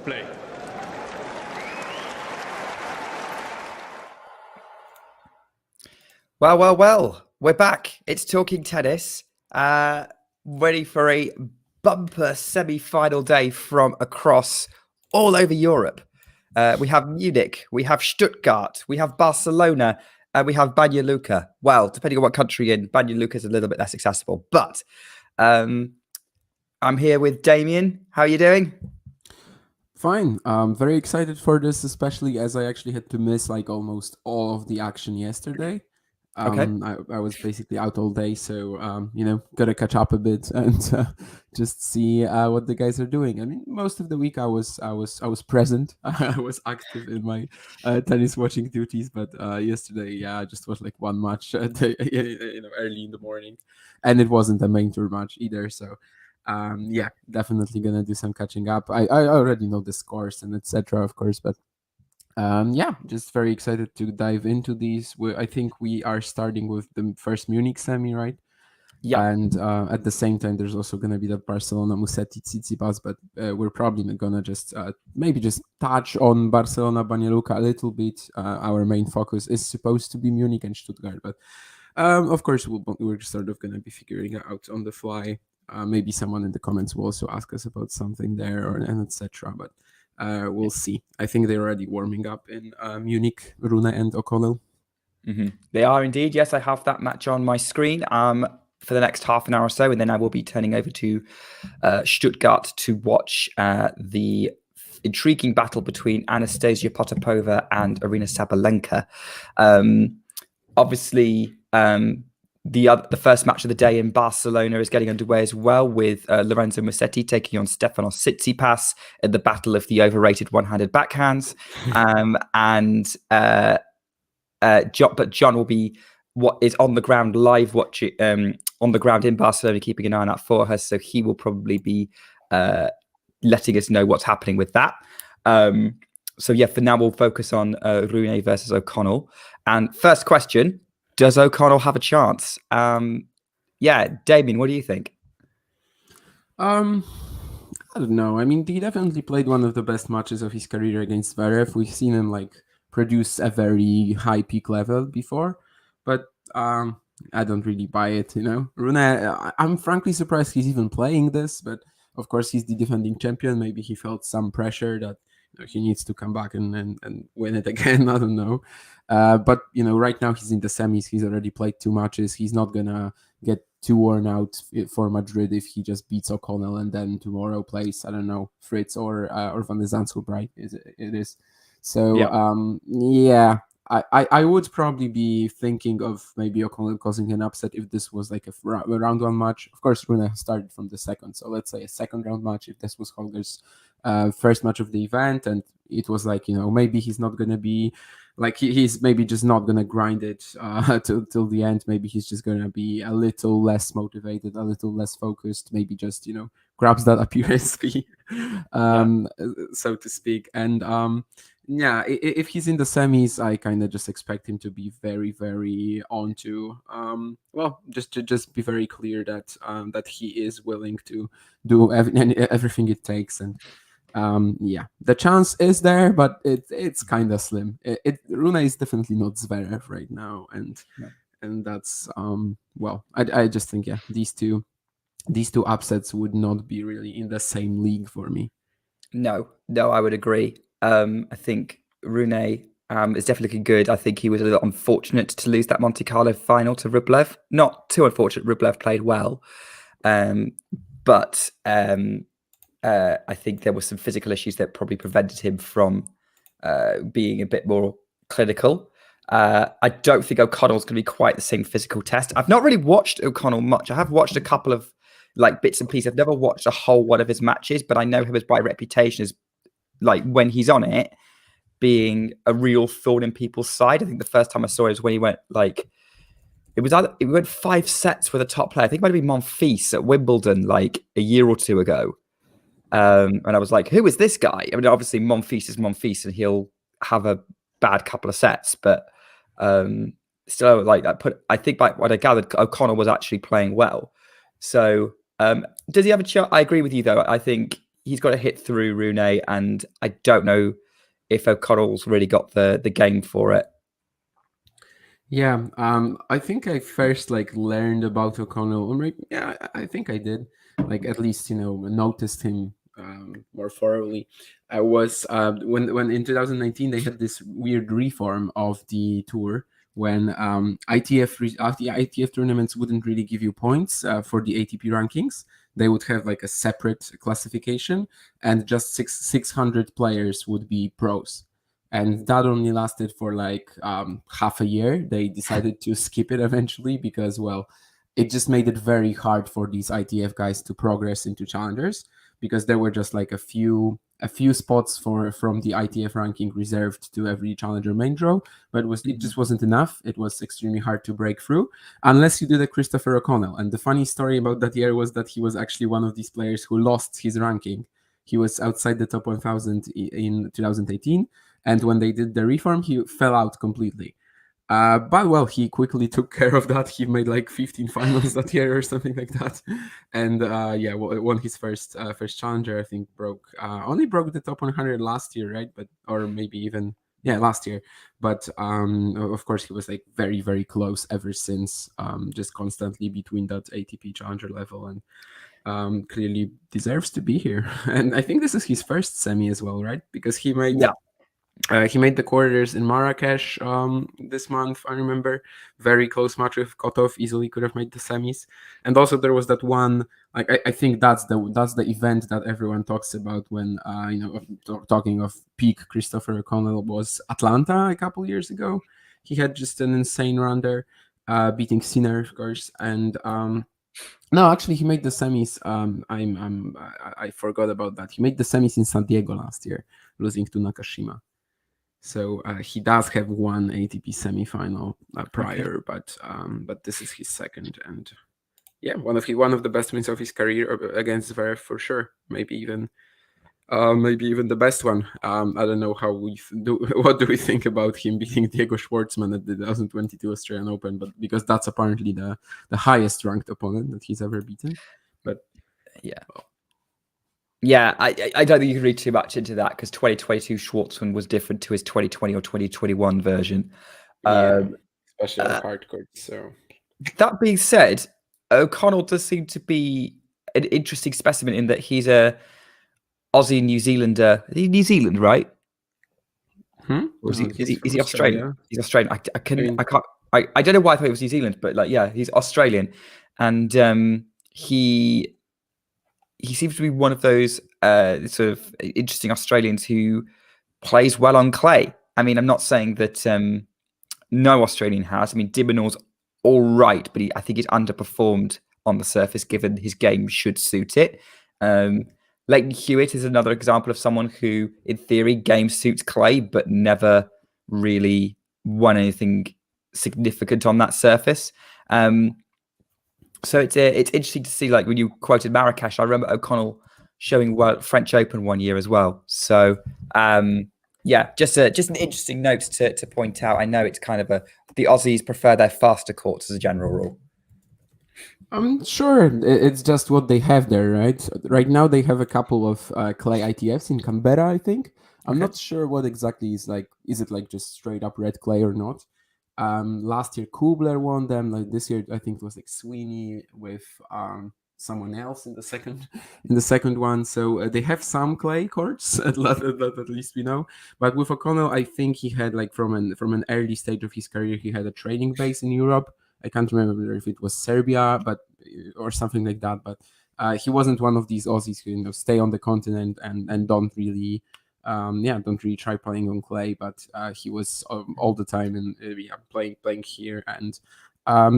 Play. Well, we're back. It's Talking Tennis, ready for a bumper semi-final day from across all over Europe. We have Munich, we have Stuttgart, we have Barcelona, and we have Banja Luka. Well, depending on what country in, Banja Luka is a little bit less accessible. But I'm here with Damien. How are you doing? Fine. Very excited for this, especially as I actually had to miss like almost all of the action yesterday. Okay. I was basically out all day, so gotta catch up a bit and just see what the guys are doing. I mean, most of the week I was present. I was active in my tennis watching duties, but yesterday, I just watched like one match, early in the morning, and it wasn't a main tour match either. So, definitely gonna do some catching up. I already know the scores and etc. of course, but. Just very excited to dive into these. I think we are starting with the first Munich semi, right? Yeah. And at the same time, there's also going to be the Barcelona Musetti Tsitsipas, but we're probably going to just maybe just touch on Barcelona Banja Luka a little bit. Our main focus is supposed to be Munich and Stuttgart, but of course, we're sort of going to be figuring it out on the fly. Maybe someone in the comments will also ask us about something there and etc. But we'll see. I think they're already warming up in Munich, Rune and O'Connell. Mm-hmm. They are indeed. Yes, I have that match on my screen for the next half an hour or so, and then I will be turning over to Stuttgart to watch the intriguing battle between Anastasia Potapova and Aryna Sabalenka. Obviously, the first match of the day in Barcelona is getting underway as well, with Lorenzo Musetti taking on Stefanos Tsitsipas in the battle of the overrated one-handed backhands. But John will be what is on the ground live watching on the ground in Barcelona, keeping an eye on that for her. So he will probably be letting us know what's happening with that. For now we'll focus on Rune versus O'Connell. And first question. Does O'Connell have a chance? Damien, what do you think? I don't know. I mean, he definitely played one of the best matches of his career against Zverev. We've seen him produce a very high peak level before, but I don't really buy it. Rune. I'm frankly surprised he's even playing this, but of course he's the defending champion. Maybe he felt some pressure that he needs to come back and win it again. I don't know. But right now he's in the semis. He's already played 2 matches. He's not gonna get too worn out for Madrid if he just beats O'Connell and then tomorrow plays, I don't know, Fritz or Van der Zandschulp, right? It is. So I would probably be thinking of maybe O'Connell causing an upset if this was like a round 1 match. Of course, Rune started from the second, so let's say a second round match if this was Holger's first match of the event, and it was maybe he's not gonna be he's maybe just not gonna grind it till the end. Maybe he's just gonna be a little less motivated, a little less focused, maybe just grabs that appearance fee, so to speak. And if he's in the semis, I kind of just expect him to be very, very onto just be very clear that he is willing to do everything it takes. And the chance is there, but it's kind of slim. Rune is definitely not Zverev right now, and that's I just think these two upsets would not be really in the same league for me. No, I would agree. I think Rune is definitely looking good. I think he was a little unfortunate to lose that Monte Carlo final to Rublev. Not too unfortunate. Rublev played well, but I think there were some physical issues that probably prevented him from being a bit more clinical. I don't think O'Connell's going to be quite the same physical test. I've not really watched O'Connell much. I have watched a couple of bits and pieces. I've never watched a whole one of his matches, but I know him as by reputation as when he's on it, being a real thorn in people's side. I think the first time I saw it was when he went it went 5 sets with a top player. I think it might have been Monfils at Wimbledon a year or 2 ago. And I was like, who is this guy? I mean, obviously Monfils is Monfils and he'll have a bad couple of sets, but still I think by what I gathered, O'Connell was actually playing well. So does he have a chance? I agree with you though. I think he's got to hit through Rune, and I don't know if O'Connell's really got the game for it. Yeah, I think I first learned about O'Connell. Yeah, I think I did. At least noticed him more thoroughly. I was when in 2019 they had this weird reform of the tour when the ITF tournaments wouldn't really give you points for the ATP rankings. They would have a separate classification, and just 600 players would be pros. And that only lasted for half a year. They decided to skip it eventually because, well, it just made it very hard for these ITF guys to progress into challengers, because there were just a few spots from the ITF ranking reserved to every challenger main draw, but it just wasn't enough. It was extremely hard to break through unless you did a Christopher O'Connell. And the funny story about that year was that he was actually one of these players who lost his ranking. He was outside the top 1000 in 2018. And when they did the reform, he fell out completely. But well, he quickly took care of that. He made 15 finals that year or something like that, and won his first challenger. I think only broke the top 100 last year, right? Or maybe even last year. But of course, he was very, very close ever since, just constantly between that ATP challenger level, and clearly deserves to be here. And I think this is his first semi as well, right? Because he made the quarters in Marrakesh this month. I remember very close match with Kotov. Easily could have made the semis. And also there was that one. I think that's the event that everyone talks about when talking of peak Christopher O'Connell was Atlanta a couple years ago. He had just an insane run there, beating Sinner, of course, and. No, actually, he made the semis. I forgot about that. He made the semis in San Diego last year, losing to Nakashima. So he does have one ATP semifinal prior, but this is his second, and one of the best wins of his career against Zverev for sure. Maybe even the best one. I don't know how what do we think about him beating Diego Schwartzman at the 2022 Australian Open, but because that's apparently the highest ranked opponent that he's ever beaten. But yeah, I don't think you can read too much into that, because 2022 Schwartzman was different to his 2020 or 2021 version. Especially on hard court. So that being said, O'Connell does seem to be an interesting specimen in that he's a Aussie New Zealander. He's New Zealand, right? Or is he Australian? He's Australian. I don't know why I thought he was New Zealand, but he's Australian, and he seems to be one of those sort of interesting Australians who plays well on clay. I mean, I'm not saying that no Australian has. I mean, de Minaur's all right, but I think he's underperformed on the surface, given his game should suit it. Leighton Hewitt is another example of someone who, in theory, game suits clay, but never really won anything significant on that surface. So it's interesting to see, when you quoted Marrakesh, I remember O'Connell showing well at French Open one year as well. So just an interesting note to point out. I know it's kind of the Aussies prefer their faster courts as a general rule. I'm sure it's just what they have there, right? Right now they have a couple of clay ITFs in Canberra, I think. I'm not sure what exactly is Is it just straight up red clay or not? Last year Kubler won them. This year I think it was Sweeney with someone else in the second one. So they have some clay courts at least we know. But with O'Connell, I think he had from an early stage of his career, he had a training base in Europe. I can't remember if it was Serbia, or something like that. But he wasn't one of these Aussies who stay on the continent and don't really try playing on clay. But he was all the time and playing here, and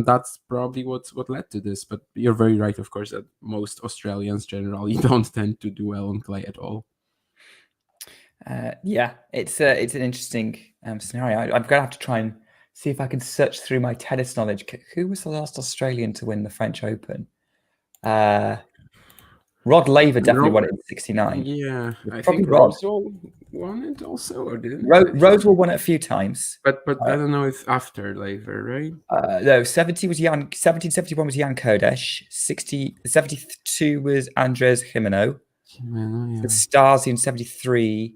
that's probably what led to this. But you're very right, of course, that most Australians generally don't tend to do well on clay at all. It's an interesting scenario. I'm gonna have to try and see if I can search through my tennis knowledge. Who was the last Australian to win the French Open? Rod Laver definitely won it in '69. Yeah, I think Rosewall won it also, or didn't Rosewall won it a few times. But I don't know if after Laver, right? No, 1771 was Jan Kodesh. 72 was Andres Jimeno. Man, Stasi in 73,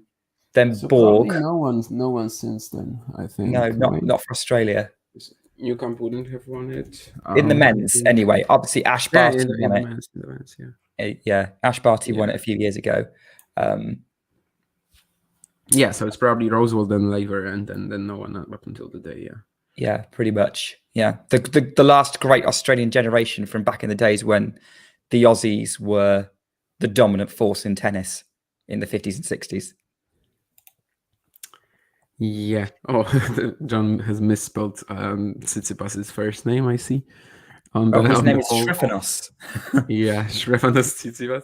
then So Borg. probably no one since then, I think. No, right? not for Australia. Newcomb wouldn't have won it. In the men's, anyway. Obviously, Ash Yeah, Barty in the won it. men's, yeah. Yeah, Ash Barty won Yeah. it a few years ago. Yeah, so it's probably Rosewall then later, and then no one up until the day. Yeah. Yeah, pretty much. Yeah, the last great Australian generation from back in the days when the Aussies were the dominant force in tennis in the 50s and 60s. Yeah. Oh, John has misspelled Tsitsipas's first name, I see. His name is Shreffanos. Yeah, Shreffanos Tsitsipas.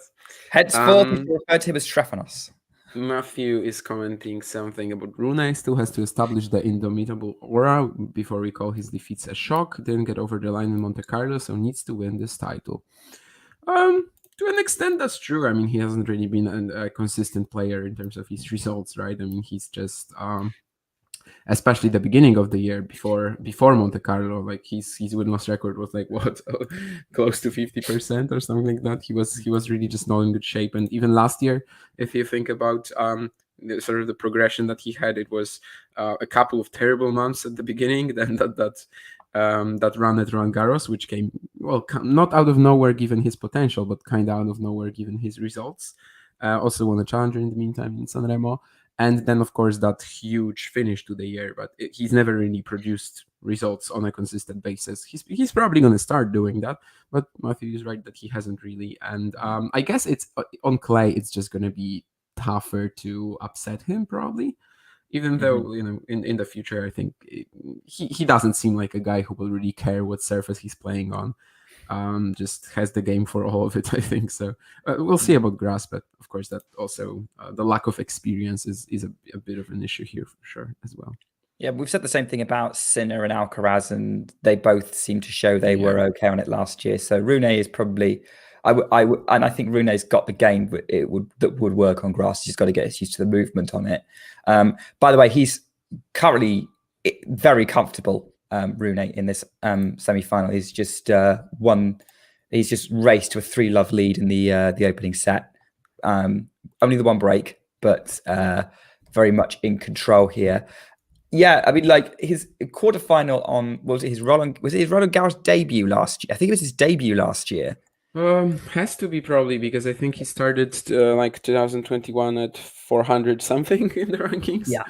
Henceforth, people refer to him as Shreffanos. Matthew is commenting something about Rune still has to establish the indomitable aura before we call his defeats a shock. Didn't get over the line in Monte Carlo, so needs to win this title. To an extent, that's true. I mean, he hasn't really been a consistent player in terms of his results, right? I mean, he's just, especially the beginning of the year before Monte Carlo, like his win-loss record was like what, close to 50% or something like that. He was really just not in good shape, and even last year, if you think about sort of the progression that he had, it was a couple of terrible months at the beginning, then that run at Roland Garros, which came, well, not out of nowhere given his potential, but kind of out of nowhere given his results. Also won a challenger in the meantime in Sanremo. And then, of course, that huge finish to the year. But he's never really produced results on a consistent basis. He's probably going to start doing that. But Matthew is right that he hasn't really. And I guess it's on clay, it's just going to be tougher to upset him, probably. Even though, you know, in the future, I think he doesn't seem like a guy who will really care what surface he's playing on. Just has the game for all of it, I think. So we'll see about grass, but of course that also the lack of experience is a bit of an issue here for sure as well. Yeah, we've said the same thing about Sinner and Alcaraz, and they both seem to show they were okay on it last year. So Rune is probably, and I think Rune's got the game that would work on grass. He's got to get used to the movement on it. By the way, he's currently very comfortable. Rune in this semi-final. He's just He's just raced to a 3-love lead in the opening set. Only the one break, but very much in control here. Yeah, I mean, like his quarterfinal on was it his Roland Garros debut last year? I think it was his debut last year. Has to be probably because I think he started like 2021 at 400 something in the rankings. Yeah.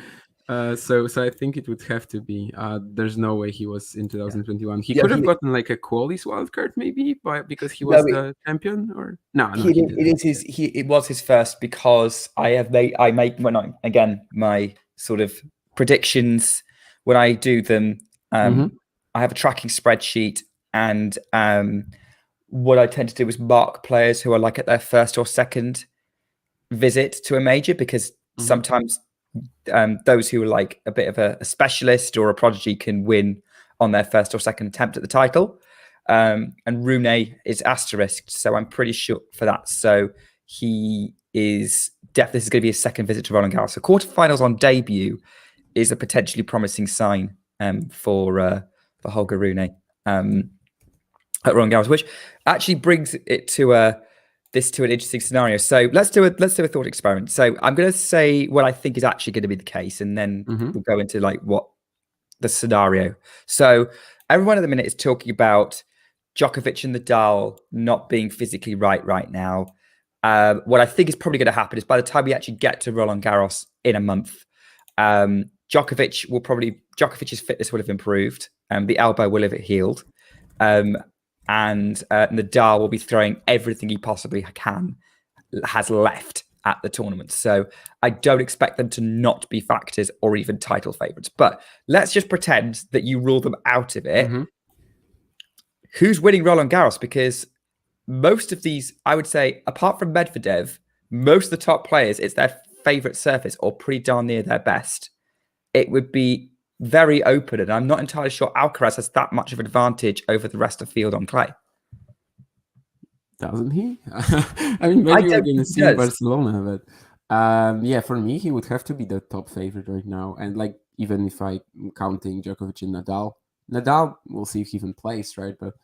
So I think it would have to be. There's no way he was in 2021. He could have gotten like a qualies wildcard maybe, because he was the champion, or no. It was his first because my sort of predictions when I do them. I have a tracking spreadsheet, and what I tend to do is mark players who are like at their first or second visit to a major, because sometimes those who are like a bit of a specialist or a prodigy can win on their first or second attempt at the title. And Rune is asterisked, so I'm pretty sure for that. So he is definitely, this is going to be his second visit to Roland Garros. So quarterfinals on debut is a potentially promising sign for Holger Rune at Roland Garros, which actually brings it to an interesting scenario. So let's do a thought experiment. So I'm going to say what I think is actually going to be the case, and then we'll go into like what the scenario. So everyone at the minute is talking about Djokovic and Nadal not being physically right now. What I think is probably going to happen is by the time we actually get to Roland Garros in a month, Djokovic's fitness will have improved, the elbow will have healed, and Nadal will be throwing everything he possibly has left at the tournament. So I don't expect them to not be factors or even title favorites. But let's just pretend that you rule them out of it. Who's winning Roland Garros? Because most of these, I would say, apart from Medvedev, most of the top players, it's their favorite surface or pretty darn near their best. It would be very open, and I'm not entirely sure Alcaraz has that much of an advantage over the rest of the field on clay. Doesn't he? I mean, maybe we're going to see Barcelona, but yeah, for me, he would have to be the top favorite right now. And like, even if I'm counting Djokovic and Nadal, we'll see if he even plays, right? But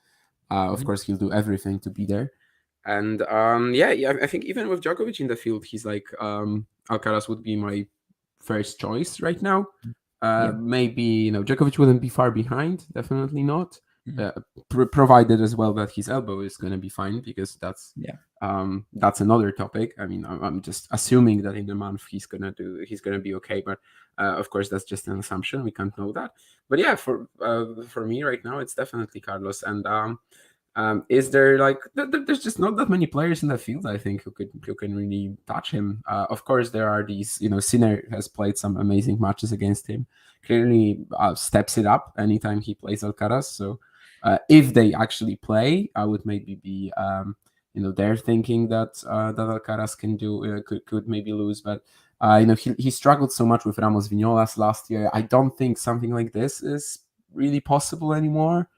of course, he'll do everything to be there. And I think even with Djokovic in the field, he's like Alcaraz would be my first choice right now. Maybe Djokovic wouldn't be far behind, definitely not. Provided as well that his elbow is going to be fine, because that's another topic. I mean, I'm just assuming that in the month he's gonna be okay, but of course that's just an assumption. We can't know that. But yeah, for me right now, it's definitely Carlos. And is there like there's just not that many players in the field, I think, who can really touch him. Of course, there are these. Sinner has played some amazing matches against him. Clearly, steps it up anytime he plays Alcaraz. So if they actually play, I would maybe be they're thinking that Alcaraz can do could maybe lose, but he struggled so much with Ramos Vignolas last year. I don't think something like this is really possible anymore.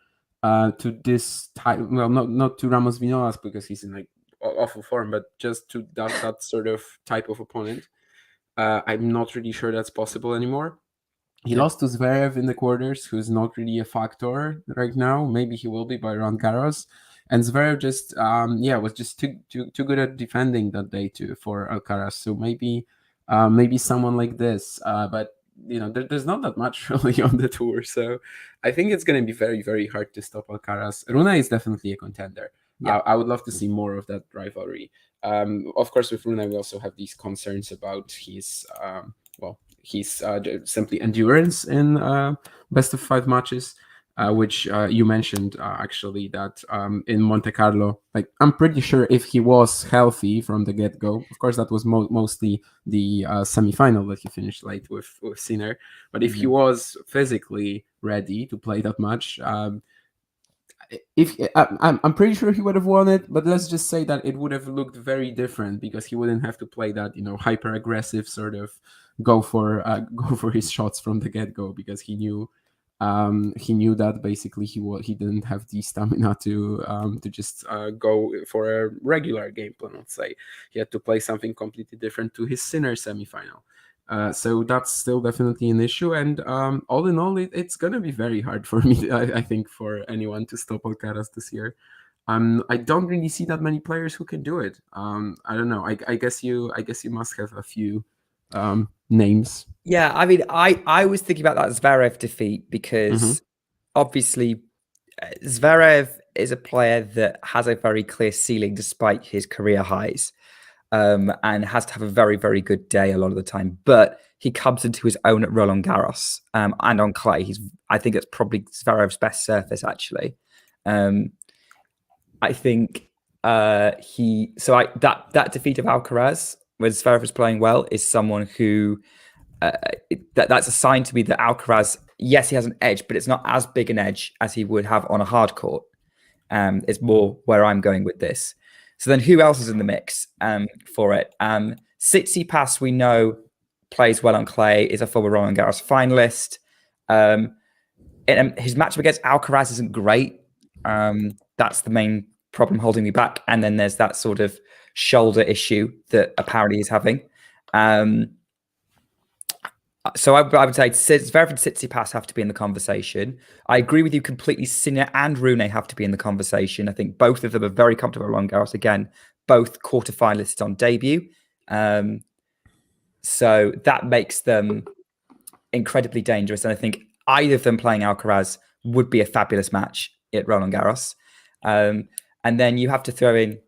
To this type, well, not to Ramos Vignolas because he's in like awful form, but just to that sort of type of opponent. I'm not really sure that's possible anymore. He lost to Zverev in the quarters, who's not really a factor right now. Maybe he will be by Roland Garros. And Zverev just was just too good at defending that day for Alcaraz. So maybe someone like this, but there's not that much really on the tour, so I think it's going to be very, very hard to stop Alcaraz. Rune is definitely a contender. I would love to see more of that rivalry. Of course, with Rune, we also have these concerns about his simply endurance in best of 5 matches. Which you mentioned actually that in Monte Carlo, like I'm pretty sure if he was healthy from the get-go, of course that was mostly the semi-final that he finished late with Sinner, but if he was physically ready to play that match, I'm pretty sure he would have won it. But let's just say that it would have looked very different because he wouldn't have to play that hyper aggressive sort of go for his shots from the get-go, because he knew that basically he didn't have the stamina to just go for a regular game plan. Let's say he had to play something completely different to his Sinner semifinal. So that's still definitely an issue. And all in all, it's gonna be very hard for me, I think, for anyone to stop Alcaraz this year. I don't really see that many players who can do it. I don't know. I guess you must have a few names. Yeah, I mean, I was thinking about that Zverev defeat because obviously Zverev is a player that has a very clear ceiling despite his career highs, and has to have a very, very good day a lot of the time. But he comes into his own at Roland Garros and on clay. I think it's probably Zverev's best surface, actually. I think that defeat of Alcaraz, when Zverev was playing well, is someone who that's a sign to me that Alcaraz, yes, he has an edge, but it's not as big an edge as he would have on a hard court. It's more where I'm going with this. So then who else is in the mix for it? Tsitsipas, we know, plays well on clay, is a former Roland Garros finalist. His matchup against Alcaraz isn't great. That's the main problem holding me back. And then there's that sort of shoulder issue that apparently he's having. So I would say Zverev and Tsitsipas have to be in the conversation. I agree with you completely. Sinner and Rune have to be in the conversation. I think both of them are very comfortable at Roland Garros. Again, both quarterfinalists on debut. So that makes them incredibly dangerous. And I think either of them playing Alcaraz would be a fabulous match at Roland Garros. And then you have to throw in,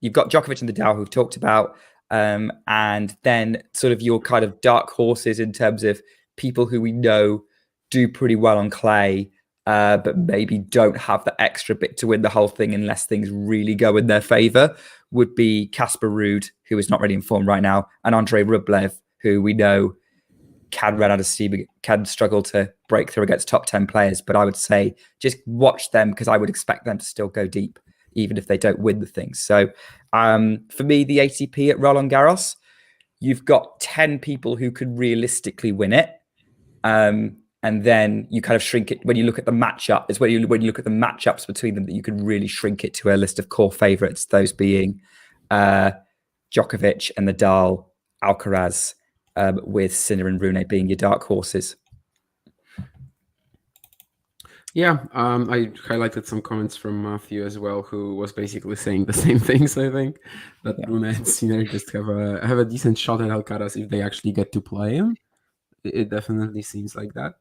you've got Djokovic and Nadal, who've talked about, and then sort of your kind of dark horses in terms of people who we know do pretty well on clay, but maybe don't have the extra bit to win the whole thing unless things really go in their favor, would be Casper Ruud, who is not really in form right now, and Andrey Rublev, who we know can run out of steam, can struggle to break through against top 10 players. But I would say just watch them, because I would expect them to still go deep, even if they don't win the things. So for me, the ATP at Roland Garros, you've got 10 people who could realistically win it. And then you kind of shrink it when you look at the matchup. It's when you look at the matchups between them that you can really shrink it to a list of core favorites, those being Djokovic and Nadal, Alcaraz, with Sinner and Rune being your dark horses. Yeah, I highlighted some comments from Matthew as well, who was basically saying the same things. I think that Yeah. Rune and Sinner just have a decent shot at Alcaraz if they actually get to play him. It definitely seems like that.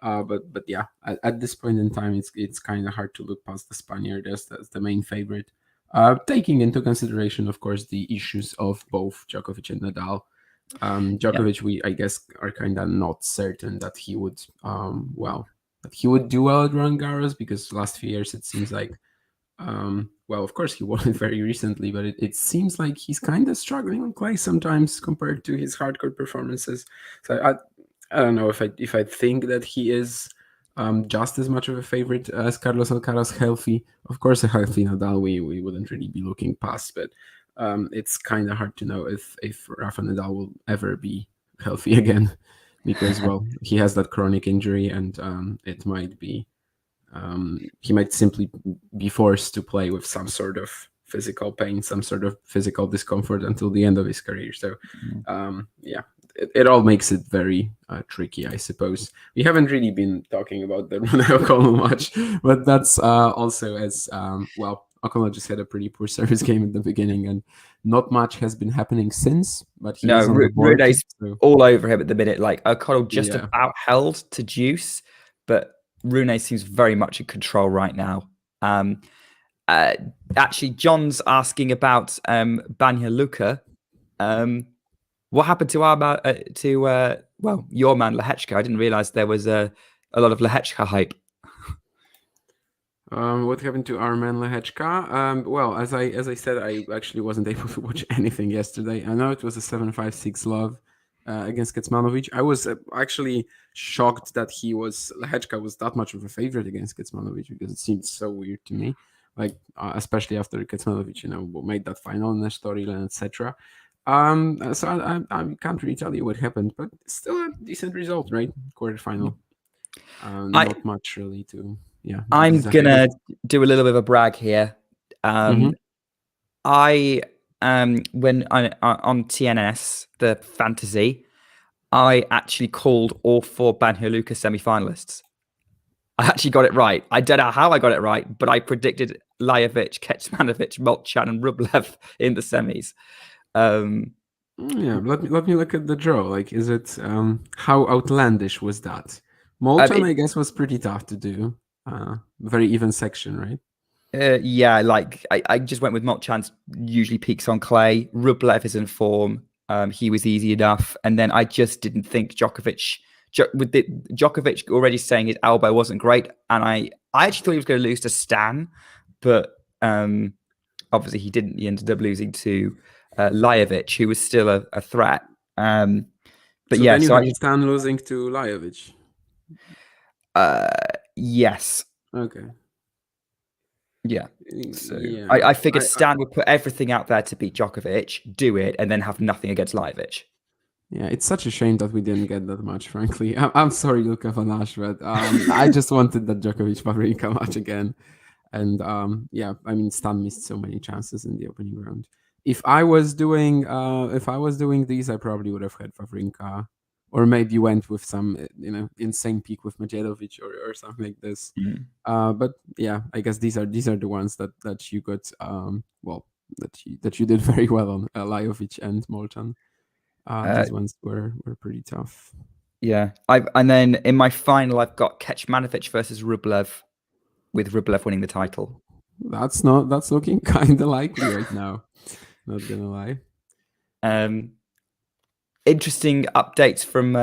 But yeah, at this point in time, it's kind of hard to look past the Spaniard as the main favorite. Taking into consideration, of course, the issues of both Djokovic and Nadal. Yeah. Djokovic, we I guess are kind of not certain that he would that he would do well at Roland Garros, because last few years it seems like well, of course he won it very recently, but it seems like he's kind of struggling on clay sometimes compared to his hardcore performances. So I don't know if I think that he is just as much of a favorite as Carlos Alcaraz healthy. Of course, a healthy Nadal we wouldn't really be looking past, but it's kind of hard to know if Rafa Nadal will ever be healthy again, because well, he has that chronic injury, and it might be he might simply be forced to play with some sort of physical pain, some sort of physical discomfort until the end of his career. So, yeah, it all makes it very tricky, I suppose. We haven't really been talking about the Rune-O'Connell much, but that's also as well. O'Connell just had a pretty poor service game at the beginning, and not much has been happening since. But he No, is on the board. Rune's So, all over him at the minute. Like O'Connell just yeah. about held to deuce, but Rune seems very much in control right now. Actually, John's asking about Banja Luka. What happened to your man Lehechka? I didn't realize there was a lot of Lehechka hype. What happened to our man Lehechka? Well, as I said, I actually wasn't able to watch anything yesterday. I know it was a 7-5-6 love against Kecmanovic. I was actually shocked that Lehechka was that much of a favorite against Kecmanovic, because it seemed so weird to me. Like especially after Kecmanovic, made that final in the storyline, etc. So I can't really tell you what happened, but still a decent result, right? Quarterfinal. Not much really to. Yeah, I'm gonna do a little bit of a brag here. I when on TNS the fantasy, I actually called all 4 Banja Luka semi-finalists. I actually got it right. I don't know how I got it right, but I predicted Lajovic, Kecmanovic, Molchan, and Rublev in the semis. Yeah, let me look at the draw. Like, is it how outlandish was that? Molchan, I guess, was pretty tough to do. Very even section, right? Yeah, like I just went with Molchan's usually peaks on clay. Rublev is in form. He was easy enough, and then I just didn't think Djokovic. With Djokovic already saying his elbow wasn't great, and I actually thought he was going to lose to Stan, but obviously he didn't. He ended up losing to Lajovic, who was still a threat. But so yeah, then you so had Stan losing to Lajovic. Yes. Okay. Yeah. So yeah. I figured Stan would put everything out there to beat Djokovic, do it, and then have nothing against Lajovic. Yeah, it's such a shame that we didn't get that much, frankly. I'm sorry, Luka Vanash, but I just wanted that Djokovic-Wawrinka match again. And yeah, I mean, Stan missed so many chances in the opening round. If I was doing these, I probably would have had Wawrinka, or maybe went with some insane peak with Medjedovic or something like this. But yeah, I guess these are the ones that you got that you did very well on, Lajovic and Molchan. These ones were pretty tough. Yeah, and then in my final, I've got Kecmanovic versus Rublev, with Rublev winning the title. That's looking kind of likely right now. Not gonna lie. Interesting updates from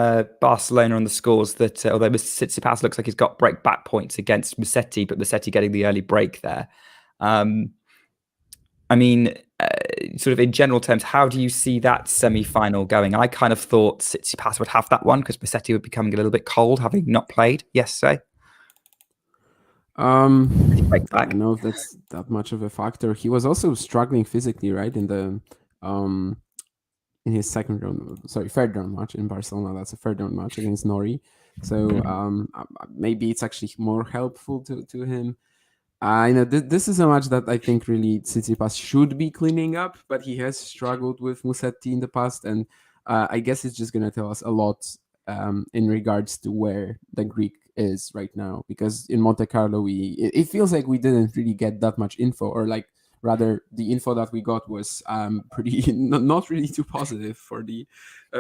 Barcelona on the scores that although Tsitsipas looks like he's got break back points against Musetti, but Musetti getting the early break there. I mean, sort of in general terms, how do you see that semi-final going? I kind of thought Tsitsipas would have that one because Musetti would be becoming a little bit cold, having not played yesterday. I don't know if that's that much of a factor. He was also struggling physically, right? In his third round match in Barcelona. That's a third round match against Nori. So maybe it's actually more helpful to him. I know this is a match that I think really Tsitsipas should be cleaning up, but he has struggled with Musetti in the past, and I guess it's just going to tell us a lot in regards to where the Greek is right now, because in Monte Carlo it feels like we didn't really get that much info, or like rather the info that we got was pretty not really too positive for the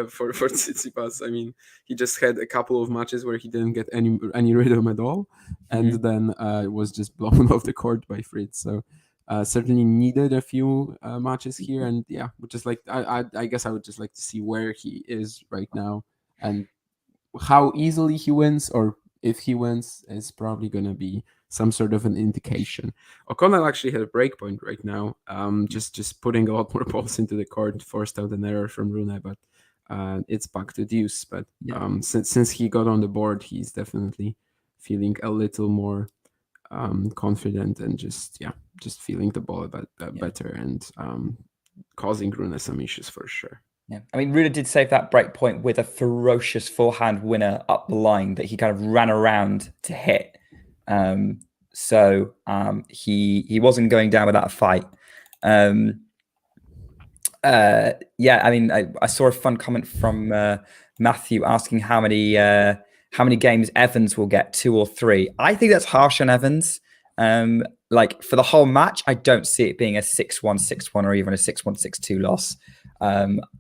for Tsitsipas. I mean, he just had a couple of matches where he didn't get any rhythm at all, and then was just blown off the court by Fritz. So certainly needed a few matches here, and yeah, would just like I guess I would just like to see where he is right now, and how easily he wins, or if he wins, is probably going to be some sort of an indication. O'Connell actually had a break point right now, just putting a lot more balls into the court, forced out an error from Rune, but it's back to deuce. But since he got on the board, he's definitely feeling a little more confident, and just feeling the ball a bit better, and causing Rune some issues for sure. Yeah, I mean, Rune did save that break point with a ferocious forehand winner up the line that he kind of ran around to hit. So he wasn't going down without a fight. Yeah, I mean, I saw a fun comment from Matthew asking how many games Evans will get, 2 or 3. I think that's harsh on Evans. Like for the whole match, I don't see it being a 6-1, 6-1, or even a 6-1, 6-2 loss.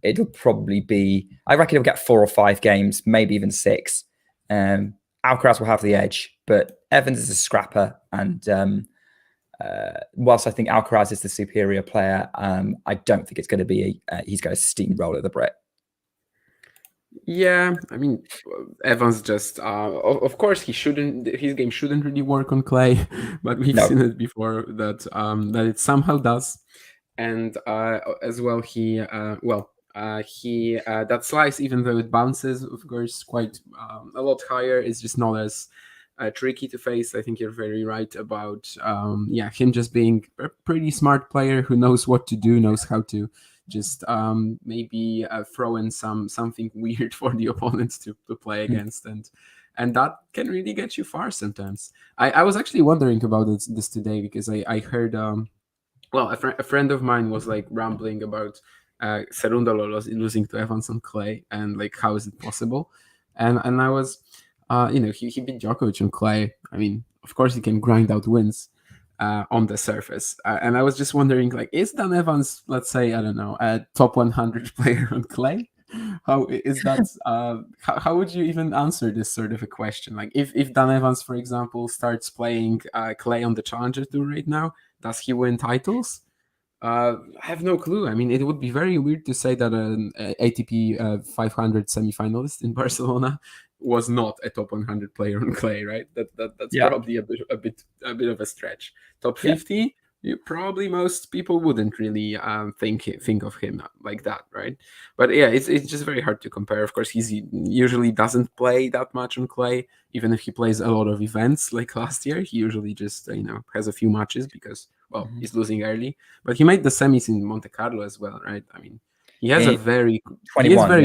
It'll probably be, I reckon he'll get 4 or 5 games, maybe even 6. Alcaraz will have the edge, but Evans is a scrapper, and whilst I think Alcaraz is the superior player, I don't think it's going to be he's going to steamroller the Brit. Yeah, I mean, Evans just, of course, his game shouldn't really work on clay, but we've seen it before that it somehow does. And as well, that slice, even though it bounces, of course, quite a lot higher, is just not as tricky to face. I think you're very right about him just being a pretty smart player who knows what to do, knows how to just maybe throw in something weird for the opponents to play against, and that can really get you far sometimes. I was actually wondering about this today, because I heard a friend of mine was like rambling about Cerundolo losing to Evans on clay, and like, how is it possible? And I was he beat Djokovic on clay. I mean, of course he can grind out wins on the surface, and I was just wondering, like, is Dan Evans, let's say, I don't know, a top 100 player on clay? How is that? How would you even answer this sort of a question? Like, if Dan Evans, for example, starts playing clay on the Challenger Tour right now, does he win titles? I have no clue. I mean, it would be very weird to say that an ATP 500 semifinalist in Barcelona was not a top 100 player on clay, right? That's probably a bit of a stretch. Top 50, probably most people wouldn't really think of him like that, right? But yeah, it's just very hard to compare. Of course, he usually doesn't play that much on clay. Even if he plays a lot of events, like last year, he usually just has a few matches because he's losing early. But he made the semis in Monte Carlo as well, right? I mean, he is very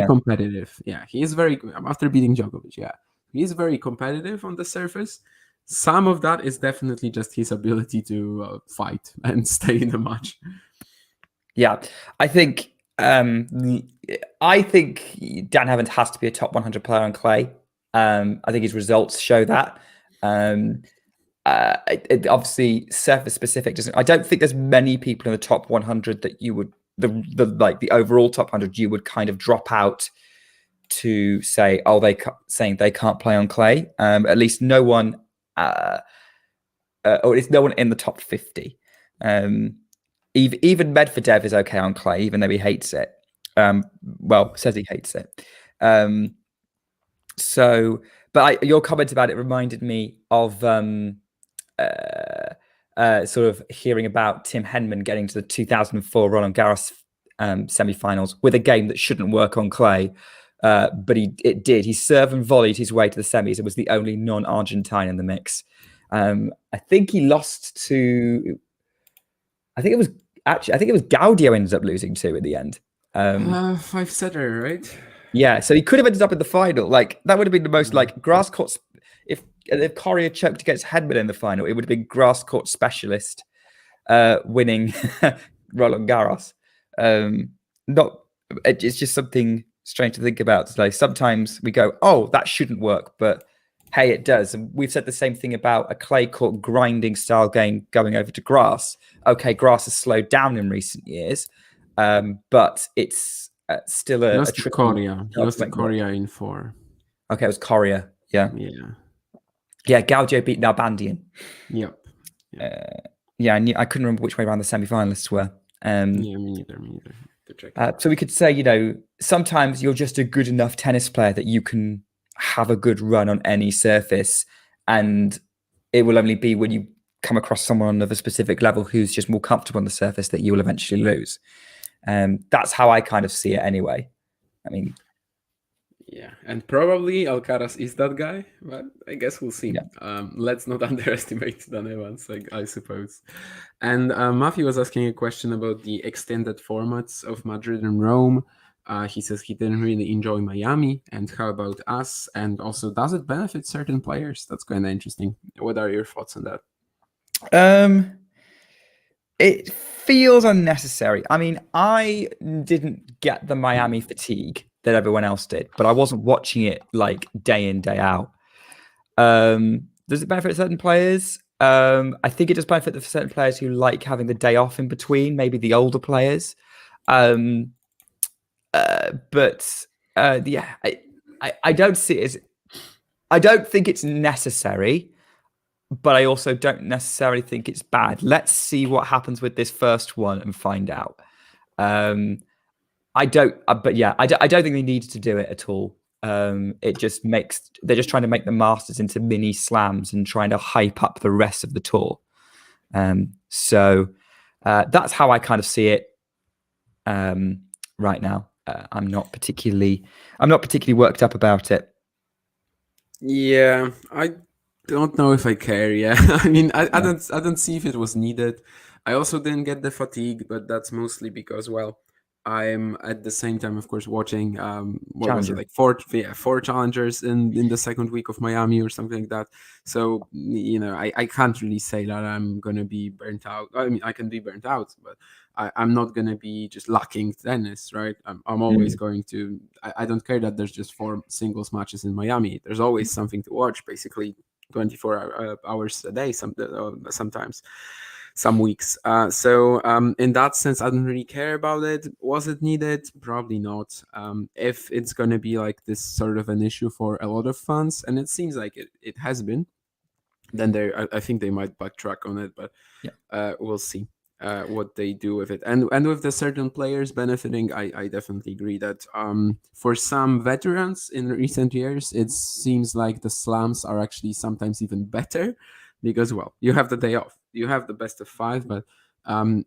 competitive. Yeah, he is very, after beating Djokovic. Yeah, he is very competitive on the surface. Some of that is definitely just his ability to fight and stay in the match. Yeah, I think Dan Evans has to be a top 100 player on clay. I think his results show that. It obviously surface specific doesn't. I don't think there's many people in the top 100 that you would the overall top 100 you would kind of drop out to say, saying they can't play on clay. At least no one, or at least no one in the top 50. Even Medvedev is okay on clay, even though he hates it. Says he hates it. Your comment about it reminded me of sort of hearing about Tim Henman getting to the 2004 Roland Garros semi-finals with a game that shouldn't work on clay, but it did. He served and volleyed his way to the semis and was the only non-Argentine in the mix. I think he lost to. I think it was Gaudio ended up losing to in the end. 5-setter, right? Yeah, so he could have ended up in the final. Like, that would have been the most grass court. If Correa choked against Hedman in the final, it would have been grass court specialist winning Roland Garros. It's just something strange to think about. Like, sometimes we go, "Oh, that shouldn't work," but Hey, it does. And we've said the same thing about a clay court grinding style game going over to grass. Okay, grass has slowed down in recent years, but it's still a Lost to tricky Korea. He job lost to to make work. Korea in 4. Okay, it was Coria. Yeah. Yeah. Yeah, Gaudio beat Nalbandian. Yep. Yeah, I couldn't remember which way around the semi-finalists were. Yeah, me neither. Good check. So we could say, sometimes you're just a good enough tennis player that you can have a good run on any surface, and it will only be when you come across someone of a specific level who's just more comfortable on the surface that you will eventually lose. That's how I kind of see it anyway. I mean, yeah, and probably Alcaraz is that guy, but I guess we'll see. Yeah. Let's not underestimate Dan Evans, I suppose. And Matthew was asking a question about the extended formats of Madrid and Rome. He says he didn't really enjoy Miami, and how about us? And also, does it benefit certain players? That's kind of interesting. What are your thoughts on that? It feels unnecessary. I mean, I didn't get the Miami fatigue that everyone else did, but I wasn't watching it like day in, day out. Does it benefit certain players? I think it does benefit the certain players who like having the day off in between, maybe the older players. Yeah, I don't see it as, I don't think it's necessary, but I also don't necessarily think it's bad. Let's see what happens with this first one and find out. I don't think they needed to do it at all. They're just trying to make the Masters into mini slams and trying to hype up the rest of the tour. So that's how I kind of see it right now. I'm not particularly worked up about it. Yeah, I don't know if I care. Yeah, I mean, I don't see if it was needed. I also didn't get the fatigue, but that's mostly because, well, I'm at the same time, of course, watching what was it, like four challengers in the second week of Miami or something like that. So I can't really say that I'm gonna be burnt out. I mean, I can be burnt out, but I'm not gonna be just lacking tennis, right? I'm always going to. I don't care that there's just 4 singles matches in Miami. There's always something to watch, basically 24 hours a day. Sometimes. Some weeks. So in that sense, I don't really care about it. Was it needed? Probably not. If it's going to be like this sort of an issue for a lot of fans, and it seems like it has been, then I think they might backtrack on it, but we'll see what they do with it. And with the certain players benefiting, I definitely agree that for some veterans in recent years, it seems like the slams are actually sometimes even better because, well, you have the day off. You have the best of 5, but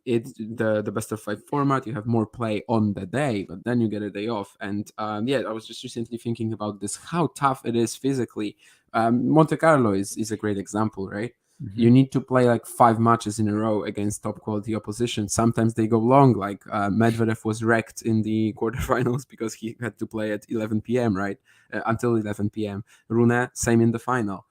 it's the best of 5 format. You have more play on the day, but then you get a day off. And I was just recently thinking about this, how tough it is physically. Monte Carlo is a great example, right? Mm-hmm. You need to play like 5 matches in a row against top quality opposition. Sometimes they go long, like Medvedev was wrecked in the quarterfinals because he had to play at 11 p.m., right? Until 11 p.m. Rune, same in the final.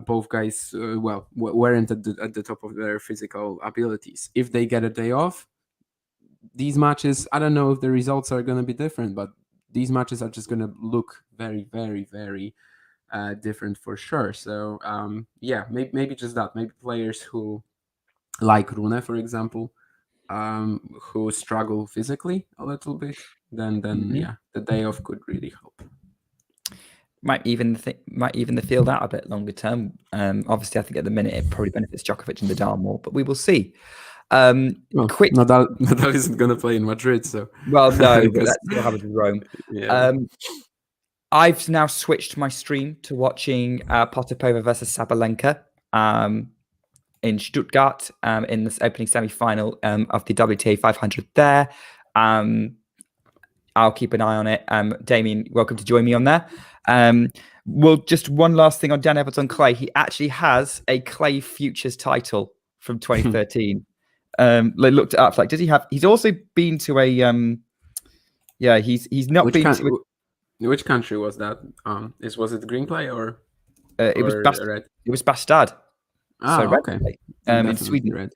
Both guys, weren't at the top of their physical abilities. If they get a day off, these matches, I don't know if the results are going to be different, but these matches are just going to look very, very, very different for sure. So, maybe just that. Maybe players who, like Rune, for example, who struggle physically a little bit, then the day off could really help. Might even the field out a bit longer term. Obviously, I think at the minute it probably benefits Djokovic and Nadal more, but we will see. Nadal isn't going to play in Madrid, so no, but let's see what happens in Rome. Yeah. I've now switched my stream to watching Potapova versus Sabalenka in Stuttgart in this opening semi-final of the WTA 500 there. I'll keep an eye on it. Damien, welcome to join me on there. Well, just one last thing on Dan Evans on clay. He actually has a clay futures title from 2013. Looked it up. Like, does he have? He's also been to a. He's not been to. Which country was that? Was it green clay or? It was red? It was Bastad. Okay. In Sweden. Red.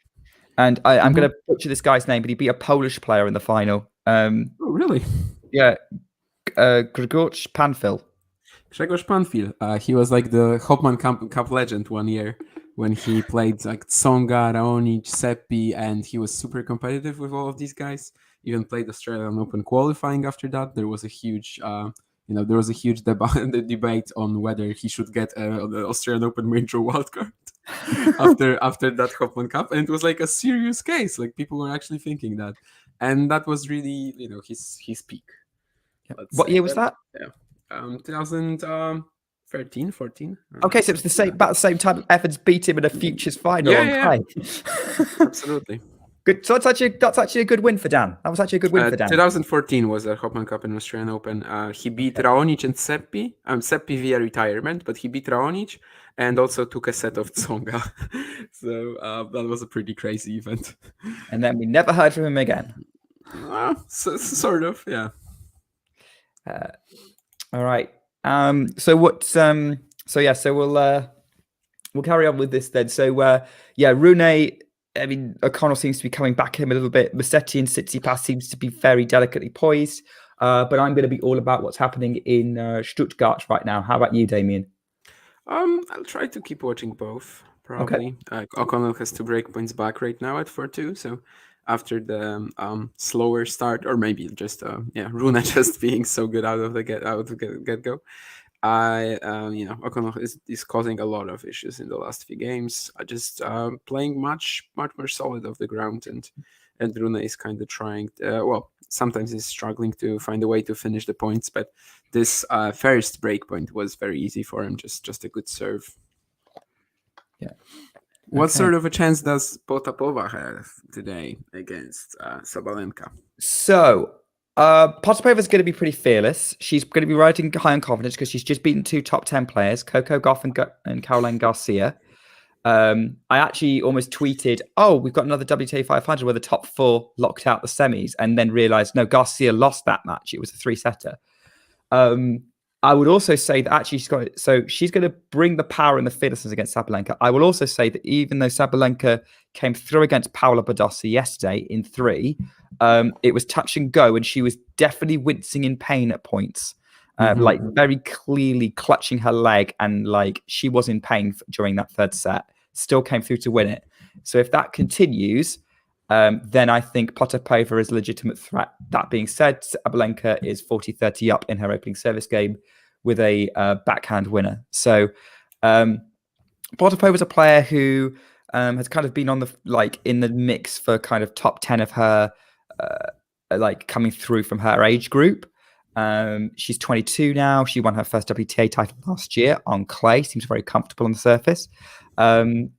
And I'm going to butcher this guy's name, but he beat a Polish player in the final. Oh, really? Yeah. Grzegorz Panfil. Grzegorz Panfil. He was like the Hopman Cup legend one year when he played like Tsonga, Raonic, Seppi, and he was super competitive with all of these guys. Even played Australian Open qualifying after that. There was a huge, there was a huge debate on whether he should get the Australian Open major wildcard after that Hopman Cup, and it was like a serious case. Like people were actually thinking that, and that was really his peak. Let's What say. year was that? Yeah. 2013, 14. Okay, so it was about the same time Evans beat him in a Futures final on Yeah. clay. Absolutely. Good. So that's actually a good win for Dan. That was actually a good win for Dan. 2014 was the Hopman Cup and Australian Open. He beat Raonic and Seppi. Seppi via retirement, but he beat Raonic and also took a set of Tsonga. So that was a pretty crazy event. And then we never heard from him again. Sort of, yeah. All right. So we'll carry on with this then. So Rune. I mean, O'Connell seems to be coming back at him a little bit. Musetti and Tsitsipas seems to be very delicately poised. But I'm going to be all about what's happening in Stuttgart right now. How about you, Damien? I'll try to keep watching both, probably. Okay. O'Connell has 2 break points back right now at 4-2. So after the slower start, or maybe just Rune just being so good out of the get-go. O'Connell is causing a lot of issues in the last few games. Just playing much more solid off the ground, and Rune is kind of trying. Sometimes he's struggling to find a way to finish the points, but this first break point was very easy for him. Just a good serve. Yeah. What sort of a chance does Potapova have today against Sabalenka? So. Potapova is going to be pretty fearless. She's going to be riding high on confidence because she's just beaten 2 top 10 players, Coco Gauff and Caroline Garcia. I actually almost tweeted, we've got another WTA 500 where the top 4 locked out the semis, and then realized, no, Garcia lost that match. It was a 3-setter. I would also say that actually she's going to bring the power and the fearlessness against Sabalenka. I will also say that even though Sabalenka came through against Paola Badosa yesterday in 3, it was touch and go, and she was definitely wincing in pain at points, like very clearly clutching her leg, and like she was in pain during that 3rd set. Still came through to win it. So if that continues, then I think Potapova is a legitimate threat. That being said, Sabalenka is 40-30 up in her opening service game with a backhand winner. So Potapova is a player who has kind of been on in the mix for kind of top 10 of her coming through from her age group. She's 22 now. She won her first WTA title last year on clay. Seems very comfortable on the surface. And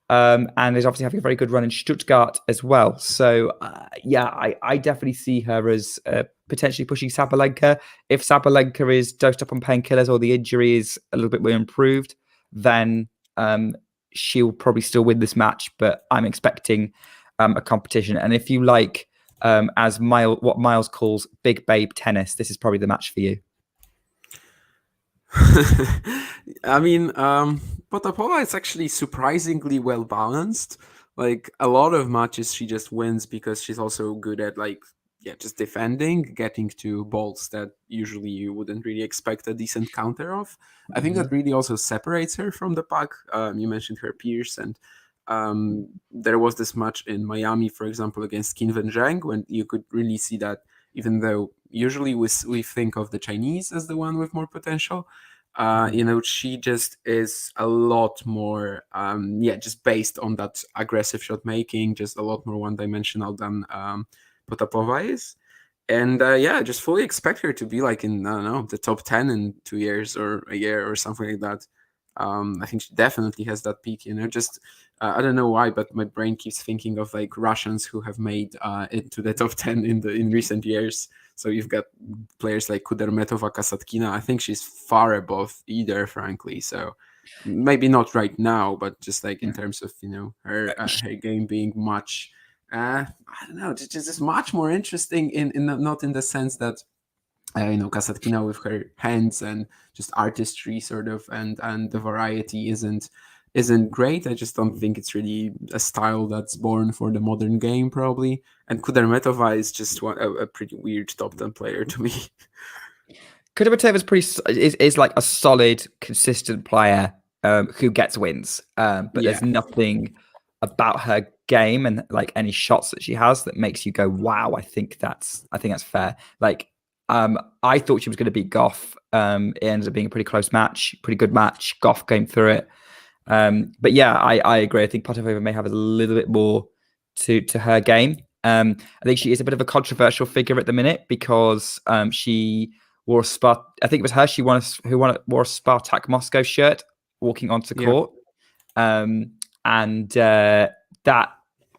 is obviously having a very good run in Stuttgart as well. So, I definitely see her as potentially pushing Sabalenka. If Sabalenka is dosed up on painkillers or the injury is a little bit more improved, then she'll probably still win this match. But I'm expecting a competition. And if you like, what Miles calls big babe tennis, this is probably the match for you. I mean, Potapova is actually surprisingly well balanced. Like a lot of matches, she just wins because she's also good at just defending, getting to balls that usually you wouldn't really expect a decent counter of. I think that really also separates her from the pack. You mentioned her peers, and there was this match in Miami, for example, against Qin Wen Zheng, when you could really see that even though usually we think of the Chinese as the one with more potential, she just is a lot more, just based on that aggressive shot making, just a lot more one-dimensional than Potapova is. And I just fully expect her to be in, the top 10 in 2 years or a year or something like that. I think she definitely has that peak, I don't know why, but my brain keeps thinking of Russians who have made it to the top 10 in recent years. So you've got players like Kudermetova, Kasatkina. I think she's far above either, frankly. So maybe not right now, but just in terms of her game being much, I don't know, just much more interesting in not in the sense that Kasatkina with her hands and just artistry sort of and the variety isn't great. I just don't think it's really a style that's born for the modern game, probably. And Kudermetova is just a pretty weird top 10 player to me. Kudermetova's is like a solid, consistent player who gets wins. But there's nothing about her game and like any shots that she has that makes you go, wow, I think that's fair. Like I thought she was going to beat Goff. It ended up being a pretty close match, pretty good match. Goff came through it. But yeah, I agree. I think Potapova may have a little bit more to her game. I think she is a bit of a controversial figure at the minute because she wore I think it was her. Who wore a Spartak Moscow shirt walking onto court, and that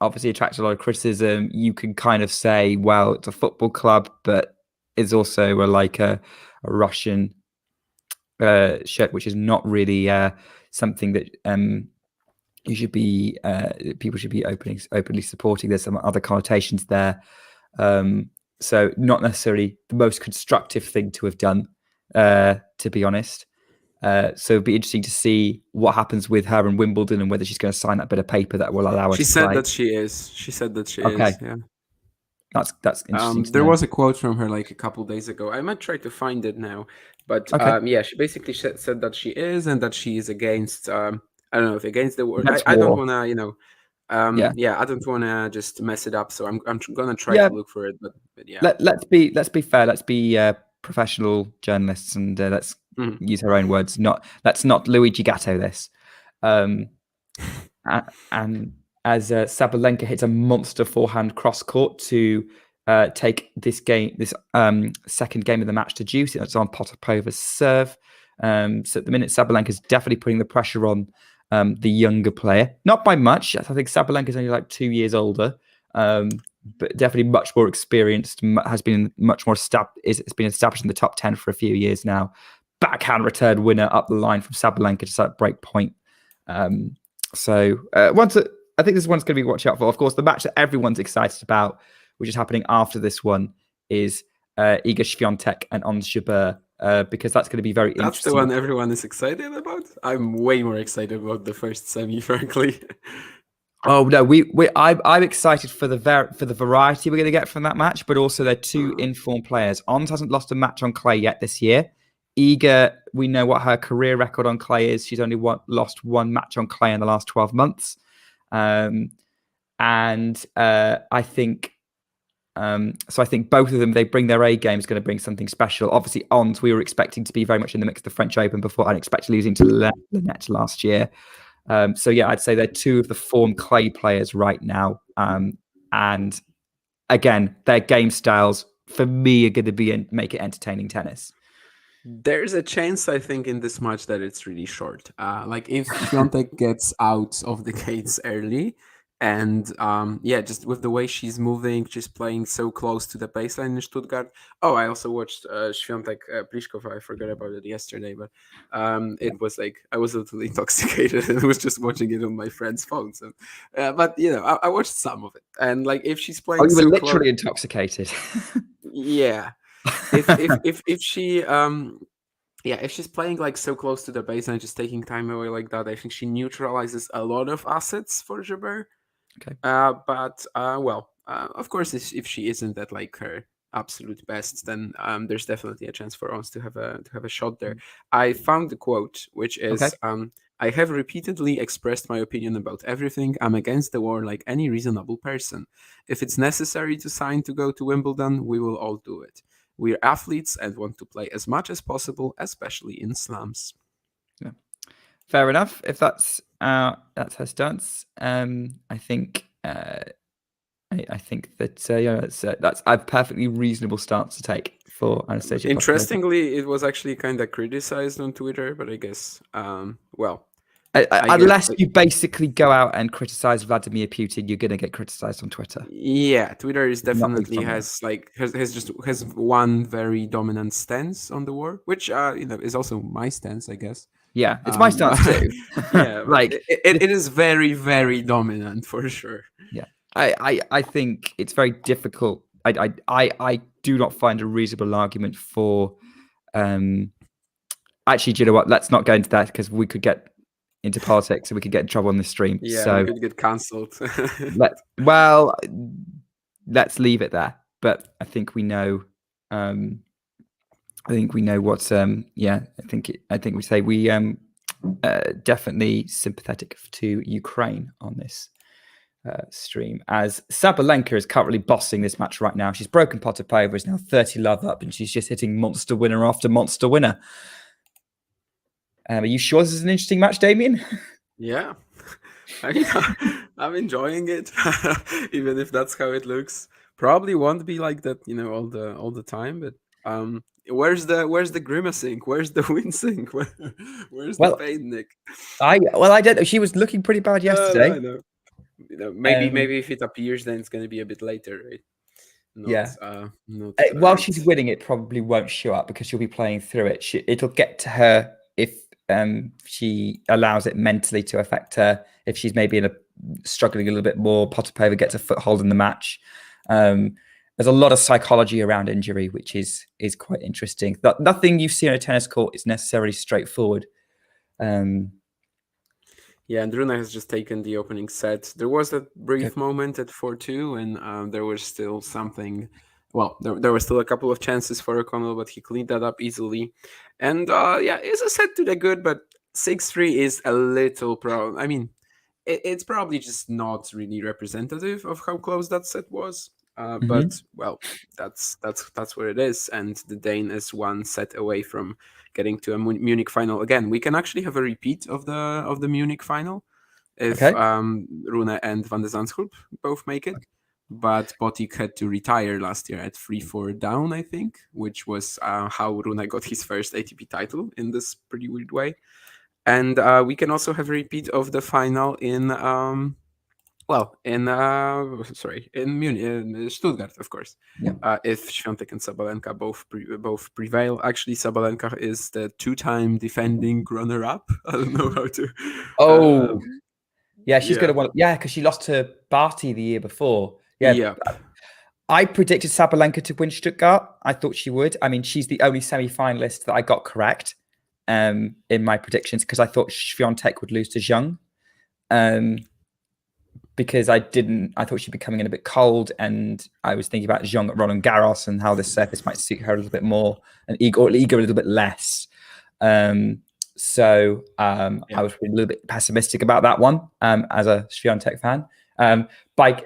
obviously attracts a lot of criticism. You can kind of say, well, it's a football club, but it's also a Russian shirt, which is not really something that you should be people should be openly supporting. There's some other connotations there, so not necessarily the most constructive thing to have done, to be honest. So it'd be interesting to see what happens with her in Wimbledon and whether she's going to sign that bit of paper that will allow her to play. She said that she is. Yeah. That's interesting. There was a quote from her like a couple days ago. I might try to find it now, but she basically said that she is, and that she is against. I don't know if against the war. I don't want to, I don't want to just mess it up. So I'm gonna try to look for it. But yeah, let's be fair. Let's be professional journalists, and let's use her own words. Let's not Luigi Gatto this. And as Sabalenka hits a monster forehand cross court to take this second game of the match to juice. It's on Potapova's serve. So at the minute, Sabalenka's definitely putting the pressure on the younger player. Not by much. I think Sabalenka's only like 2 years older, but definitely much more experienced. Has been much more it's been established in the top 10 for a few years now. Backhand return winner up the line from Sabalenka to that break point. I think this one's going to be watch out for. Of course, the match that everyone's excited about, which is happening after this one, is Iga Swiatek and Ons Jabeur, because that's going to be very interesting. That's the one everyone is excited about? I'm way more excited about the first semi, frankly. Oh no, I'm excited for the variety we're going to get from that match, but also they're two informed players. Ons hasn't lost a match on clay yet this year. Iga, we know what her career record on clay is. She's only lost one match on clay in the last 12 months. I think both of them, they bring their A game, is going to bring something special. Obviously, Ons, we were expecting to be very much in the mix of the French Open before, unexpectedly losing to Lynette last year. I'd say they're two of the form clay players right now. And again, their game styles for me are going to make it entertaining tennis. There's a chance, I think, in this match that it's really short. Like if Swiatek gets out of the gates early, and just with the way she's moving, she's playing so close to the baseline in Stuttgart. Oh, I also watched Swiatek Pliskova. I forgot about it yesterday, but it was like I was a little intoxicated and was just watching it on my friend's phone. So, but I watched some of it, and like if she's playing, you were literally intoxicated. Yeah. if she if she's playing like so close to the baseline, just taking time away like that, I think she neutralizes a lot of assets for Jabeur. Okay. Of course, if she isn't at like her absolute best, then there's definitely a chance for us to have a shot there. I found the quote, which is I have repeatedly expressed my opinion about everything. I'm against the war like any reasonable person. If it's necessary to sign to go to Wimbledon, we will all do it. We're athletes and want to play as much as possible, especially in slams. Yeah. Fair enough. If that's her stance, I think that that's a perfectly reasonable stance to take for Anastasia. Interestingly, it was actually kind of criticized on Twitter, but I guess unless you basically go out and criticize Vladimir Putin, you're going to get criticized on Twitter. Yeah, Twitter is definitely has one very dominant stance on the war, which is also my stance, I guess. Yeah, it's my stance too. Yeah, like it is very, very dominant for sure. Yeah, I think it's very difficult. I do not find a reasonable argument for. Actually, do you know what? Let's not go into that because we could get into politics and we could get in trouble on this stream. Yeah, so we could get cancelled. Let's leave it there. But I think we know I think we know what's I think we say we definitely sympathetic to Ukraine on this stream, as Sabalenka is currently bossing this match right now. She's broken Potapova, is now 30 love up, and she's just hitting monster winner after monster winner. Are you sure this is an interesting match, Damien? Yeah, I'm enjoying it, even if that's how it looks. Probably won't be like that, all the time. But where's the grimacing? Where's the wincing? Where's the Well, pain, Nick? I don't know. She was looking pretty bad yesterday. I know. Maybe if it appears, then it's gonna be a bit later, right? Yeah. Not While right. she's winning, it probably won't show up because she'll be playing through it. It'll get to her if she allows it mentally to affect her. If she's maybe struggling a little bit more, Potapova gets a foothold in the match. There's a lot of psychology around injury, which is quite interesting. Nothing you see on a tennis court is necessarily straightforward. Yeah, and Rune has just taken the opening set. There was a brief moment at 4-2, and there was still something. Well, there were still a couple of chances for O'Connell, but he cleaned that up easily. And it's a set to the good, but 6-3 is a little problem. I mean, it's probably just not really representative of how close that set was. But well, that's where it is, and the Dane is one set away from getting to a Munich final again. We can actually have a repeat of the Munich final if Rune and Van de Zandschulp both make it. But Botic had to retire last year at 3-4 down, I think, which was how Rune got his first ATP title in this pretty weird way. And we can also have a repeat of the final in Munich, in Stuttgart, of course. Yeah. If Swiatek and Sabalenka both prevail. Actually, Sabalenka is the 2-time defending runner-up. I don't know how to. She's gonna want. Yeah, because she lost to Barty the year before. Yeah. I predicted Sabalenka to win Stuttgart. I thought she would. I mean, she's the only semi-finalist that I got correct in my predictions, because I thought Swiatek would lose to Zhang. Because I thought she'd be coming in a bit cold, and I was thinking about Zhang at Roland Garros and how this surface might suit her a little bit more, and Iga a little bit less. I was a little bit pessimistic about that one as a Swiatek fan. And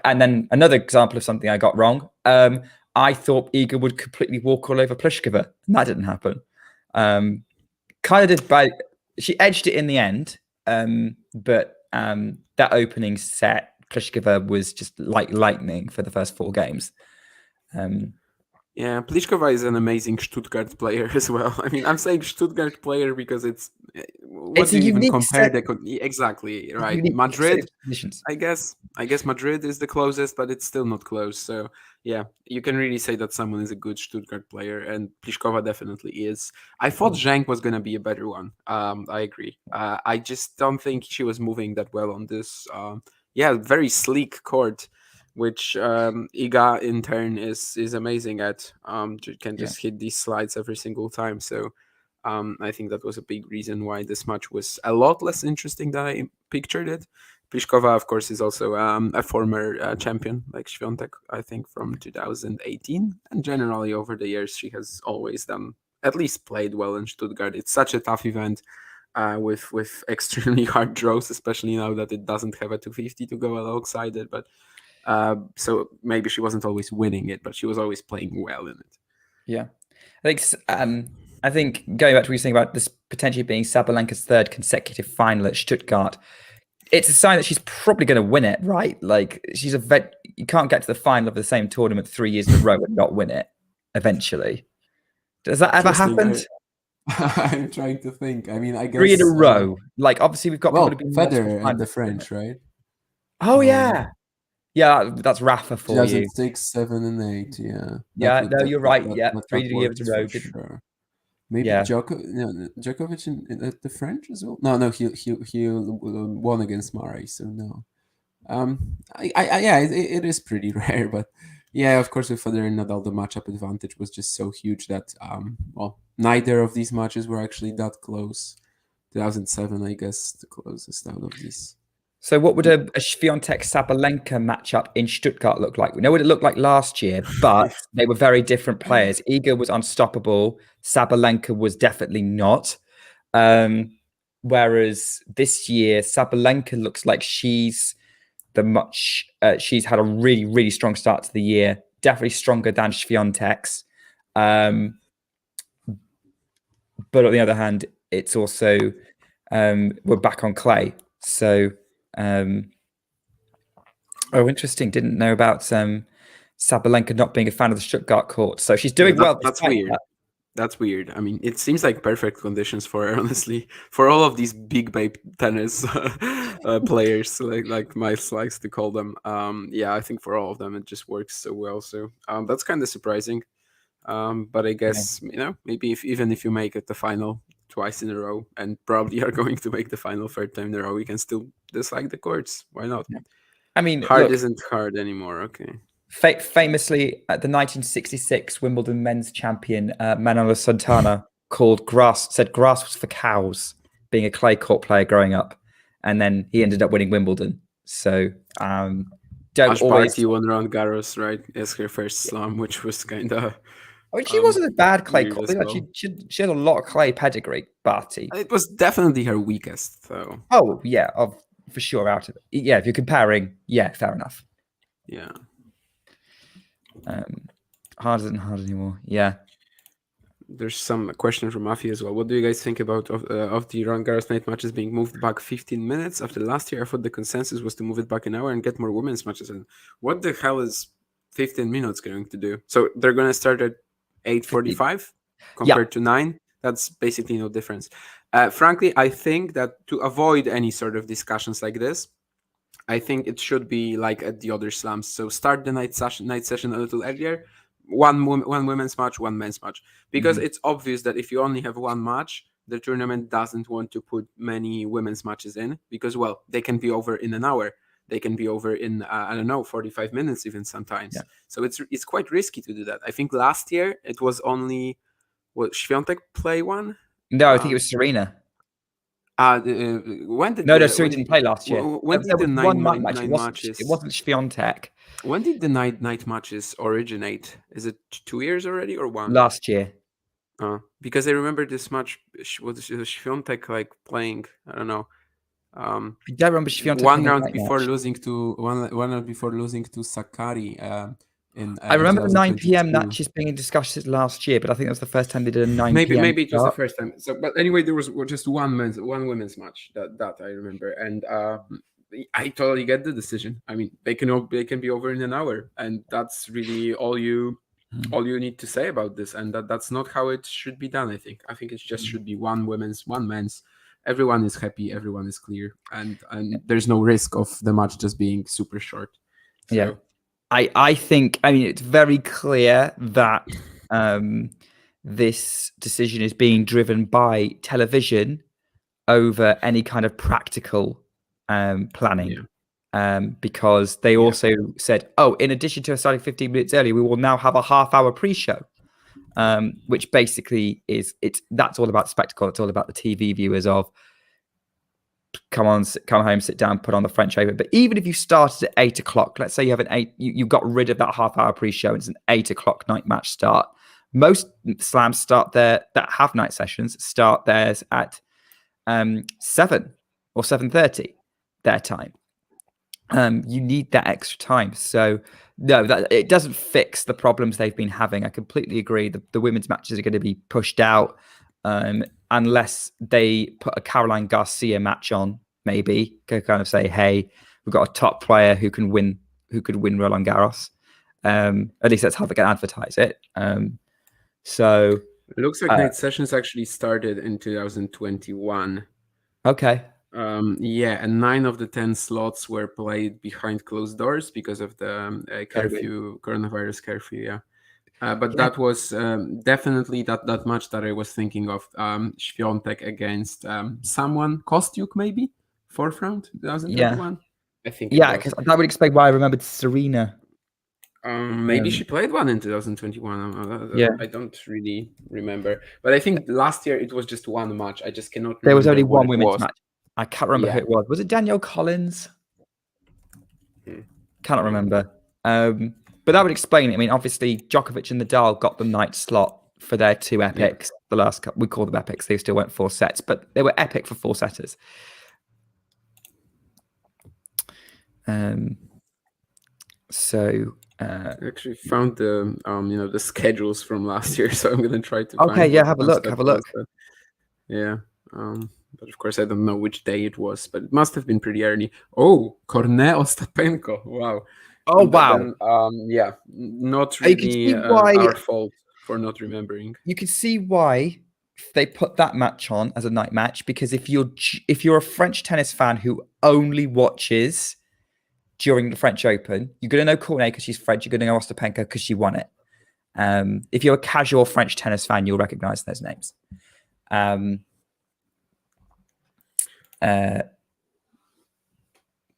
then another example of something I got wrong. I thought Iga would completely walk all over Pliskova, and that didn't happen. She edged it in the end, but that opening set, Pliskova was just like lightning for the first 4 games. Yeah, Pliskova is an amazing Stuttgart player as well. I mean, I'm saying Stuttgart player because it's a unique compare exactly right. Madrid, I guess Madrid is the closest, but it's still not close. So yeah, you can really say that someone is a good Stuttgart player, and Pliskova definitely is. I thought Zhang was gonna be a better one. I agree. I just don't think she was moving that well on this. Very sleek court, which Iga in turn is amazing at. Can just hit these slides every single time. So I think that was a big reason why this match was a lot less interesting than I pictured it. Pliskova, of course, is also a former champion, like Swiatek, I think, from 2018. And generally, over the years, she has always at least played well in Stuttgart. It's such a tough event. With extremely hard draws, especially now that it doesn't have a 250 to go alongside it. But so maybe she wasn't always winning it, but she was always playing well in it. Yeah, I think going back to what you're saying about this potentially being Sabalenka's 3rd consecutive final at Stuttgart, it's a sign that she's probably going to win it, right? Like, she's you can't get to the final of the same tournament 3 years in a row and not win it eventually. Does that ever happen? I'm trying to think. I mean, I guess 3 in a row. Like, obviously, we've got people to be Federer and the French, right? Oh yeah, that's Rafa for 2006, 7, and 8. Yeah. You're right. 3 years in a row. Sure. Maybe Djokovic in the French as well. No, he won against Murray, so no. It is pretty rare, but yeah, of course, with Federer and Nadal, the matchup advantage was just so huge that neither of these matches were actually that close. 2007, I guess, the closest out of these. So what would a Swiatek-Sabalenka matchup in Stuttgart look like? We know what it looked like last year, but they were very different players. Iga was unstoppable. Sabalenka was definitely not. Whereas this year, Sabalenka looks like she's had a really, really strong start to the year. Definitely stronger than Swiatek's. But on the other hand, it's also we're back on clay. So interesting. Didn't know about Sabalenka not being a fan of the Stuttgart court. So she's doing well. That's weird. That's weird. I mean, it seems like perfect conditions for her, honestly, for all of these big babe tennis players, like Miles likes to call them. Yeah, I think for all of them, it just works so well. So that's kind of surprising. But I guess, maybe even if you make it the final twice in a row, and probably are going to make the final third time in a row, we can still dislike the courts. Why not? Yeah. I mean, hard isn't hard anymore. Okay. Famously, at the 1966 Wimbledon men's champion Manolo Santana said grass was for cows, being a clay court player growing up, and then he ended up winning Wimbledon. So don't always. Party won Roland Garros, right? As her first slam, which was kind of. I mean, she wasn't a bad clay court. Well. She had a lot of clay pedigree, Barty. It was definitely her weakest, though. Oh yeah, for sure. Out of it, yeah. If you're comparing, yeah, fair enough. Yeah. Hard isn't hard anymore. Yeah. There's some question from Mafi as well. What do you guys think about of the Roland Garros night matches being moved back 15 minutes after last year? I thought the consensus was to move it back an hour and get more women's matches. And what the hell is 15 minutes going to do? So they're going to start at 8:45 compared to 9. That's basically no difference. Frankly, I think that to avoid any sort of discussions like this, I think it should be like at the other slams. So start the night session a little earlier. One women's match, one men's match. Because it's obvious that if you only have one match, the tournament doesn't want to put many women's matches in because, well, they can be over in an hour. They can be over in, 45 minutes even sometimes. Yeah. So it's quite risky to do that. I think last year it was only, Swiatek play one? No, I think it was Serena. When did Serena didn't play last year. When did the nine matches? It wasn't Swiatek. When did the night matches originate? Is it 2 years already or one? Last year. Because I remember this match. Was Swiatek like playing? I don't know. I don't remember Swiatek one round before losing to Sakari. I remember the 9 p.m. matches being discussed last year, but I think that was the first time they did a 9 p.m. Maybe it was the first time. So, but anyway, there was just one women's match that I remember, and I totally get the decision. I mean, they can be over in an hour, and that's really all you need to say about this. And that's not how it should be done. I think it just should be one women's, one men's. Everyone is happy, everyone is clear, and there's no risk of the match just being super short. So, yeah. I think, it's very clear that this decision is being driven by television over any kind of practical planning. Because they also said, in addition to starting 15 minutes early, we will now have a half-hour pre-show, which basically that's all about spectacle. It's all about the TV viewers of come home, sit down, put on the French Open. But even if you started at 8 o'clock, let's say you have you got rid of that half-hour pre-show and it's an 8 o'clock night match start. Most slams that have night sessions start theirs at 7 or 7:30 their time. You need that extra time. So no, it doesn't fix the problems they've been having. I completely agree. The women's matches are going to be pushed out unless they put a Caroline Garcia match on, maybe kind of say, hey, we've got a top player who could win Roland Garros. At least that's how they can advertise it. So it looks like night sessions actually started in 2021. Okay. And 9 of the 10 slots were played behind closed doors because of the coronavirus curfew. Yeah. But that was definitely that match that I was thinking of. Swiatek against someone, Kostyuk maybe, 4th round, 2021. I think. Yeah, because that would explain why I remembered Serena. Maybe she played one in 2021. I don't really remember. But I think last year it was just one match. I just cannot remember. There was only one women's match. I can't remember who it was. Was it Danielle Collins? Cannot remember. But that would explain it. I mean, obviously, Djokovic and Nadal got the night slot for their 2 epics. Yeah. The last couple, we call them epics. They still went 4 sets, but they were epic for 4 setters. I actually found the the schedules from last year, so I'm gonna try to. Okay, yeah, have a look. But, yeah, but of course I don't know which day it was, but it must have been pretty early. Oh, Cornet Ostapenko! Wow. Oh wow. Then, yeah, not really our fault for not remembering. You can see why they put that match on as a night match, because if you're a French tennis fan who only watches during the French Open, you're going to know Cornet because she's French. You're going to know Ostapenko because she won it. If you're a casual French tennis fan, you'll recognize those names. I'm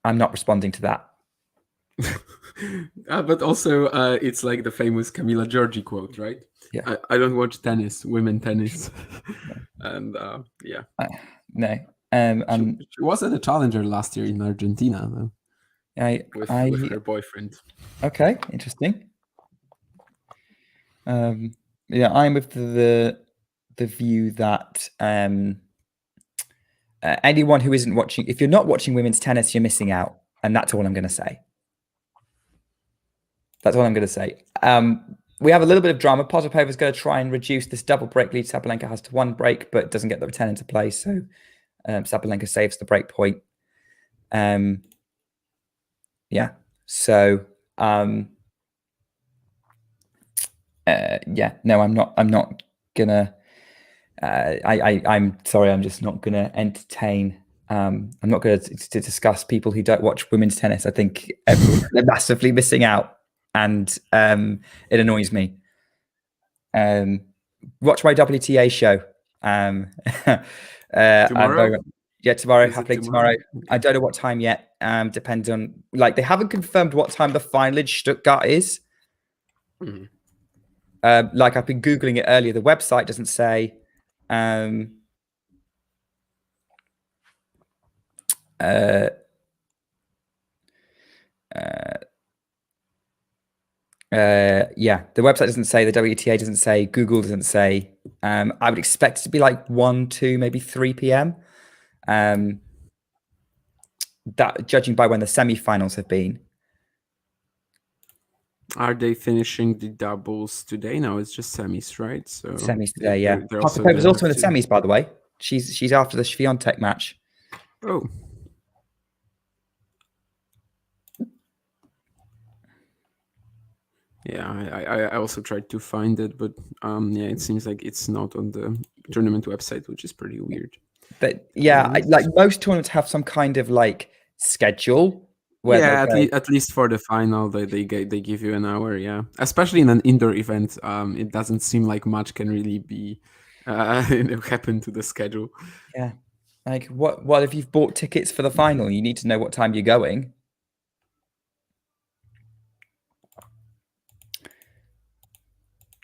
not responding to that. But also, it's like the famous Camila Giorgi quote, right? Yeah. I don't watch tennis, women tennis. And yeah. No. She wasn't a challenger last year in Argentina, though. With her boyfriend. Okay, interesting. Yeah, I'm with the view that anyone who isn't watching, if you're not watching women's tennis, you're missing out, and that's all I'm going to say. That's all I'm going to say. We have a little bit of drama. Potapova's going to try and reduce this double break lead Sabalenka has to 1 break, but doesn't get the return into play, so Sabalenka saves the break point. Yeah. So, yeah, no, I'm not gonna, I'm sorry. I'm just not gonna entertain. I'm not going to discuss people who don't watch women's tennis. I think they're massively missing out, and it annoys me. Watch my WTA show. Tomorrow? Yeah, tomorrow. Happily tomorrow. I don't know what time yet. Depends on, like, they haven't confirmed what time the final in Stuttgart is. Mm-hmm. Like, I've been Googling it earlier. The website doesn't say. Yeah, the website doesn't say, the WTA doesn't say, Google doesn't say. I would expect it to be like 1, 2, maybe 3 p.m. That, judging by when the semi-finals have been. Are they finishing the doubles today? No, it's just semis, right? So semis today, yeah. Potapova's also in the semis, by the way. She's after the Swiatek match. Oh. Yeah, I also tried to find it, but yeah, it seems like it's not on the tournament website, which is pretty weird. But yeah, like most tournaments have some kind of like schedule. Where at least for the final, they give you an hour. Yeah, especially in an indoor event, it doesn't seem like much can really be happen to the schedule. Yeah, like what if you've bought tickets for the final? You need to know what time you're going.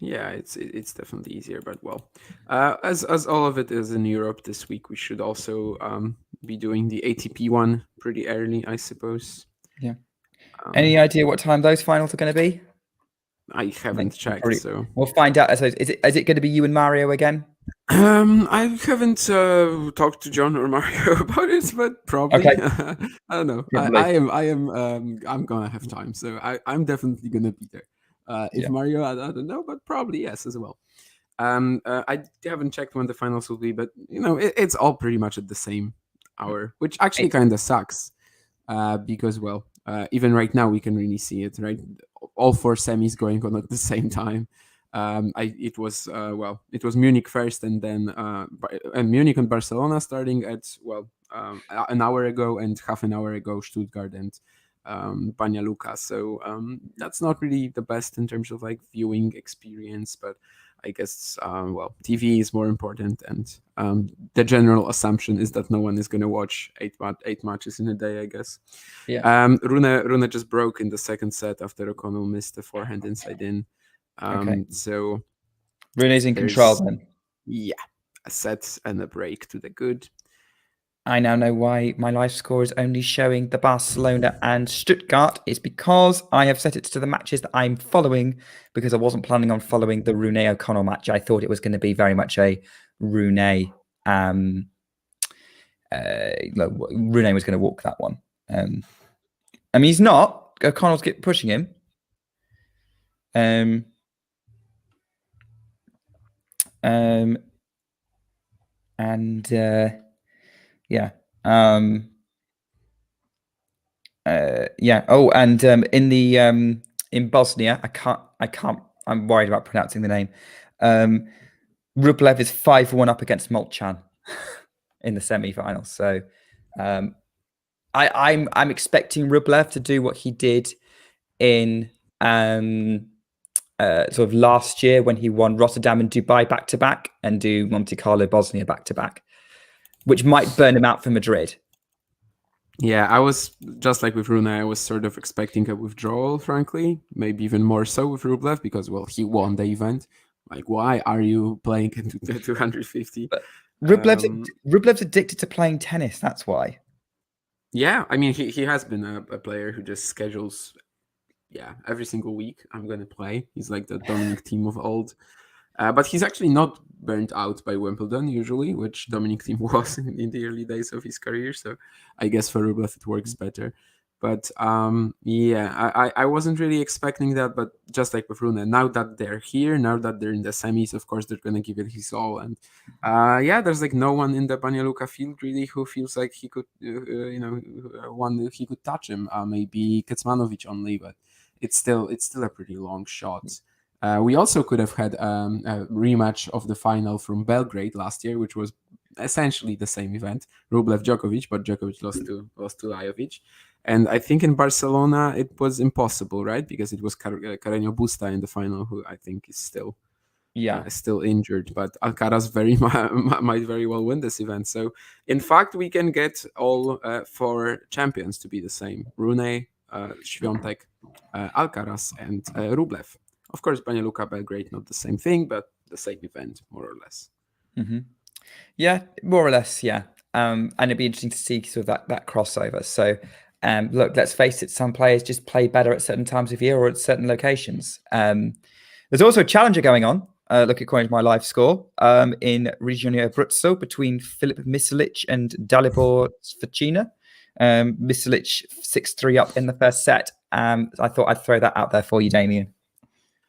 Yeah, it's definitely easier, but well, as all of it is in Europe this week, we should also be doing the ATP one pretty early, I suppose. Yeah. Any idea what time those finals are going to be? I haven't checked, so we'll find out. So is it going to be you and Mario again? I haven't talked to John or Mario about it, but probably. Okay. I don't know. I'm gonna have time, so I'm definitely gonna be there. If Mario, I don't know, but probably yes as well. I haven't checked when the finals will be, but it's all pretty much at the same hour, which actually kind of sucks, because even right now we can really see it, right? All 4 semis going on at the same time. It was Munich first, and then Munich and Barcelona starting at an hour ago, and half an hour ago Stuttgart and Banja Luka. So that's not really the best in terms of like viewing experience, but I guess TV is more important, and the general assumption is that no one is going to watch 8 matches in a day, I guess. Yeah. Rune just broke in the second set after O'Connell missed the forehand inside in. So Rune's in control then. Yeah, a set and a break to the good. I now know why my live score is only showing the Barcelona and Stuttgart. It's because I have set it to the matches that I'm following, because I wasn't planning on following the Rune-O'Connell match. I thought it was going to be very much a Rune. Rune was going to walk that one. I mean, he's not. O'Connell's pushing him. Yeah. Yeah. Oh, and in Bosnia, I can't. I'm worried about pronouncing the name. Rublev is 5-1 up against Molchan in the semi-finals. So, I'm expecting Rublev to do what he did in sort of last year when he won Rotterdam and Dubai back to back, and do Monte Carlo, Bosnia back to back, which might burn him out for Madrid. Yeah, I was just like with Rune. I was sort of expecting a withdrawal, frankly, maybe even more so with Rublev, because, well, he won the event. Like, why are you playing into the 250? But Rublev's addicted to playing tennis. That's why. Yeah, I mean, he has been a player who just schedules, every single week I'm going to play. He's like the Dominic Thiem of old. But he's actually not burnt out by Wimbledon usually, which Dominic Thiem was in the early days of his career. So I guess for Rublev it works better. But I wasn't really expecting that. But just like with Rune, now that they're here, now that they're in the semis, of course they're going to give it his all. And there's like no one in the Banja Luka field really who feels like he could, he could touch him. Maybe Kecmanovic only, but it's still a pretty long shot. We also could have had a rematch of the final from Belgrade last year, which was essentially the same event, Rublev-Djokovic, but Djokovic lost to Lajovic. And I think in Barcelona it was impossible, right? Because it was Carreño Busta in the final, who I think is still injured. But Alcaraz might very well win this event. So in fact, we can get all 4 champions to be the same: Rune, Swiatek, Alcaraz, and Rublev. Of course, Banja Luka, Belgrade, not the same thing, but the same event, more or less. Mm-hmm. Yeah, more or less, yeah. And it'd be interesting to see sort of that crossover. So, look, let's face it, some players just play better at certain times of year or at certain locations. There's also a challenger going on, according to my live score, in Regione Abruzzo between Filip Mislic and Dalibor Svacina. Mislic 6-3 up in the first set. I thought I'd throw that out there for you, Damien.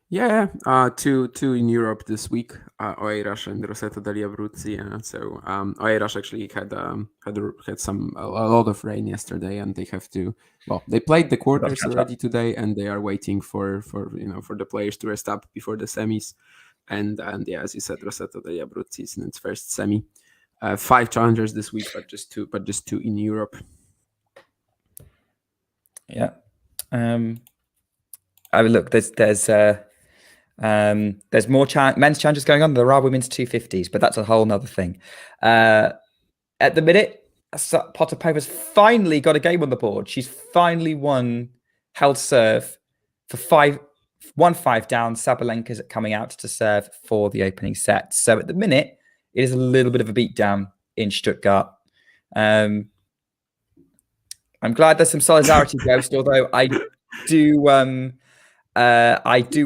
Yeah, two in Europe this week, Oeiras and Roseto degli Abruzzi. So Oeiras actually had a lot of rain yesterday, and they have to. Well, they played the quarters already today, and they are waiting for the players to rest up before the semis. And as you said, Roseto degli Abruzzi is in its first semi. 5 challengers this week, but just two in Europe. Yeah. I mean, look, there's more men's challenges going on. There are women's 250s, but that's a whole nother thing. At the minute, Potapova's finally got a game on the board. She's finally held serve for 1-5 down. Sabalenka's coming out to serve for the opening set. So at the minute, it is a little bit of a beatdown in Stuttgart. I'm glad there's some solidarity, Ghost, although I do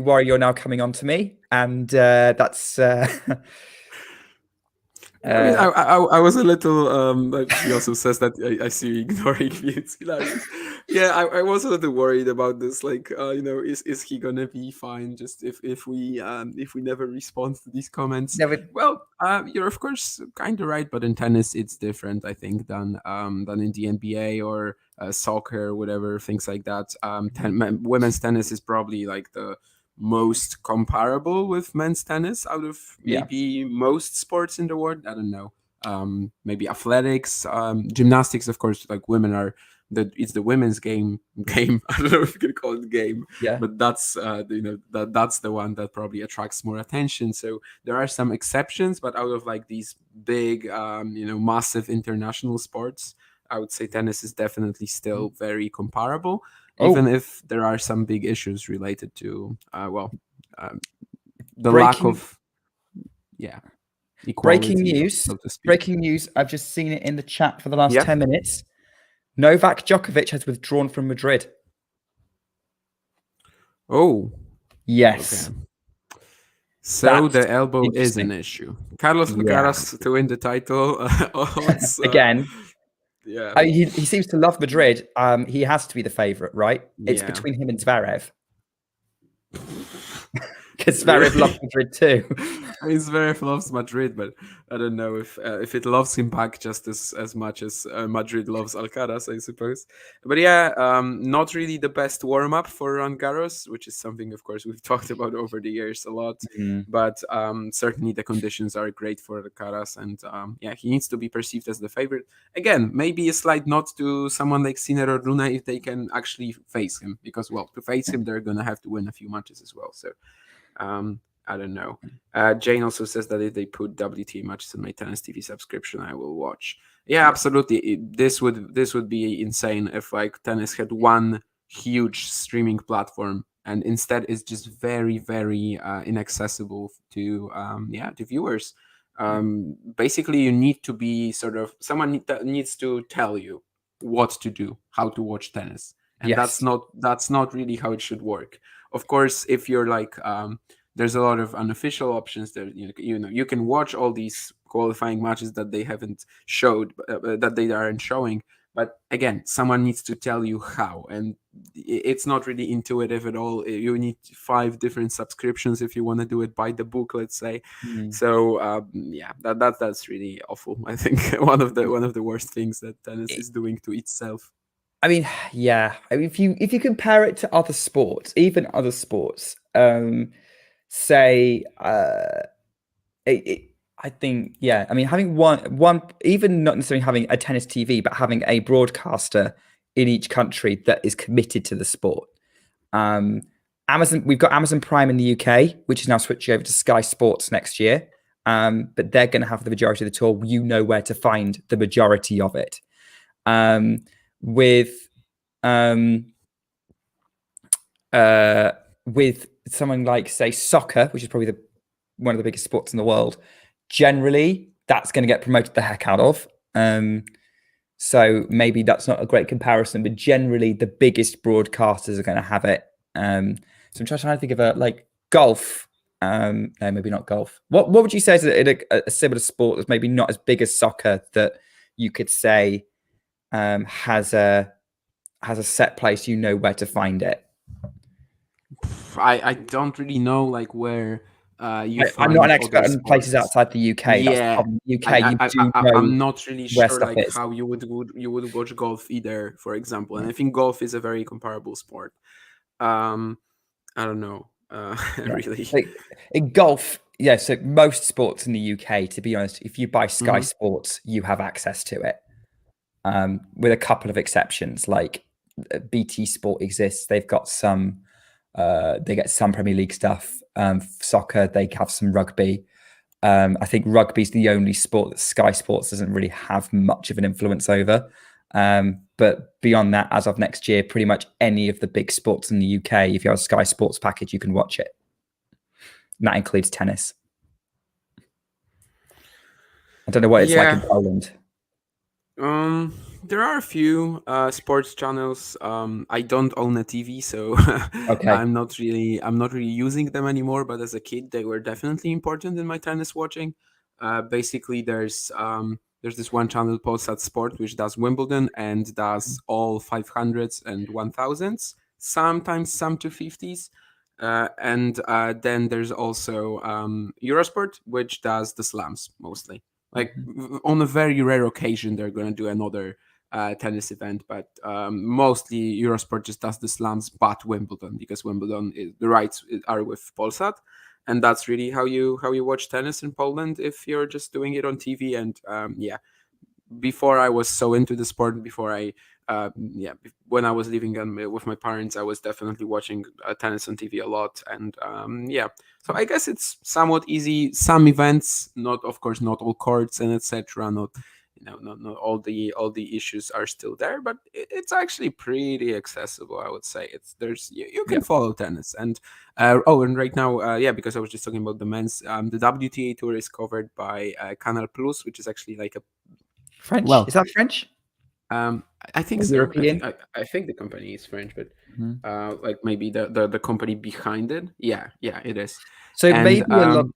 worry you're now coming on to me, and that's. I was a little. She also says that I see you ignoring me. It's hilarious. Yeah, I was a little worried about this. Like, is he gonna be fine? Just if we never respond to these comments. Well, you're of course kind of right, but in tennis it's different, I think, than in the NBA or soccer, whatever, things like that. Women's tennis is probably like the most comparable with men's tennis out of maybe most sports in the world. I don't know. Maybe athletics, gymnastics, of course, like women are it's the women's game. I don't know if you can call it game, but that's that's the one that probably attracts more attention. So there are some exceptions, but out of like these big massive international sports, I would say tennis is definitely still very comparable. Even if there are some big issues related to, the lack of, Breaking equality, news. so to speak. Breaking news. I've just seen it in the chat for the last Yeah. 10 minutes. Novak Djokovic has withdrawn from Madrid. Oh, Yes. okay. So That's the elbow is interesting. an issue. Carlos Yeah. Alcaraz to win the title. odds, Again, yeah. he seems to love Madrid. He has to be the favorite, right? It's Yeah. between him and Zverev. Because Zverev loves Madrid too. I mean, Zverev loves Madrid, but I don't know if it loves him back just as much as Madrid loves Alcaraz, I suppose. But yeah, not really the best warm up for Roland Garros, which is something, of course, we've talked about over the years a lot. But certainly the conditions are great for Alcaraz, and yeah, he needs to be perceived as the favorite. Again, maybe a slight nod to someone like Sinner or Rune if they can actually face him, because well, to face him, they're gonna have to win a few matches as well. So. I don't know. Jane also says that if they put WTA matches on my tennis TV subscription, I will watch. Yeah, absolutely. This would be insane if like tennis had one huge streaming platform, and instead it's just very very inaccessible to to viewers. Basically, you need to be sort of someone needs to tell you what to do, how to watch tennis, and Yes. that's not really how it should work. Of course, if you're like there's a lot of unofficial options there. You can watch all these qualifying matches that they haven't showed, that they aren't showing. But again, someone needs to tell you how, and it's not really intuitive at all. You need 5 different subscriptions if you want to do it by the book, let's say. So yeah, that's really awful. I think one of the worst things that tennis is doing to itself. I mean, yeah. I mean, if you compare it to other sports, even other sports, say, I think, yeah. I mean, having one, even not necessarily having a tennis TV, but having a broadcaster in each country that is committed to the sport. We've got Amazon Prime in the UK, which is now switching over to Sky Sports next year. But they're going to have the majority of the tour. You know where to find the majority of it. With someone like, say, soccer, which is probably one of the biggest sports in the world, generally that's going to get promoted the heck out of. So maybe that's not a great comparison, but generally the biggest broadcasters are going to have it. So I'm trying to think of like golf. No, maybe not golf. What would you say is a similar sport that's maybe not as big as soccer that you could say has a set place, you know where to find it? I don't really know like where you find. I'm not an expert in sports. places outside the UK. Yeah, I'm not really sure like how you would watch golf either, for example. And I think golf is a very comparable sport. I don't know. Really. Like, in golf, yeah. So most sports in the UK, to be honest, if you buy Sky Sports, you have access to it. With a couple of exceptions, like BT Sport exists. They've got some. They get some Premier League stuff. Soccer, they have some rugby. I think rugby's the only sport that Sky Sports doesn't really have much of an influence over. But beyond that, as of next year, pretty much any of the big sports in the UK, if you have a Sky Sports package, you can watch it. And that includes tennis. I don't know what it's like in Poland. There are a few sports channels. I don't own a TV, so Okay. I'm not really using them anymore. But as a kid, they were definitely important in my tennis watching. Basically, there's this one channel, Polsat Sport, which does Wimbledon and does all 500s and 1000s, sometimes some 250s. And then there's also Eurosport, which does the slams mostly. Like on a very rare occasion, they're going to do another tennis event, but mostly Eurosport just does the slams, but Wimbledon, because Wimbledon the rights are with Polsat, and that's really how you watch tennis in Poland if you're just doing it on TV. And before I was so into the sport, when I was living with my parents, I was definitely watching tennis on TV a lot. And so I guess it's somewhat easy. Some events, not of course not all courts and etc. Not not all the issues are still there, but it's actually pretty accessible. I would say you can follow tennis, and and right now, because I was just talking about the men's, the WTA tour is covered by Canal Plus, which is actually like a French. Well- Is that French? I think Or so. European? I think the company is French, but Mhm. like maybe the company behind it. Yeah, it is. So And,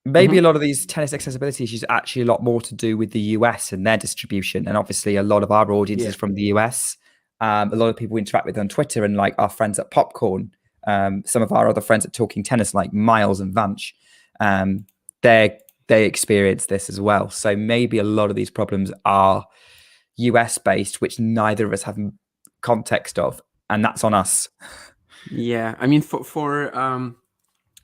maybe a lot of these tennis accessibility issues are actually a lot more to do with the US and their distribution. And obviously, a lot of our audience is from the US. A lot of people we interact with on Twitter, and like our friends at Popcorn, some of our other friends at Talking Tennis, like Miles and Vanch, they experience this as well. So maybe a lot of these problems are US based, which neither of us have context of, and that's on us. Yeah, I mean, for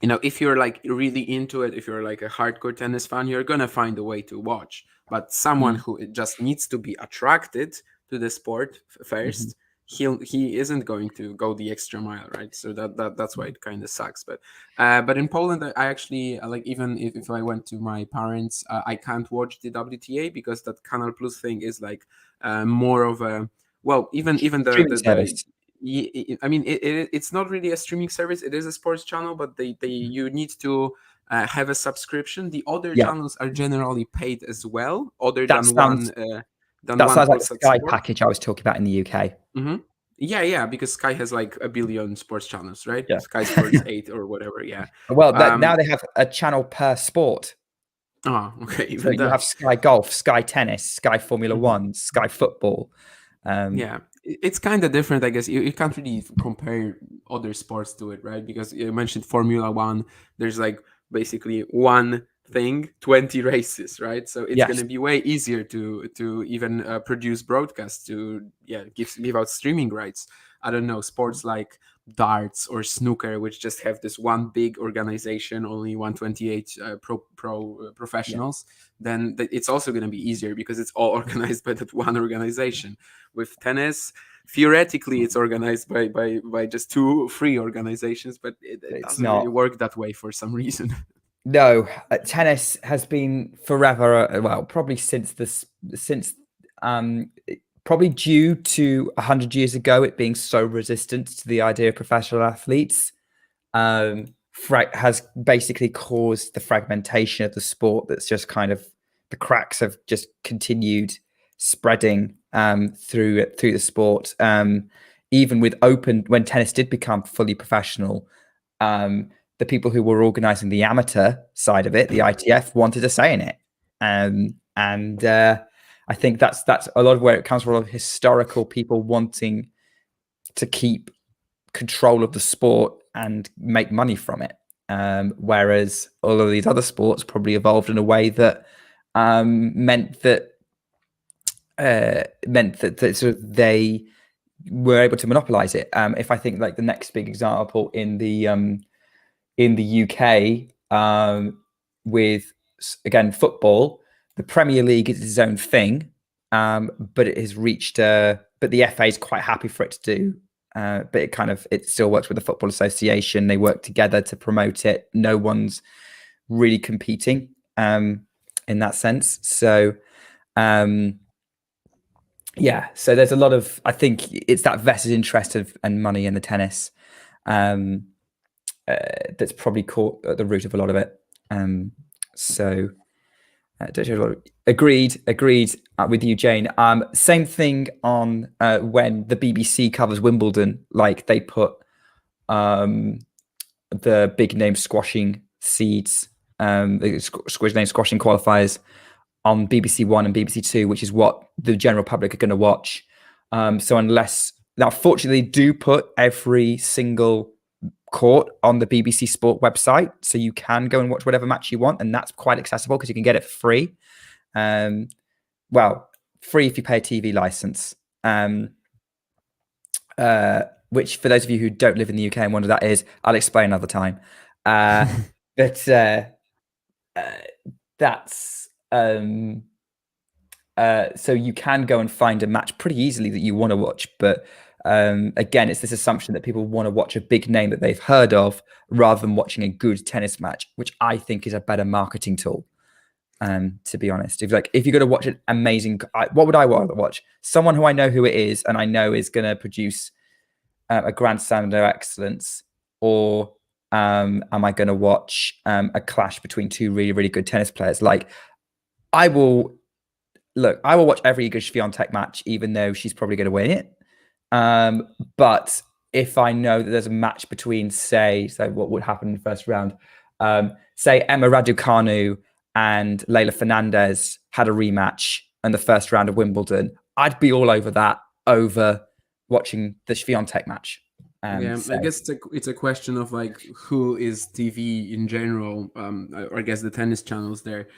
if you're like really into it, if you're like a hardcore tennis fan, you're gonna find a way to watch. But someone who just needs to be attracted to the sport first, he isn't going to go the extra mile, right? So that's why it kind of sucks. But in Poland, I actually like, even if I went to my parents, I can't watch the WTA because that Canal Plus thing is like more of a, well, even Streaming service. I mean, it's not really a streaming service. It is a sports channel, but you need to have a subscription. The other channels are generally paid as well, other That than sounds- one. That sounds like the Polsat Sky Sport. package I was talking about in the UK. Yeah, because Sky has like 1 billion sports channels, right? Yeah. Sky Sports 8 or whatever. Yeah. Well, now they have a channel per sport. Oh, okay. So Even you that. have Sky Golf, Sky Tennis, Sky Formula One, Sky Football. Yeah, it's kind of different, I guess. You can't really compare other sports to it, right? Because you mentioned Formula One. There's like basically one thing, 20 races, right? So it's going to be way easier to even produce broadcasts, to give out streaming rights. I don't know, sports like darts or snooker, which just have this one big organization, only 128 professionals, then it's also going to be easier because it's all organized by that one organization. With tennis, theoretically, it's organized by just 2 free organizations, but it doesn't really work that way for some reason. No, tennis has been forever. Well, probably probably due to 100 years ago, it being so resistant to the idea of professional athletes, has basically caused the fragmentation of the sport. That's just kind of, the cracks have just continued spreading through the sport. Even with when tennis did become fully professional, the people who were organizing the amateur side of it, the ITF, wanted a say in it. And I think that's a lot of where it comes from, a lot of historical people wanting to keep control of the sport and make money from it. Whereas all of these other sports probably evolved in a way that meant that sort of they were able to monopolize it. If I think like the next big example in the UK, with, again, football, the Premier League is its own thing, but it has reached but the FA is quite happy for it to do, but it still works with the Football Association. They work together to promote it. No one's really competing in that sense. So so there's a lot of, I think it's that vested interest and money in the tennis that's probably caught at the root of a lot of it. Agreed with you, Jane. Same thing on when the BBC covers Wimbledon, like they put the big name squashing seeds, the name squashing qualifiers on BBC One and BBC Two, which is what the general public are going to watch. Now, fortunately, they do put every single court on the BBC Sport website, so you can go and watch whatever match you want, and that's quite accessible because you can get it for free. Free if you pay a TV license. Which, for those of you who don't live in the UK and wonder what that is, I'll explain another time. That's so you can go and find a match pretty easily that you want to watch, but again, it's this assumption that people want to watch a big name that they've heard of rather than watching a good tennis match, which I think is a better marketing tool. To be honest, if you're going to watch an amazing, what would I want to watch? Someone who I know who it is, and I know is going to produce a grand standard of excellence, or am I going to watch a clash between two really, really good tennis players? Like, I will watch every Iga Swiatek match, even though she's probably going to win it. But if I know that there's a match between, say what would happen in the first round, say Emma Raducanu and Leylah Fernandez had a rematch in the first round of Wimbledon, I'd be all over that over watching the Swiatek match. I guess it's a question of like who is TV in general, or I guess the tennis channels there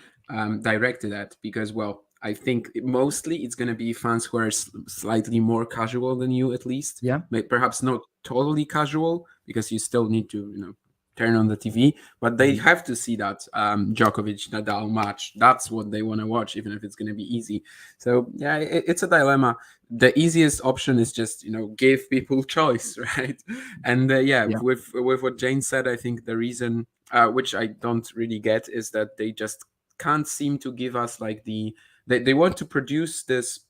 directed at, because I think mostly it's going to be fans who are slightly more casual than you, at least. Yeah, perhaps not totally casual, because you still need to turn on the TV, but they have to see that Djokovic-Nadal match. That's what they want to watch, even if it's going to be easy. So yeah, it's a dilemma. The easiest option is just give people choice, right? And with what Jane said, I think the reason, which I don't really get, is that they just can't seem to give us like they want to produce this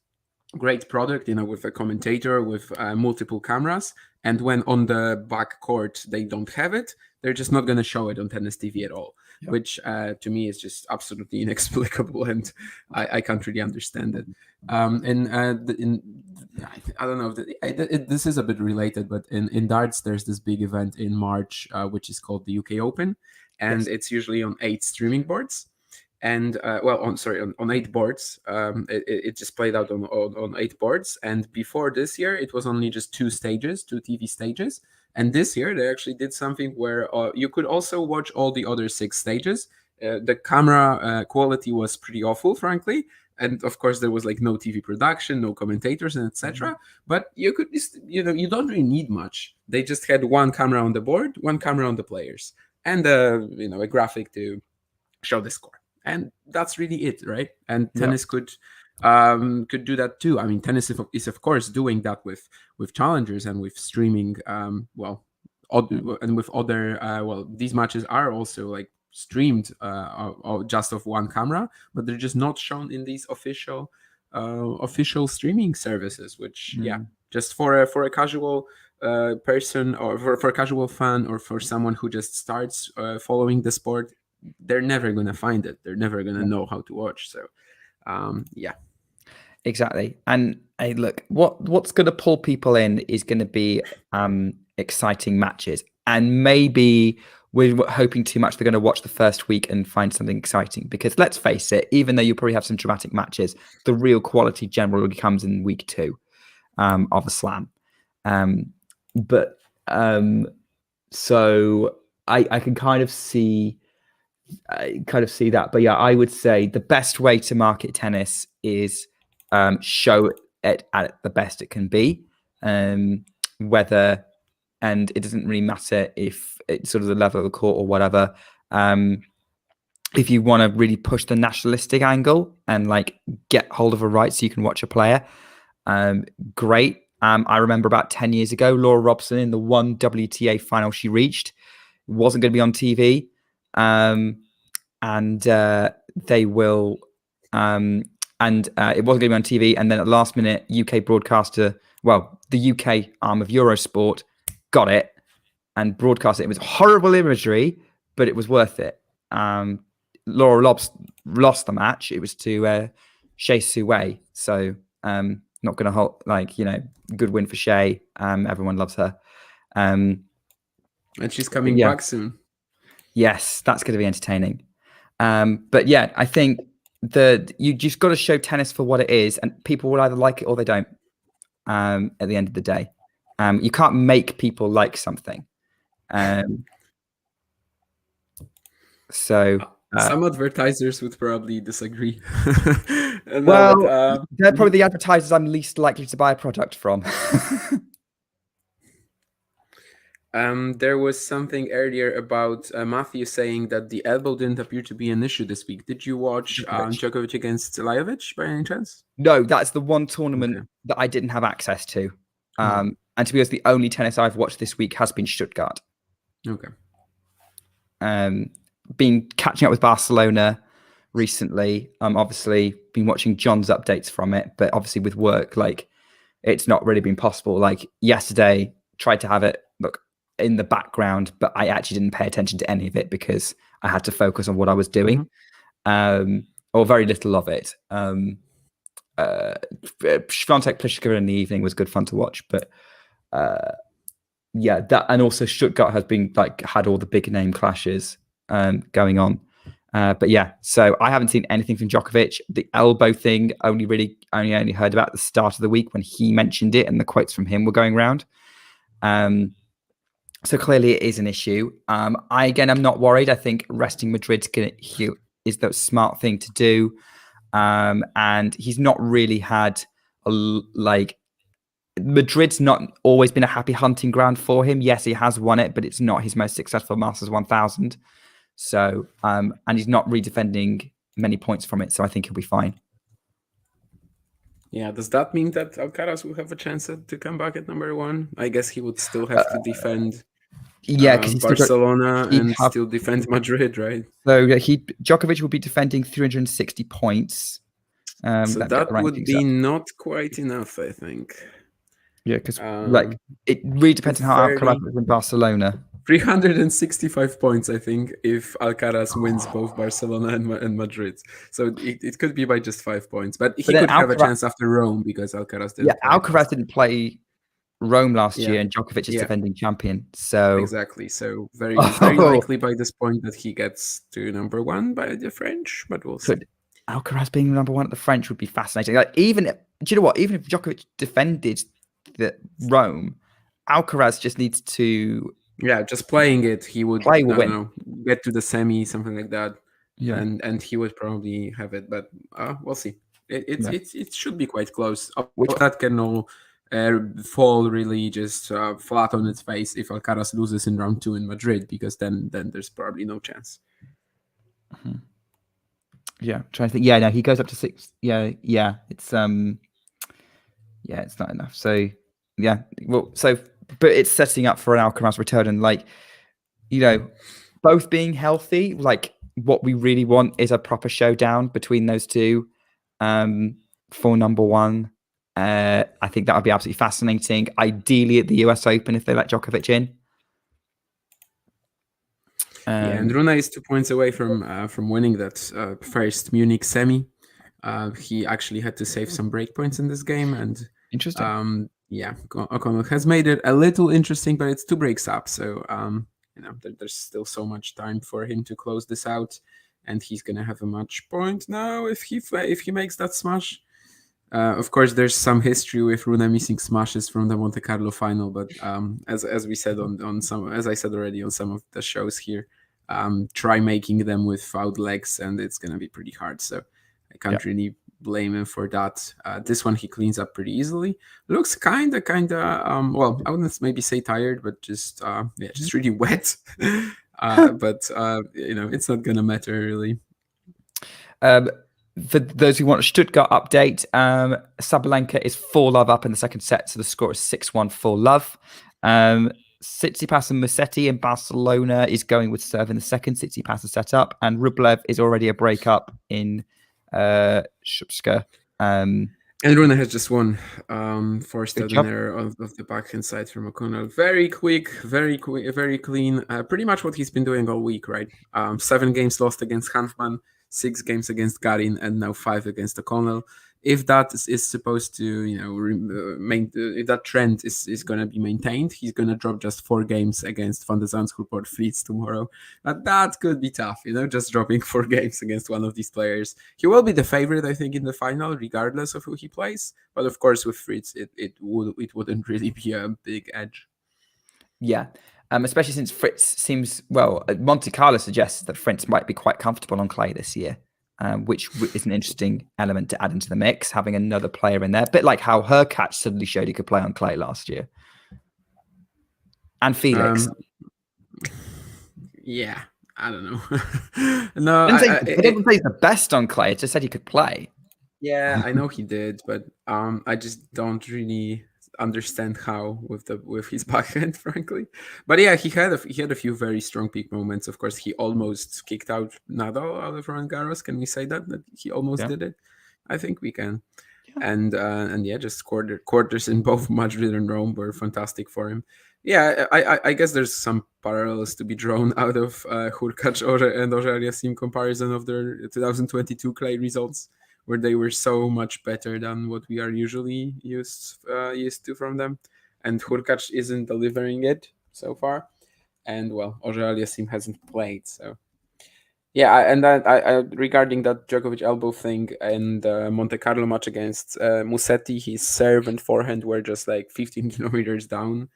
great product, with a commentator, with multiple cameras, and when on the back court they don't have it, they're just not going to show it on tennis TV at all, which to me is just absolutely inexplicable, and I can't really understand it. I don't know. This is a bit related, but in darts, there's this big event in March, which is called the UK Open, and it's usually on 8 streaming boards. And on 8 boards. It just played out on 8 boards. And before this year, it was only just 2 TV stages. And this year, they actually did something where you could also watch all the other 6 stages. The camera quality was pretty awful, frankly. And of course, there was like no TV production, no commentators, and etc. But you could just, you don't really need much. They just had one camera on the board, one camera on the players, and a graphic to show the score. And that's really it, right? And tennis could do that too. I mean, tennis is of course doing that with challengers and with streaming. And with other. These matches are also like streamed just off one camera, but they're just not shown in these official streaming services. Which just for a casual person, or for a casual fan, or for someone who just starts following the sport, they're never going to find it. They're never going to know how to watch. So, exactly. And hey, look, what's going to pull people in is going to be exciting matches. And maybe we're hoping too much they're going to watch the first week and find something exciting. Because let's face it, even though you probably have some dramatic matches, the real quality generally comes in week 2 of a slam. So I can kind of see that. But yeah, I would say the best way to market tennis is show it at the best it can be, and it doesn't really matter if it's sort of the level of the court or whatever. If you want to really push the nationalistic angle and like get hold of a right so you can watch a player, great. I remember about 10 years ago, Laura Robson, in the one WTA final she reached, wasn't going to be on TV. They will, it wasn't going to be on TV. And then at the last minute, UK broadcaster, the UK arm of Eurosport got it and broadcast it. It was horrible imagery, but it was worth it. Laura lost the match. It was to Shea Su Wei. So, not going to hold, good win for Shea. Everyone loves her. And she's coming back soon. Yes, that's going to be entertaining. But yeah, I think you just got to show tennis for what it is, and people will either like it or they don't. At the end of the day, you can't make people like something. Some advertisers would probably disagree. They're probably the advertisers I'm least likely to buy a product from. There was something earlier about Matthew saying that the elbow didn't appear to be an issue this week. Did you watch Djokovic against Lajovic by any chance? No, that's the one tournament that I didn't have access to. And to be honest, the only tennis I've watched this week has been Stuttgart. Okay. Been catching up with Barcelona, recently. Obviously been watching John's updates from it, but obviously with work, like it's not really been possible. Like yesterday, tried to have it look in the background, but I actually didn't pay attention to any of it because I had to focus on what I was doing, or very little of it. Swiatek Pliskova in the evening was good fun to watch, but yeah, that, and also Stuttgart has been like had all the big name clashes going on. But yeah, so I haven't seen anything from Djokovic. The elbow thing only heard about at the start of the week when he mentioned it, and the quotes from him were going around. So clearly it is an issue. I'm not worried. I think resting Madrid's is the smart thing to do. And he's not really had Madrid's not always been a happy hunting ground for him. Yes, he has won it, but it's not his most successful Masters 1000. So, and he's not redefending many points from it. So I think he'll be fine. Yeah, does that mean that Alcaraz will have a chance to come back at number one? I guess he would still have to defend because Barcelona and still defend Madrid, right? So Djokovic will be defending 360 points. So that would be not quite enough, I think. Yeah, because it really depends on how Alcaraz is in Barcelona. 365 points, I think, if Alcaraz wins both Barcelona and Madrid. So it could be by just 5 points. But he could have a chance after Rome because Alcaraz didn't. Yeah, Alcaraz didn't play Rome last year, and Djokovic is defending champion. So exactly. So very likely by this point that he gets to number one by the French, but we'll see. Alcaraz being number one at the French would be fascinating. Like do you know what? Even if Djokovic defended the Rome, Alcaraz just needs to just playing it, he would get to the semi, something like that. Yeah, and he would probably have it, but we'll see. It should be quite close. That can all fall really just flat on its face if Alcaraz loses in round 2 in Madrid, because then there's probably no chance. Mm-hmm. Yeah, trying to think. Yeah, no, he goes up to 6. Yeah, it's it's not enough. So but it's setting up for an Alcaraz return, and both being healthy. Like what we really want is a proper showdown between those two for number one. I think that would be absolutely fascinating. Ideally at the US Open if they let Djokovic in. And Rune is 2 points away from winning that first Munich semi. He actually had to save some break points in this game, and interesting. O'Connell has made it a little interesting, but it's 2 breaks up, so there's still so much time for him to close this out, and he's gonna have a match point now if he makes that smash. Of course, there's some history with Rune missing smashes from the Monte Carlo final, but as we said as I said already on some of the shows here, try making them with fouled legs, and it's gonna be pretty hard. So I can't really blame him for that. This one he cleans up pretty easily. Looks kind of well, I wouldn't maybe say tired, but just really wet. But it's not gonna matter really. For those who want a Stuttgart update, Sabalenka is 4-love up in the second set, so the score is 6-1 4-love. Tsitsipas and Musetti in Barcelona is going with serve in the second. Tsitsipas is set up, and Rublev is already a breakup in Shupska. And Rune has just won. Forced out an error of the backhand side from O'Connell. Very quick, very clean. Pretty much what he's been doing all week, right? 7 games lost against Hanfman, 6 games against Garin, and now 5 against O'Connell. If that is supposed to, if that trend is going to be maintained, he's going to drop just 4 games against Van de Zandschulp or Fritz tomorrow. But that could be tough, just dropping 4 games against one of these players. He will be the favorite, I think, in the final, regardless of who he plays. But of course, with Fritz, it wouldn't really be a big edge. Yeah. Especially since Fritz seems, Monte Carlo suggests that Fritz might be quite comfortable on clay this year, which is an interesting element to add into the mix, having another player in there. A bit like how Hurkacz suddenly showed he could play on clay last year. And Felix. I don't know. No, I didn't say he's the best on clay. It just said he could play. Yeah, I know he did, but I just don't really understand how with his backhand, frankly. But yeah, he had a few very strong peak moments. Of course, he almost kicked out Nadal out of Roland Garros. Can we say that he almost did it? I think we can. Yeah. And yeah, just quarters in both Madrid and Rome were fantastic for him. Yeah, I guess there's some parallels to be drawn out of Hurkacz and Auger-Aliassime comparison of their 2022 clay results, where they were so much better than what we are usually used to from them. And Hurkacz isn't delivering it so far. And well, Auger-Aliassime hasn't played, so yeah. And I regarding that Djokovic elbow thing and Monte Carlo match against Musetti, his serve and forehand were just like 15 kilometers down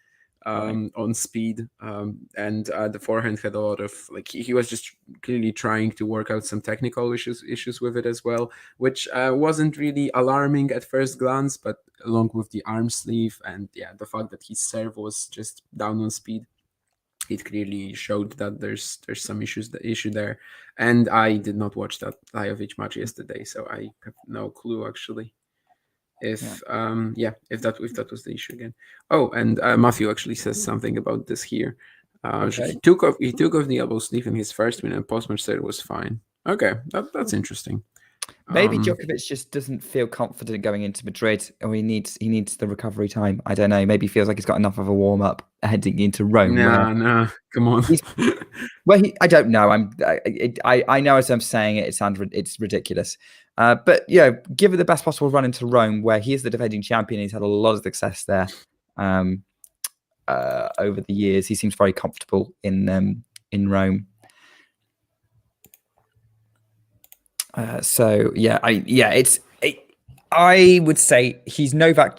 on speed, and the forehand had a lot of like he was just clearly trying to work out some technical issues with it as well, which wasn't really alarming at first glance, but along with the arm sleeve and the fact that his serve was just down on speed, it clearly showed that there's some issue there. And I did not watch that Lajovic match yesterday, so I have no clue actually if that was the issue again. Oh, and Matthew actually says something about this here. He took off the elbow sleeve in his first win, and post-match said it was fine. Okay, that's interesting. Maybe Djokovic just doesn't feel confident going into Madrid, or he needs the recovery time. I don't know. Maybe he feels like he's got enough of a warm up heading into Rome. No, come on. I don't know. I know as I'm saying it, it's ridiculous. But give it the best possible run into Rome, where he is the defending champion. He's had a lot of success there over the years. He seems very comfortable in Rome. I would say he's Novak.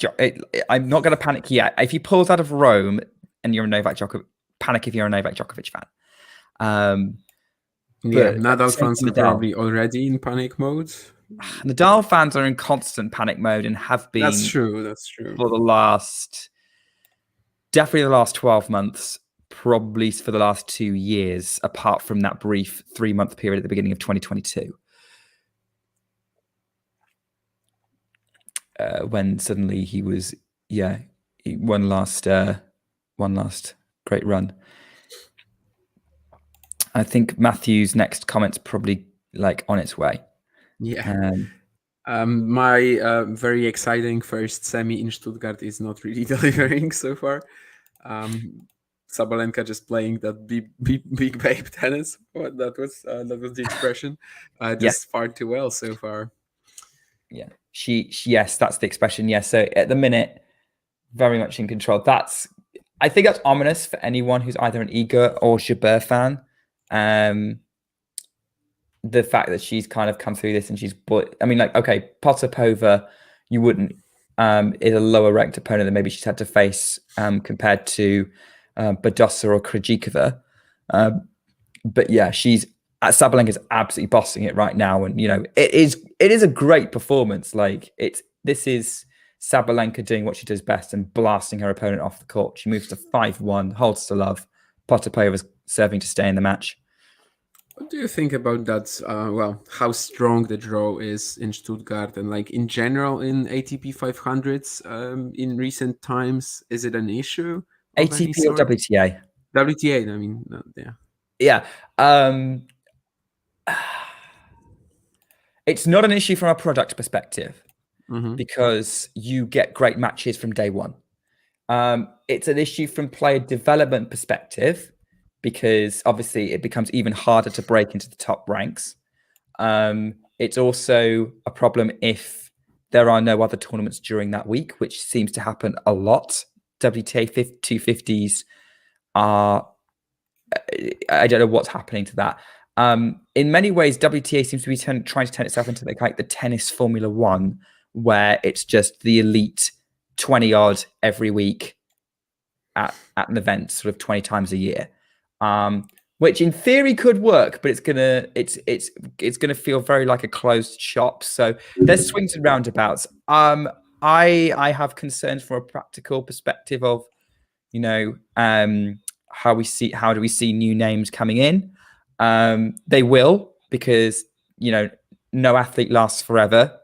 I'm not going to panic yet. If he pulls out of Rome and you're a Novak Djokovic, panic if you're a Novak Djokovic fan. Nadal fans are probably already in panic mode. Nadal fans are in constant panic mode and have been. That's true. For definitely the last 12 months, probably for the last 2 years, apart from that brief 3-month period at the beginning of 2022. When suddenly he was, one last great run. I think Matthew's next comment's probably on its way. Yeah. My very exciting first semi in Stuttgart is not really delivering so far. Sabalenka just playing that big babe tennis. That was the expression. Just far too well so far. Yeah. Yes, that's the expression. Yes. So at the minute, very much in control. I think that's ominous for anyone who's either an Iga or Jabeur fan. The fact that she's kind of come through this and Potapova, you wouldn't, is a lower ranked opponent that maybe she's had to face compared to Badosa or Krejcikova. But yeah, Sabalenka is absolutely bossing it right now, and it is a great performance. This is Sabalenka doing what she does best and blasting her opponent off the court. She moves to 5-1, holds to love. Potapova's serving to stay in the match. What do you think about that? How strong the draw is in Stuttgart and in general in ATP 500s in recent times? Is it an issue? ATP or WTA? WTA. I mean, yeah. Yeah. It's not an issue from a product perspective because you get great matches from day one. It's an issue from player development perspective because obviously it becomes even harder to break into the top ranks. It's also a problem if there are no other tournaments during that week, which seems to happen a lot. WTA 250s are, I don't know what's happening to that. In many ways, WTA seems to be trying to turn itself into the tennis Formula One, where it's just the elite 20 odd every week at an event, sort of 20 times a year, which in theory could work, but it's gonna feel very like a closed shop. So there's swings and roundabouts. I have concerns from a practical perspective of, how do we see new names coming in? They will, because no athlete lasts forever.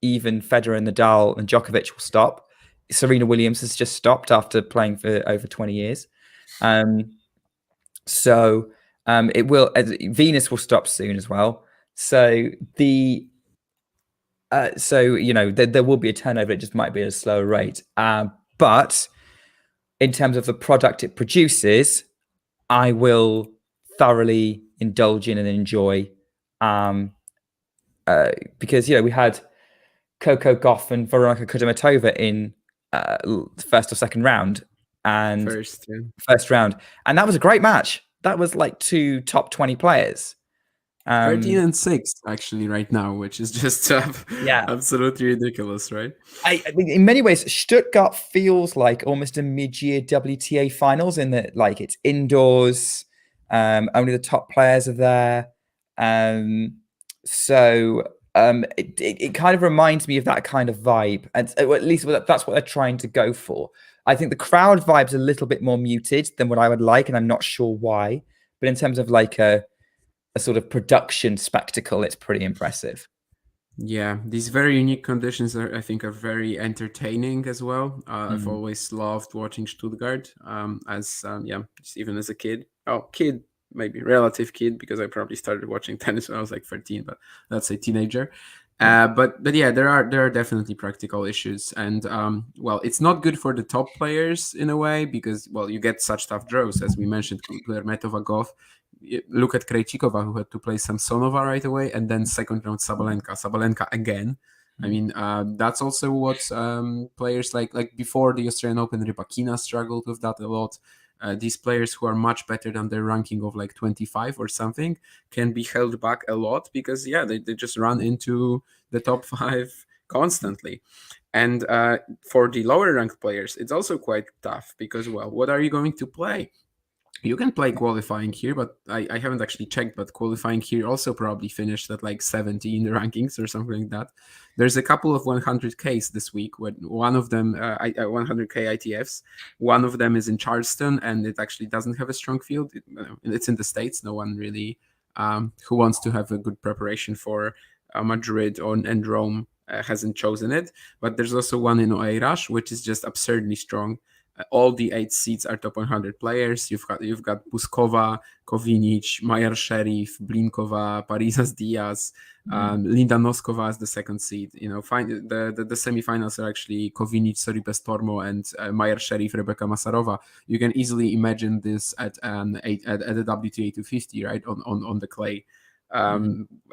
Even Federer and Nadal and Djokovic will stop. Serena Williams has just stopped after playing for over 20 years. So it will. Venus will stop soon as well. So there will be a turnover. It just might be at a slower rate. But in terms of the product it produces, I will thoroughly indulge in and enjoy. Because we had Coco Gauff and Veronika Kudermetova in first or second round, and first round, and that was a great match. That was like 2 top 20 players. 13 and 6 actually right now, which is just absolutely ridiculous, right? I mean, in many ways, Stuttgart feels like almost a mid-year WTA finals in that, like, it's indoors, only the top players are there, so it kind of reminds me of that kind of vibe, and at least that's what they're trying to go for. I think the crowd vibe's a little bit more muted than what I would like, and I'm not sure why. But in terms of like a sort of production spectacle, it's pretty impressive. Yeah, these very unique conditions I think are very entertaining as well. I've always loved watching Stuttgart just even as a kid. Maybe relative kid, because I probably started watching tennis when I was like 13, but let's say teenager. But yeah, there are definitely practical issues, and it's not good for the top players in a way, because you get such tough draws as we mentioned. Kudermetova, Gauff. Look at Krejcikova, who had to play Samsonova right away, and then second round Sabalenka again. I mean, that's also what players like before the Australian Open, Rybakina struggled with that a lot. These players who are much better than their ranking of like 25 or something can be held back a lot because they just run into the top 5 constantly. And for the lower ranked players, it's also quite tough because, what are you going to play? You can play qualifying here, but I haven't actually checked, but qualifying here also probably finished at like 70 in the rankings or something like that. There's a couple of 100Ks this week, when one of them, 100K ITFs, one of them is in Charleston, and it actually doesn't have a strong field. It's in the States. No one really who wants to have a good preparation for Madrid and Rome hasn't chosen it. But there's also one in Oeiras, which is just absurdly strong. All the 8 seeds are top 100 players. You've got Puskova, Kovinic, Mayer-Sherif, Blinkova, Parisas Diaz, Linda Noskova as the second seed. The semifinals are actually Kovinic, Sorribes Tormo, and Mayer-Sherif, Rebecca Masarova. You can easily imagine this at a WTA 250, right, on the clay.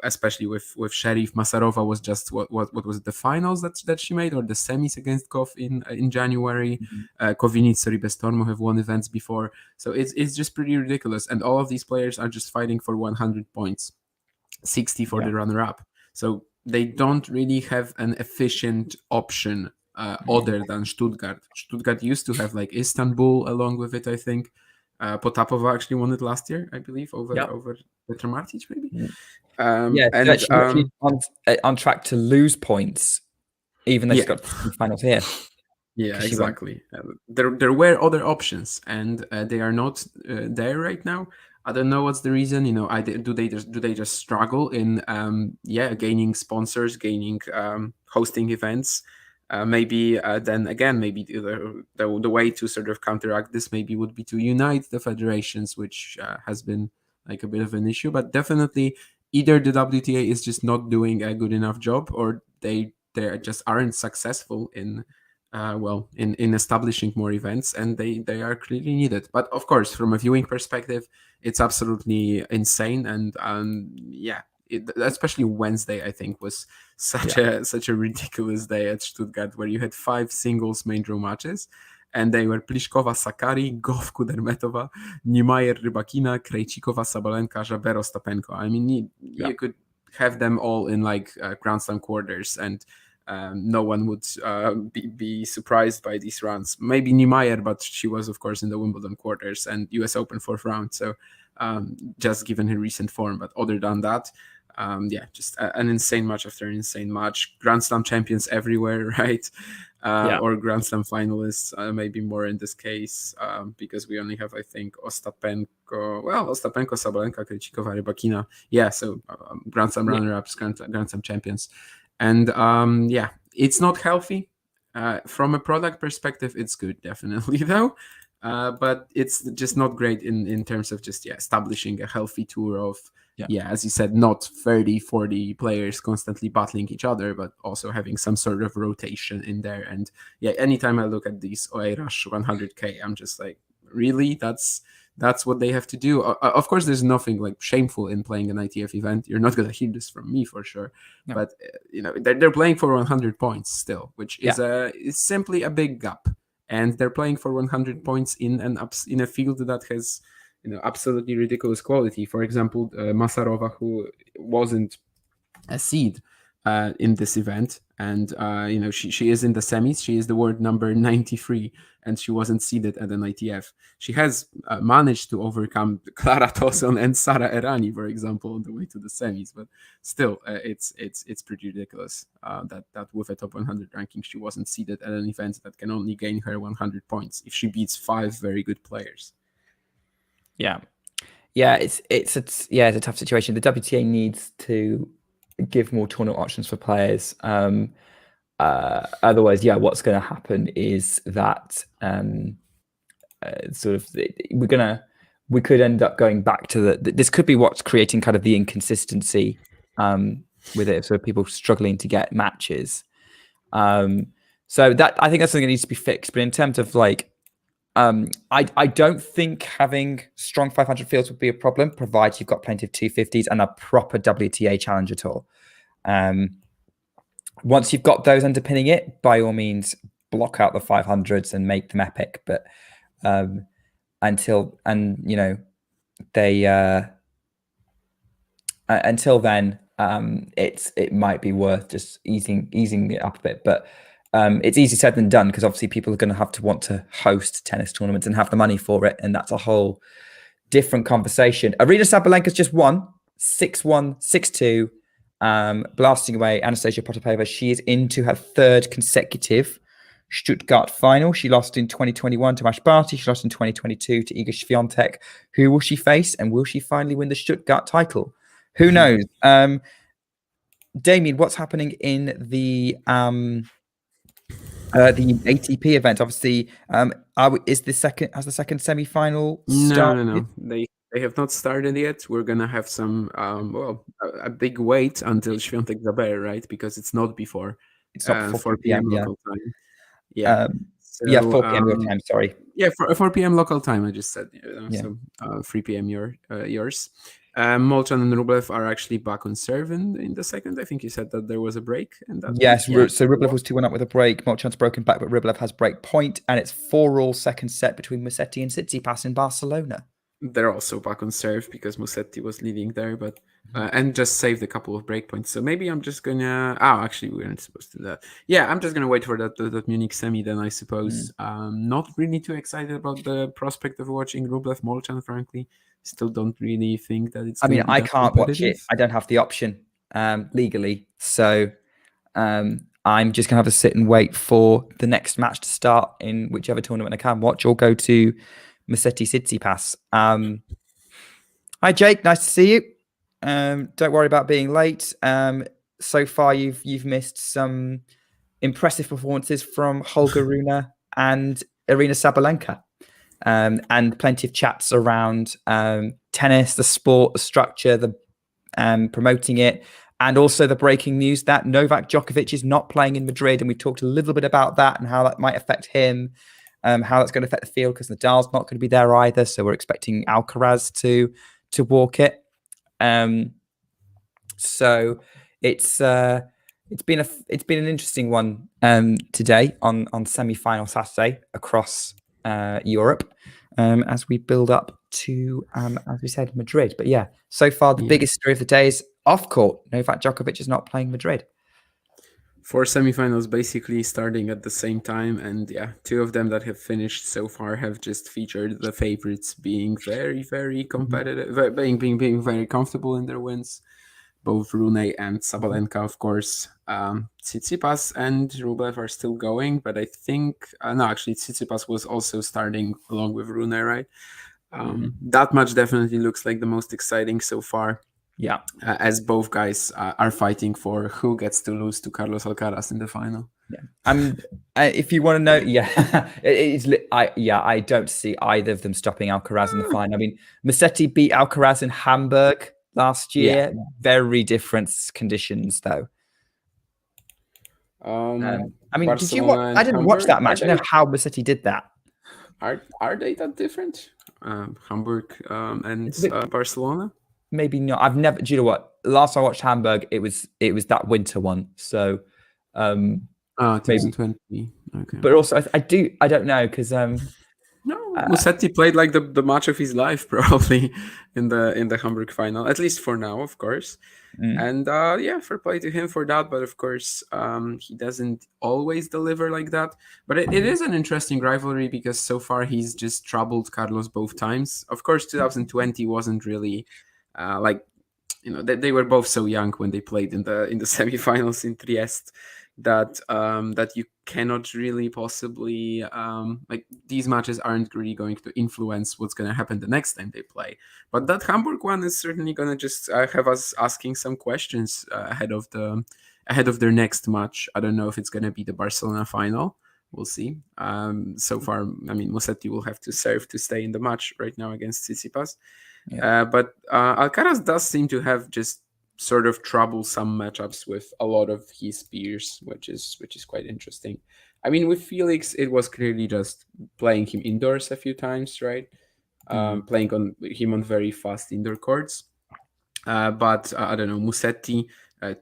Especially with Sherif. Masarova was just what was the finals that she made, or the semis against Gauff in January. Kovinic, Sorribes Tormo have won events before, so it's just pretty ridiculous. And all of these players are just fighting for 100 points, 60 for the runner-up. So they don't really have an efficient option other than Stuttgart. Stuttgart used to have like Istanbul along with it, I think. Potapova actually won it last year, I believe, over Petra Martic, maybe. She's actually on track to lose points, even though she's got the finals here. Yeah, exactly. There were other options, and they are not there right now. I don't know what's the reason. Do they just struggle in gaining sponsors, gaining hosting events? Maybe then again, maybe the way to sort of counteract this maybe would be to unite the federations, which has been like a bit of an issue. But definitely, either the WTA is just not doing a good enough job, or they just aren't successful in establishing more events, and they are clearly needed. But of course, from a viewing perspective, it's absolutely insane, and especially Wednesday, I think, was such a ridiculous day at Stuttgart, where you had 5 singles main draw matches, and they were Pliskova, Sakkari, Gauff, Kudermetova, Niemeyer, Rybakina, Krejcikova, Sabalenka, Jabeur-Swiatek. I mean, you could have them all in like Grand Slam quarters, and no one would be surprised by these runs. Maybe Niemeyer, but she was, of course, in the Wimbledon quarters and US Open 4th round. So just given her recent form. But other than that, just an insane match after an insane match. Grand Slam champions everywhere, right? Or Grand Slam finalists, maybe more in this case, because we only have, I think, Ostapenko, Sabalenka, Krejcikova, Rybakina. Yeah, so Grand Slam runner-ups, Grand Slam champions. And it's not healthy. From a product perspective, it's good, definitely, though. But it's just not great in terms of just establishing a healthy tour of, as you said, not 30, 40 players constantly battling each other, but also having some sort of rotation in there. And anytime I look at these OA Rush 100K, I'm just like, really? That's what they have to do. Of course, there's nothing like shameful in playing an ITF event. You're not going to hear this from me for sure. No. But they're playing for 100 points still, which is simply a big gap. And they're playing for 100 points in a field that has absolutely ridiculous quality. For example, Masarova, who wasn't a seed in this event, and she is in the semis. She is the world number 93, and she wasn't seeded at an ITF. She has managed to overcome Clara Tauson and Sara Errani, for example, on the way to the semis. But still, it's pretty ridiculous that with a top 100 ranking, she wasn't seeded at an event that can only gain her 100 points if she beats 5 very good players. Yeah, it's a tough situation. The WTA needs to give more tournament options for players. Otherwise, what's going to happen is that we could end up going back to this could be what's creating kind of the inconsistency with it. So people struggling to get matches. So that I think that's something that needs to be fixed. But in terms of like, I don't think having strong 500 fields would be a problem, provided you've got plenty of 250s and a proper WTA challenge at all. Once you've got those underpinning it, by all means, block out the 500s and make them epic. But until then, it might be worth just easing it up a bit. But it's easier said than done, because obviously people are going to have to want to host tennis tournaments and have the money for it, and that's a whole different conversation. Aryna Sabalenka's just won 6-1, 6-2, blasting away Anastasia Potapova. She is into her third consecutive Stuttgart final. She lost in 2021 to Ash Barty. She lost in 2022 to Iga Swiatek. Who will she face, and will she finally win the Stuttgart title? Who knows? Damien, what's happening in the ATP event? Obviously, has the second semi-final started? No. They have not started yet. We're gonna have some a big wait until Swiatek Jabeur, right? Because it's not before. It's not 4 p.m. local time. 4 p.m. your time. Sorry. 4 p.m. local time. I just said. So 3 p.m. yours. Molchan and Rublev are actually back on serve in the second. I think you said that there was a break. Yes, so Rublev was 2-1 up with a break. Molchan's broken back, but Rublev has break point, and it's 4-all second set between Musetti and Tsitsipas in Barcelona. They're also back on serve because Musetti was leading there, but and just saved a couple of break points. So maybe I'm just gonna. Actually, we weren't supposed to do that. Yeah, I'm just gonna wait for that Munich semi. Then I suppose. Not really too excited about the prospect of watching Rublev Molchan. Frankly, still don't really think that it's. I mean, I can't watch it. I don't have the option legally, so I'm just gonna have to sit and wait for the next match to start in whichever tournament I can watch, or go to Musetti Tsitsipas. Hi Jake, nice to see you. Don't worry about being late. So far you've missed some impressive performances from Holger Rune and Aryna Sabalenka, and plenty of chats around tennis, the sport, the structure, the promoting it, and also the breaking news that Novak Djokovic is not playing in Madrid, and we talked a little bit about that and how that might affect him. How that's going to affect the field, because Nadal's not going to be there either. So we're expecting Alcaraz to walk it. So it's been an interesting one today on semi-final Saturday across Europe, as we build up to as we said, Madrid. But so far the biggest story of the day is off court. Novak Djokovic is not playing Madrid. 4 semifinals basically starting at the same time, and 2 of them that have finished so far have just featured the favorites being very, very competitive, being very comfortable in their wins. Both Rune and Sabalenka, of course. Tsitsipas and Rublev are still going, but I think Tsitsipas was also starting along with Rune, right? That match definitely looks like the most exciting so far. Yeah, as both guys are fighting for who gets to lose to Carlos Alcaraz in the final. If you want to know, I don't see either of them stopping Alcaraz in the final. I mean, Musetti beat Alcaraz in Hamburg last year. Very different conditions, though. I mean, did you watch? I didn't watch that match. I know how Musetti did that. Are they that different? Hamburg and Barcelona? Maybe not. I've never. Do you know what? Last time I watched Hamburg, it was that winter one. So, 2020. Okay. But also, I don't know because Musetti played like the match of his life probably in the Hamburg final, at least for now, of course. And fair play to him for that. But of course, he doesn't always deliver like that. But it is an interesting rivalry because so far he's just troubled Carlos both times. Of course, 2020 wasn't really they were both so young when they played in the semifinals in Trieste that you cannot really possibly these matches aren't really going to influence what's going to happen the next time they play. But that Hamburg one is certainly going to just have us asking some questions ahead of their next match. I don't know if it's going to be the Barcelona final. We'll see. So far, I mean, Musetti will have to serve to stay in the match right now against Tsitsipas. Yeah. But Alcaraz does seem to have just sort of troublesome matchups with a lot of his peers, which is quite interesting. I mean, with Felix, it was clearly just playing him indoors a few times, right? Playing him on very fast indoor courts. But I don't know, Musetti,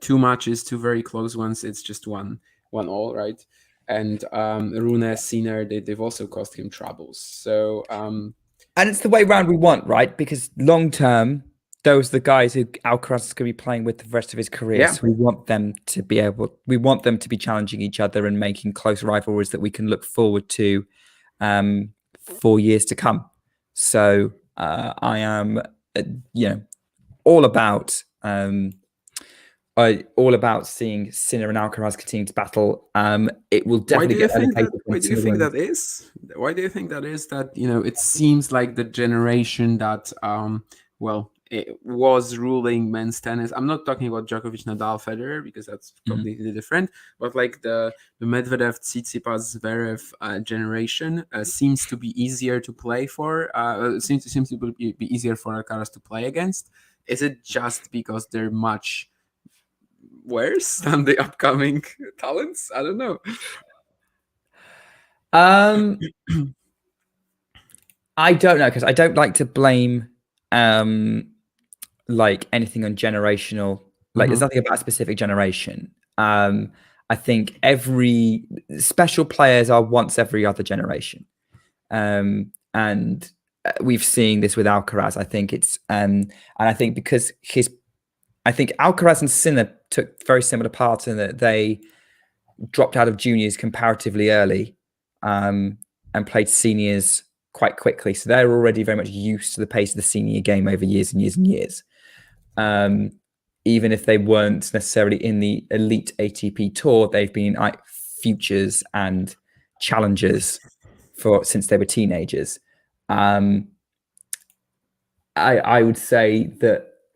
2 matches, 2 very close ones. It's just one all, right? And Rune, Sinner, they've also caused him troubles. So. And it's the way round we want, right? Because long term, those are the guys who Alcaraz is going to be playing with the rest of his career. Yeah. So we want them to be challenging each other and making close rivalries that we can look forward to for years to come. So I am, all about seeing Sinner and Alcaraz continue to battle. It will definitely get elevated. Why do you think that is? Why do you think that is? That it seems like the generation that it was ruling men's tennis. I'm not talking about Djokovic, Nadal, Federer because that's completely different. But like the Medvedev, Tsitsipas, Zverev generation seems to be easier to play for. Seems to be easier for Alcaraz to play against. Is it just because they're much worse than the upcoming talents? I don't know. I don't know because I don't like to blame like anything on generational. Like there's nothing about a specific generation. I think every special players are once every other generation, and we've seen this with Alcaraz. I think it's and I think because I think Alcaraz and Sinner took very similar parts in that they dropped out of juniors comparatively early and played seniors quite quickly. So they're already very much used to the pace of the senior game over years and years and years. Even if they weren't necessarily in the elite ATP tour, they've been futures and challengers since they were teenagers. I would say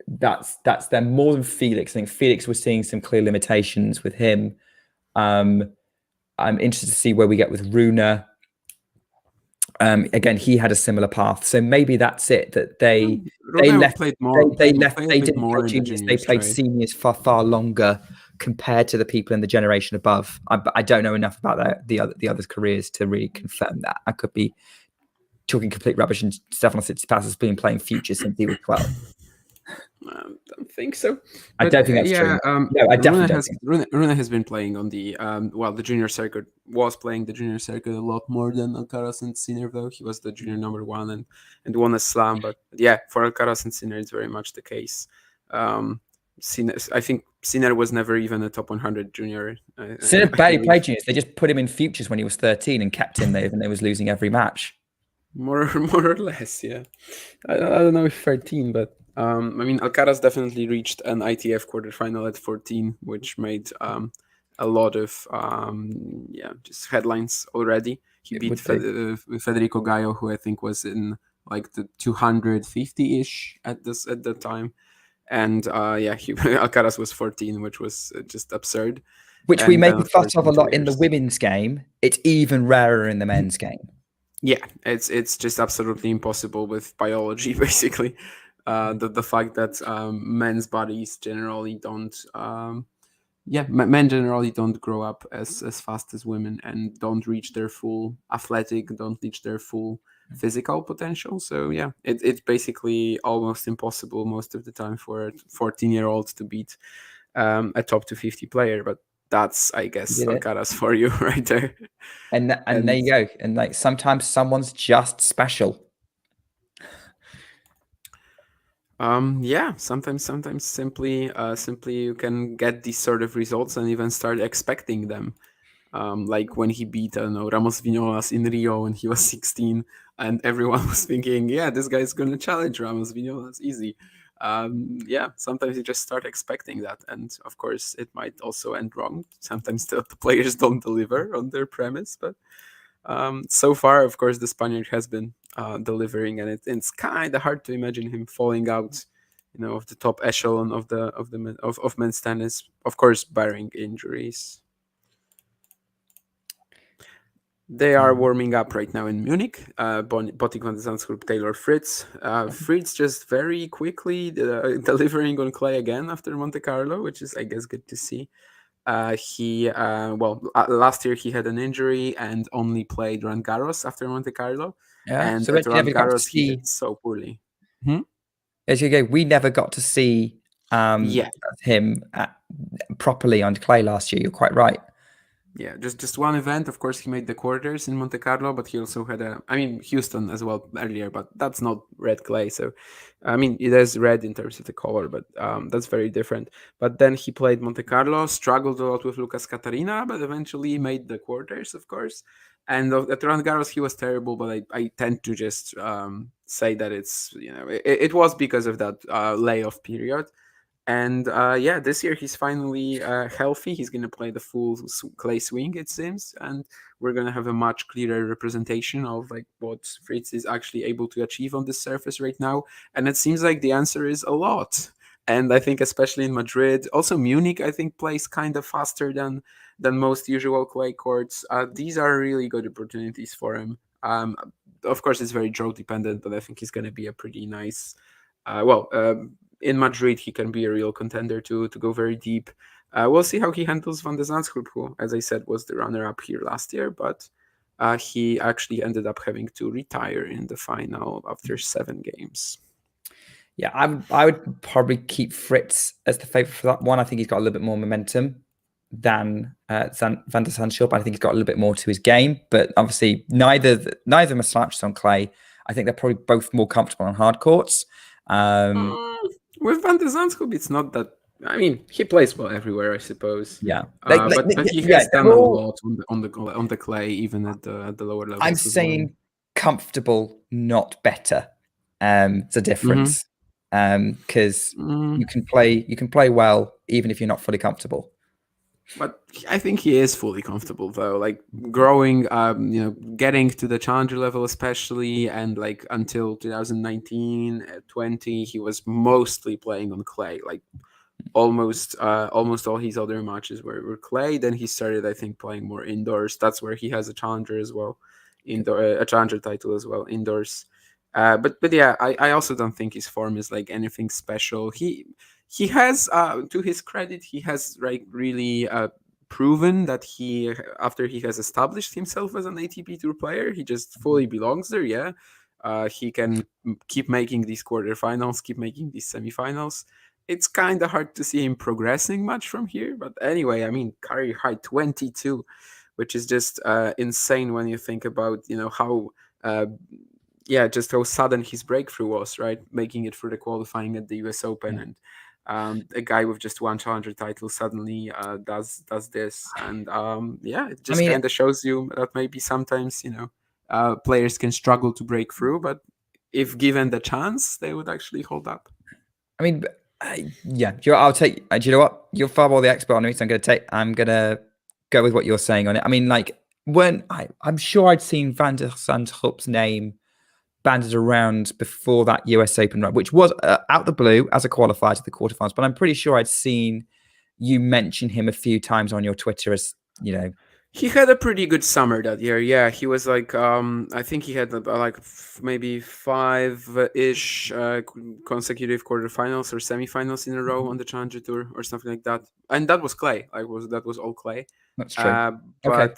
that's them more than Felix. I think Felix was seeing some clear limitations with him. I'm interested to see where we get with Rune. Again, he had a similar path, so maybe that's it. That they didn't play juniors. They played seniors far longer compared to the people in the generation above. I don't know enough about the others' careers to really confirm that. I could be talking complete rubbish, and Stefanos Tsitsipas has been playing futures since he was 12. I don't think so. But I don't think that's true. No, I definitely don't think. Rune has been playing on the the junior circuit. Was playing the junior circuit a lot more than Alcaraz and Sinner, though. He was the junior number 1 and won a slam. But yeah, for Alcaraz and Sinner, it's very much the case. Sinner, I think Sinner was never even a top 100 junior. Sinner barely played juniors. They just put him in futures when he was 13 and kept him there, even though he was losing every match. More or less, yeah. I don't know if 13, but I mean, Alcaraz definitely reached an ITF quarterfinal at 14, which made a lot of just headlines already. He beat Federico Gaio, who I think was in like the 250-ish at that time, and Alcaraz was 14, which was just absurd. Which we And make then, a fuss of a in 2 lot in the years. women's game. It's even rarer in the men's game. Yeah, it's just absolutely impossible with biology, basically. The fact that men's bodies generally don't men generally don't grow up as fast as women and don't reach their full don't reach their full physical potential. So yeah, it's basically almost impossible most of the time for a 14-year-old to beat a top 250 player. But that's, I guess, Did it. Alcaraz for you right there. And there you go. And like sometimes someone's just special. Yeah, sometimes simply you can get these sort of results and even start expecting them. Like when he beat, I don't know, Ramos Vinolas in Rio when he was 16, and everyone was thinking, yeah, this guy's going to challenge Ramos Vinolas easy. Yeah, sometimes you just start expecting that, and of course it might also end wrong. Sometimes the players don't deliver on their premise, but so far, of course, the Spaniard has been delivering, and it's kind of hard to imagine him falling out, of the top echelon of men's tennis. Of course, barring injuries. They are warming up right now in Munich. Botic, Van de Zandschulp, Taylor Fritz. Fritz just very quickly delivering on clay again after Monte Carlo, which is, I guess, good to see. Last year he had an injury and only played Roland Garros after Monte Carlo. Yeah. And So at Roland Garros he did so poorly. As you go, we never got to see him properly on clay last year. You're quite right. Yeah, just one event. Of course, he made the quarters in Monte Carlo, but he also had Houston as well earlier, but that's not red clay. So, it is red in terms of the color, but that's very different. But then he played Monte Carlo, struggled a lot with Lucas Catarina, but eventually made the quarters, of course. And at Roland Garros, he was terrible, but I tend to just say that it's, it was because of that layoff period. And this year he's finally healthy. He's going to play the full clay swing, it seems, and we're going to have a much clearer representation of like what Fritz is actually able to achieve on this surface right now. And it seems like the answer is a lot. And I think especially in Madrid, also Munich, I think plays kind of faster than most usual clay courts. These are really good opportunities for him. Of course, it's very draw dependent, but I think he's going to be a pretty nice. In Madrid, he can be a real contender to go very deep. We'll see how he handles Van de Zandschulp, who, as I said, was the runner-up here last year, but he actually ended up having to retire in the final after 7 games. Yeah, I would probably keep Fritz as the favorite for that one. I think he's got a little bit more momentum than Van de Zandschulp. I think he's got a little bit more to his game, but obviously neither of them are slouches on clay. I think they're probably both more comfortable on hard courts. With Van de Zandschulp, it's not that. He plays well everywhere, I suppose. Yeah, but he has done a lot on the clay, even at the lower levels. I'm saying comfortable, not better. It's a difference because you can play well even if you're not fully comfortable. But I think he is fully comfortable, though. Like growing, getting to the challenger level, especially, and like until 2019, 20, he was mostly playing on clay. Like almost all his other matches were clay. Then he started, I think, playing more indoors. That's where he has a challenger as well, a challenger title as well, indoors. But yeah, I also don't think his form is like anything special. He has, to his credit, he has really proven that after he has established himself as an ATP Tour player, he just fully belongs there. Yeah, he can keep making these quarterfinals, keep making these semifinals. It's kind of hard to see him progressing much from here. But anyway, career high 22, which is just insane when you think about how. Just how sudden his breakthrough was, right? Making it for the qualifying at the US Open, and a guy with just one challenger title suddenly does this, and it just kind of shows you that maybe sometimes players can struggle to break through, but if given the chance, they would actually hold up. I'll take. Do you know what? You're far more the expert on it, so I'm gonna go with what you're saying on it. When I'm sure I'd seen Van de Zandschulp's name banded around before that US Open run, which was out the blue as a qualifier to the quarterfinals. But I'm pretty sure I'd seen you mention him a few times on your Twitter as, you know, he had a pretty good summer that year. Yeah, he was like, I think he had like maybe 5-ish consecutive quarterfinals or semifinals in a row on the Challenger Tour or something like that. And that was clay. That was all clay. that's true. Okay.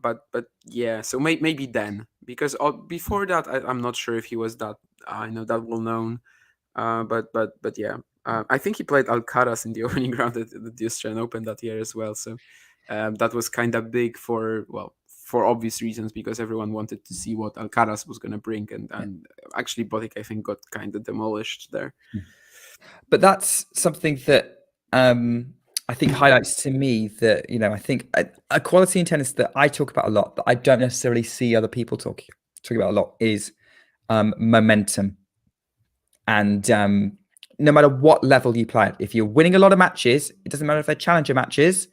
But yeah. So maybe then, because before that, I'm not sure if he was that that well known. But yeah. I think he played Alcaraz in the opening round at the Australian Open that year as well. So that was kind of big for obvious reasons, because everyone wanted to see what Alcaraz was going to bring, and actually Botic, I think, got kind of demolished there. But that's something that I think highlights to me that, I think a quality in tennis that I talk about a lot, but I don't necessarily see other people talking about a lot, is momentum. And no matter what level you play at, if you're winning a lot of matches, it doesn't matter if they're challenger matches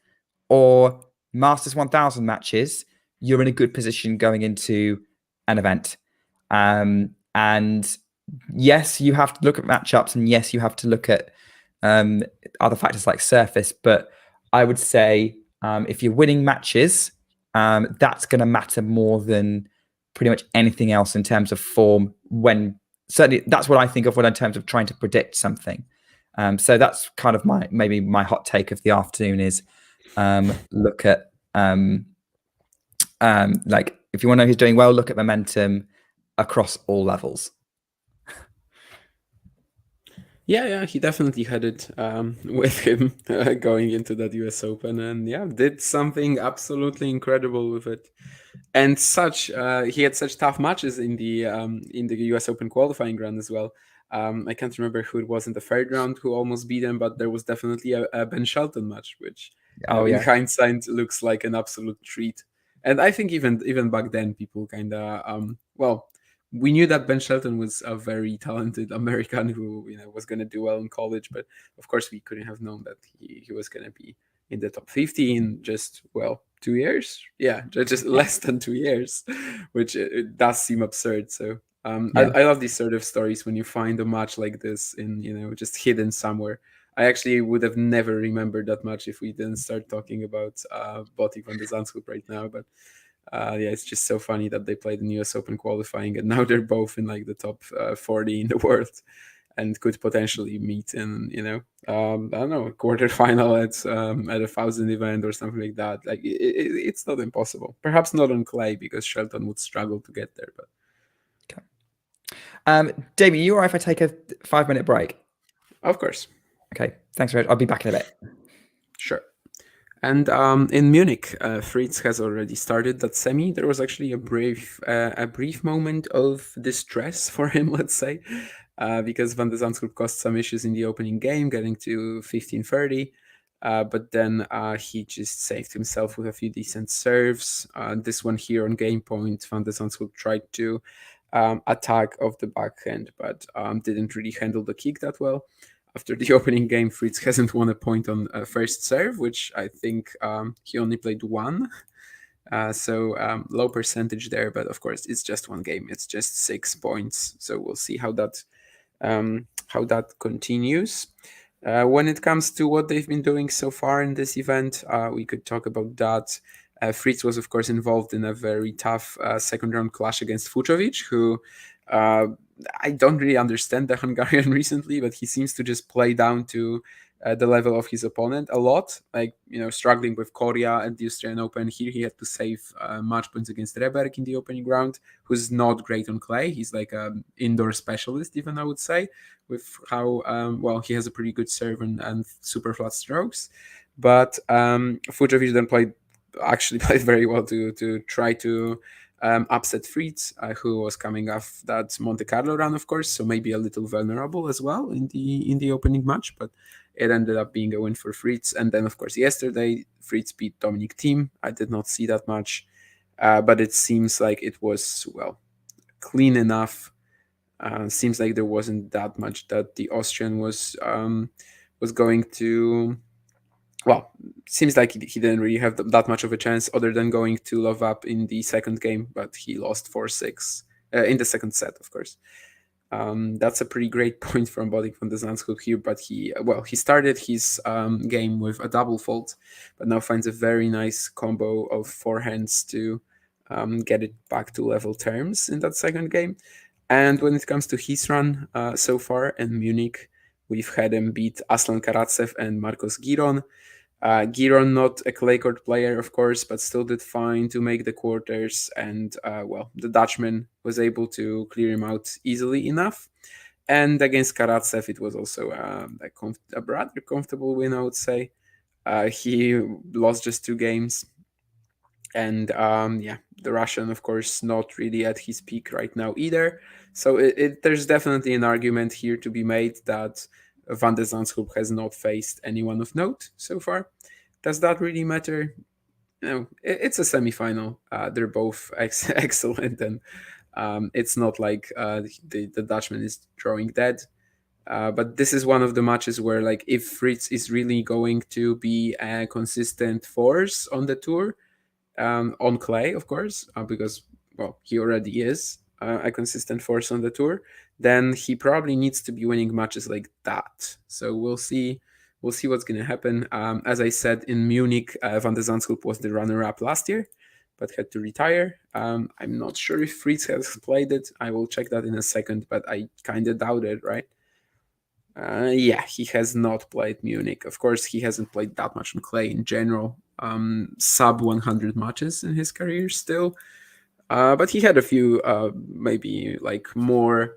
or Masters 1000 matches, you're in a good position going into an event. And yes, you have to look at matchups, and yes, you have to look at other factors like surface. But I would say if you're winning matches, that's going to matter more than pretty much anything else in terms of form. Certainly, that's what I think of when in terms of trying to predict something. So that's kind of maybe my hot take of the afternoon is look at like, if you want to know who's doing well, look at momentum across all levels. Yeah, he definitely had it with him going into that US Open, and did something absolutely incredible with it. And he had such tough matches in the US Open qualifying round as well. I can't remember who it was in the third round who almost beat him, but there was definitely a Ben Shelton match, which in hindsight looks like an absolute treat. And I think even back then, people kind of we knew that Ben Shelton was a very talented American who was going to do well in college, but of course we couldn't have known that he was going to be in the top 50 in just 2 years. Yeah, just less than 2 years, which it does seem absurd. So I love these sort of stories when you find a match like this in just hidden somewhere. I actually would have never remembered that match if we didn't start talking about Botic on the Zandschulp right now, but. It's just so funny that they played in US Open qualifying, and now they're both in like the top 40 in the world, and could potentially meet in I don't know, a quarterfinal at a 1000 event or something like that. Like it's not impossible. Perhaps not on clay, because Shelton would struggle to get there. But Damien, you all right if I take a 5-minute break? Of course. Okay, thanks very much. I'll be back in a bit. Sure. And in Munich, Fritz has already started that semi. There was actually a brief moment of distress for him, let's say, because Van de Zandschulp caused some issues in the opening game, getting to 15-30. But then he just saved himself with a few decent serves. This one here on game point, Van de Zandschulp tried to attack off the backhand, but didn't really handle the kick that well. After the opening game, Fritz hasn't won a point on first serve, which I think he only played one. So low percentage there, but of course it's just one game. It's just 6 points. So we'll see how that continues. When it comes to what they've been doing so far in this event, we could talk about that. Fritz was, of course, involved in a very tough second round clash against Fucsovics, who I don't really understand the Hungarian recently, but he seems to just play down to the level of his opponent a lot. Like, struggling with Korea at the Australian Open. Here he had to save match points against Reberg in the opening round, who's not great on clay. He's like an indoor specialist, even, I would say, with how he has a pretty good serve and super flat strokes. But Fucsovics then played very well to try to upset Fritz, who was coming off that Monte Carlo run, of course, so maybe a little vulnerable as well in the opening match, but it ended up being a win for Fritz. And then, of course, yesterday, Fritz beat Dominic Thiem. I did not see that much, but it seems like it was, clean enough. Seems like there wasn't that much that the Austrian was going to... seems like he didn't really have that much of a chance, other than going to love up in the second game, but he lost 4-6 in the second set, of course. That's a pretty great point from Botic from the Zandschulp here, but he started his game with a double fault, but now finds a very nice combo of forehands to get it back to level terms in that second game. And when it comes to his run so far in Munich, we've had him beat Aslan Karatsev and Marcos Giron. Giron, not a clay court player, of course, but still did fine to make the quarters. And, the Dutchman was able to clear him out easily enough. And against Karatsev, it was also a rather comfortable win, I would say. He lost just 2 games. And the Russian, of course, not really at his peak right now either. So there's definitely an argument here to be made that Van de Zandschulp has not faced anyone of note so far. Does that really matter? It's a semifinal. They're both excellent, and it's not like the Dutchman is drawing dead. But this is one of the matches where, like, if Fritz is really going to be a consistent force on the tour, on clay, of course, because, he already is a consistent force on the tour, then he probably needs to be winning matches like that. So we'll see what's going to happen. As I said, in Munich, Van de Zandschulp was the runner-up last year, but had to retire. I'm not sure if Fritz has played it. I will check that in a second, but I kind of doubt it, right? He has not played Munich. Of course, he hasn't played that much on clay in general. Sub 100 matches in his career still. But he had a few, maybe like more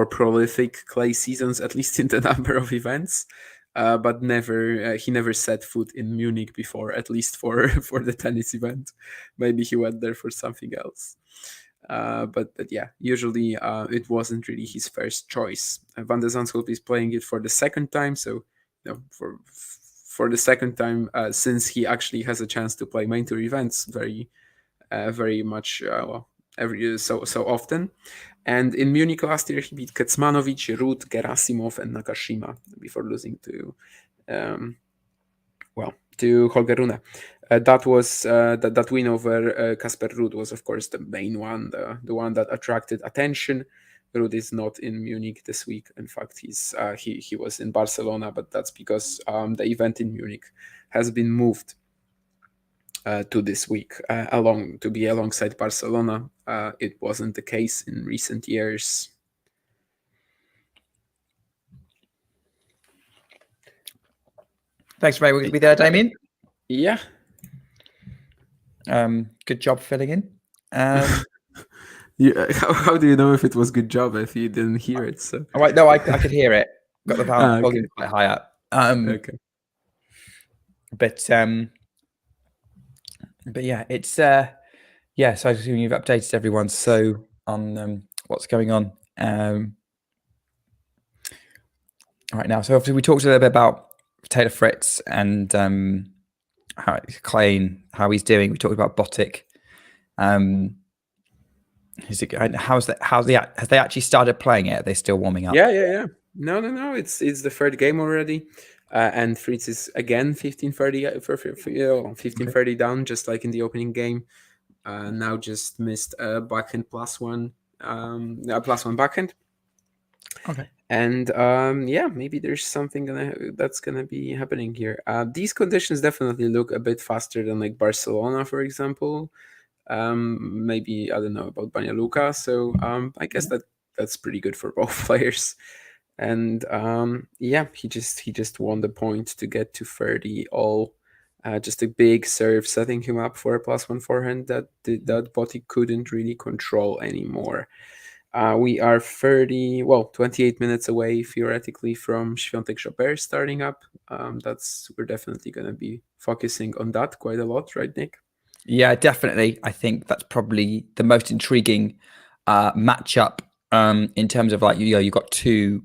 prolific clay seasons, at least in the number of events. But he never set foot in Munich before, at least for the tennis event. Maybe he went there for something else. But yeah, usually it wasn't really his first choice. Van de Zandschulp is playing it for the second time, so for the second time since he actually has a chance to play main tour events very much every so often. And in Munich last year, he beat Kecmanovic, Ruud, Gerasimov, and Nakashima before losing to Holger Rune. That was that win over Casper Ruud was, of course, the main one, the one that attracted attention. Ruud is not in Munich this week. In fact, he was in Barcelona, but that's because the event in Munich has been moved to this week to be alongside Barcelona. It wasn't the case in recent years. Thanks, Ray. Will you be there, Damien? Yeah. Good job filling in. How do you know if it was good job if you didn't hear it? So all right, no, I could hear it. Got the volume quite high up. Okay. But yeah, it's So I assume you've updated everyone on what's going on right now. So obviously we talked a little bit about Taylor Fritz and how he's doing. We talked about Botic. Have they actually started playing it? Are they still warming up? Yeah. No. It's the third game already. And Fritz is again 15-30 down, just like in the opening game. Now just missed a backhand +1 backhand. Okay. And maybe there's something that's gonna be happening here. These conditions definitely look a bit faster than like Barcelona, for example. Maybe I don't know about Banja Luka. So I guess that's pretty good for both players. And he just won the point to get to 30 all. Just a big serve setting him up for a +1 forehand that Botic couldn't really control anymore. We are 28 minutes away theoretically from Swiatek Jabeur starting up. We're definitely going to be focusing on that quite a lot, right, Nick? Yeah, definitely. I think that's probably the most intriguing matchup in terms of like you got two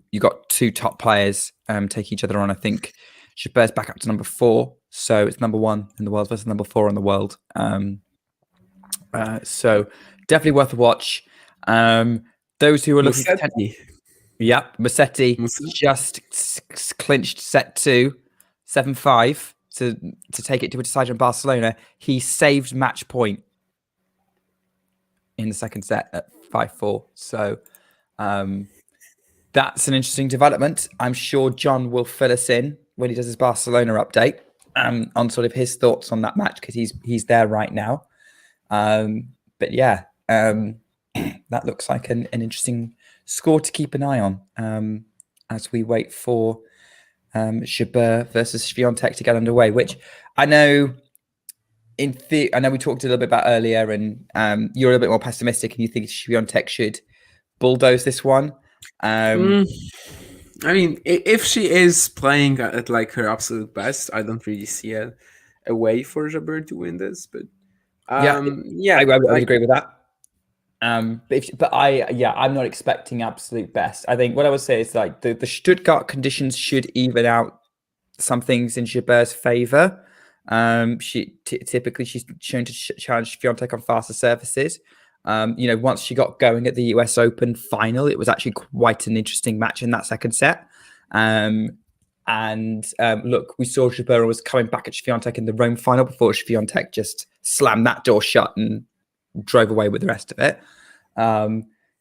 top players take each other on. I think Jabeur's back up to number 4, so it's number 1 in the world versus number 4 in the world. So definitely worth a watch. Those who are looking Musetti just clinched set 2, 7-5 to take it to a decision in Barcelona. He saved match point in the second set at 5-4. So That's an interesting development. I'm sure John will fill us in when he does his Barcelona update on sort of his thoughts on that match, because he's there right now. But yeah, that looks like an interesting score to keep an eye on as we wait for Jabeur versus Swiatek to get underway, which I know I know we talked a little bit about earlier, and you're a little bit more pessimistic and you think Swiatek should bulldoze this one. I mean, if she is playing at like her absolute best, I don't really see a way for Jabeur to win this. But I would agree with that. I'm not expecting absolute best. I think what I would say is like the Stuttgart conditions should even out some things in Jabeur's favor. Typically she's shown to challenge Swiatek on faster surfaces. Once she got going at the US Open final, it was actually quite an interesting match in that second set. Look, we saw Jabeur was coming back at Swiatek in the Rome final before Swiatek just slammed that door shut and drove away with the rest of it.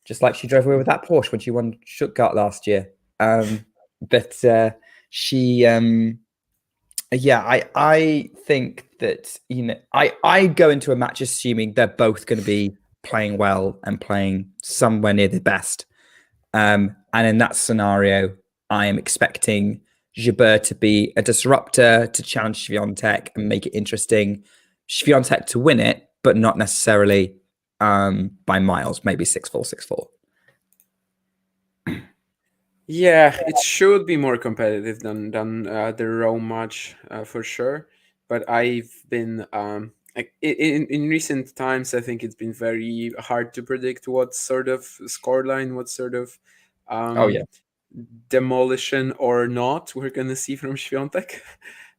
Just like she drove away with that Porsche when she won Stuttgart last year. I think that, I go into a match assuming they're both going to be playing well and playing somewhere near the best. And in that scenario, I am expecting Jabeur to be a disruptor, to challenge Swiatek and make it interesting. Swiatek to win it, but not necessarily by miles, maybe 6-4, 6-4. Yeah, it should be more competitive than the Rome match for sure. But I've been in recent times, I think it's been very hard to predict what sort of scoreline, what sort of demolition or not we're gonna see from Swiatek.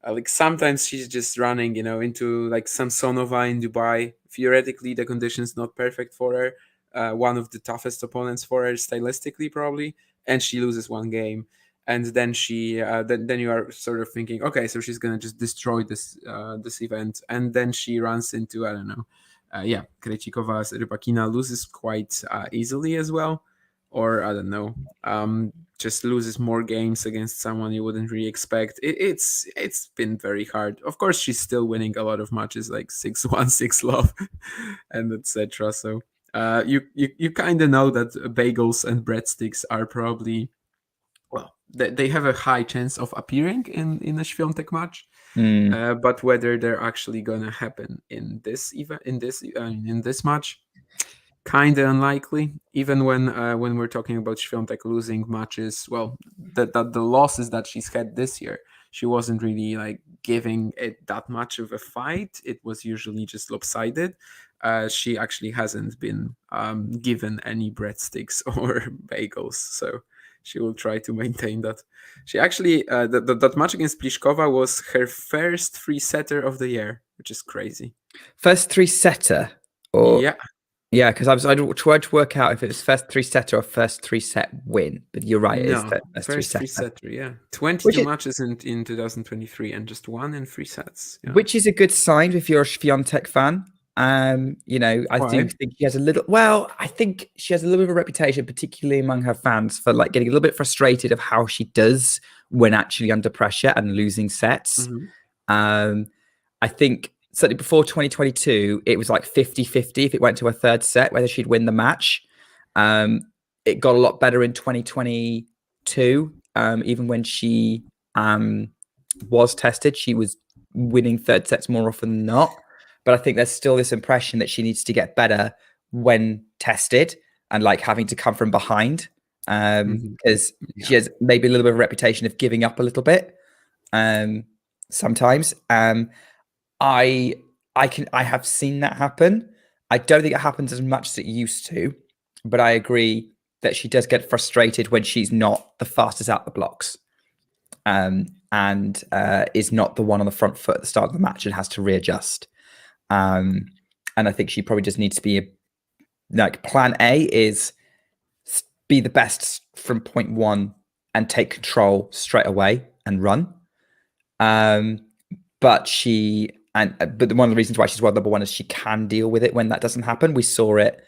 Like sometimes she's just running, into like some Sonova in Dubai. Theoretically, the conditions not perfect for her. One of the toughest opponents for her stylistically, probably, and she loses one game, and then she then you are sort of thinking, okay, so she's gonna just destroy this event, and then she runs into, I don't know, Krejcikova's Rybakina, loses quite easily as well, or I don't know, just loses more games against someone you wouldn't really expect. It's been very hard. Of course, she's still winning a lot of matches, like 6-1, 6-love, and etc. So you kind of know that bagels and breadsticks are probably, well, they have a high chance of appearing in a Swiatek match. But whether they're actually gonna happen in this event, in this match, kind of unlikely. Even when we're talking about Swiatek losing matches, well, the losses that she's had this year, she wasn't really like giving it that much of a fight. It was usually just lopsided. She actually hasn't been given any breadsticks or bagels, so she will try to maintain that. She actually that match against Pliskova was her first 3-setter of the year, which is crazy. First 3-setter, or yeah, because I tried to work out if it was first 3-setter or first 3-set win, but you're right. No, it is first 3-setter. 3-setter, yeah. 22 matches in 2023 and just one in 3 sets. Yeah. Which is a good sign if you're a Swiatek fan. I do think she has a little. Well, I think she has a little bit of a reputation, particularly among her fans, for like getting a little bit frustrated of how she does when actually under pressure and losing sets. I think certainly before 2022, it was like 50-50 if it went to a third set, whether she'd win the match. It got a lot better in 2022. Even when she was tested, she was winning third sets more often than not. But I think there's still this impression that she needs to get better when tested and like having to come from behind, because she has maybe a little bit of a reputation of giving up a little bit sometimes. I have seen that happen. I don't think it happens as much as it used to, but I agree that she does get frustrated when she's not the fastest out the blocks, and is not the one on the front foot at the start of the match and has to readjust. And I think she probably just needs to be like plan A is be the best from point one and take control straight away and run. But one of the reasons why she's world number one is she can deal with it when that doesn't happen. We saw it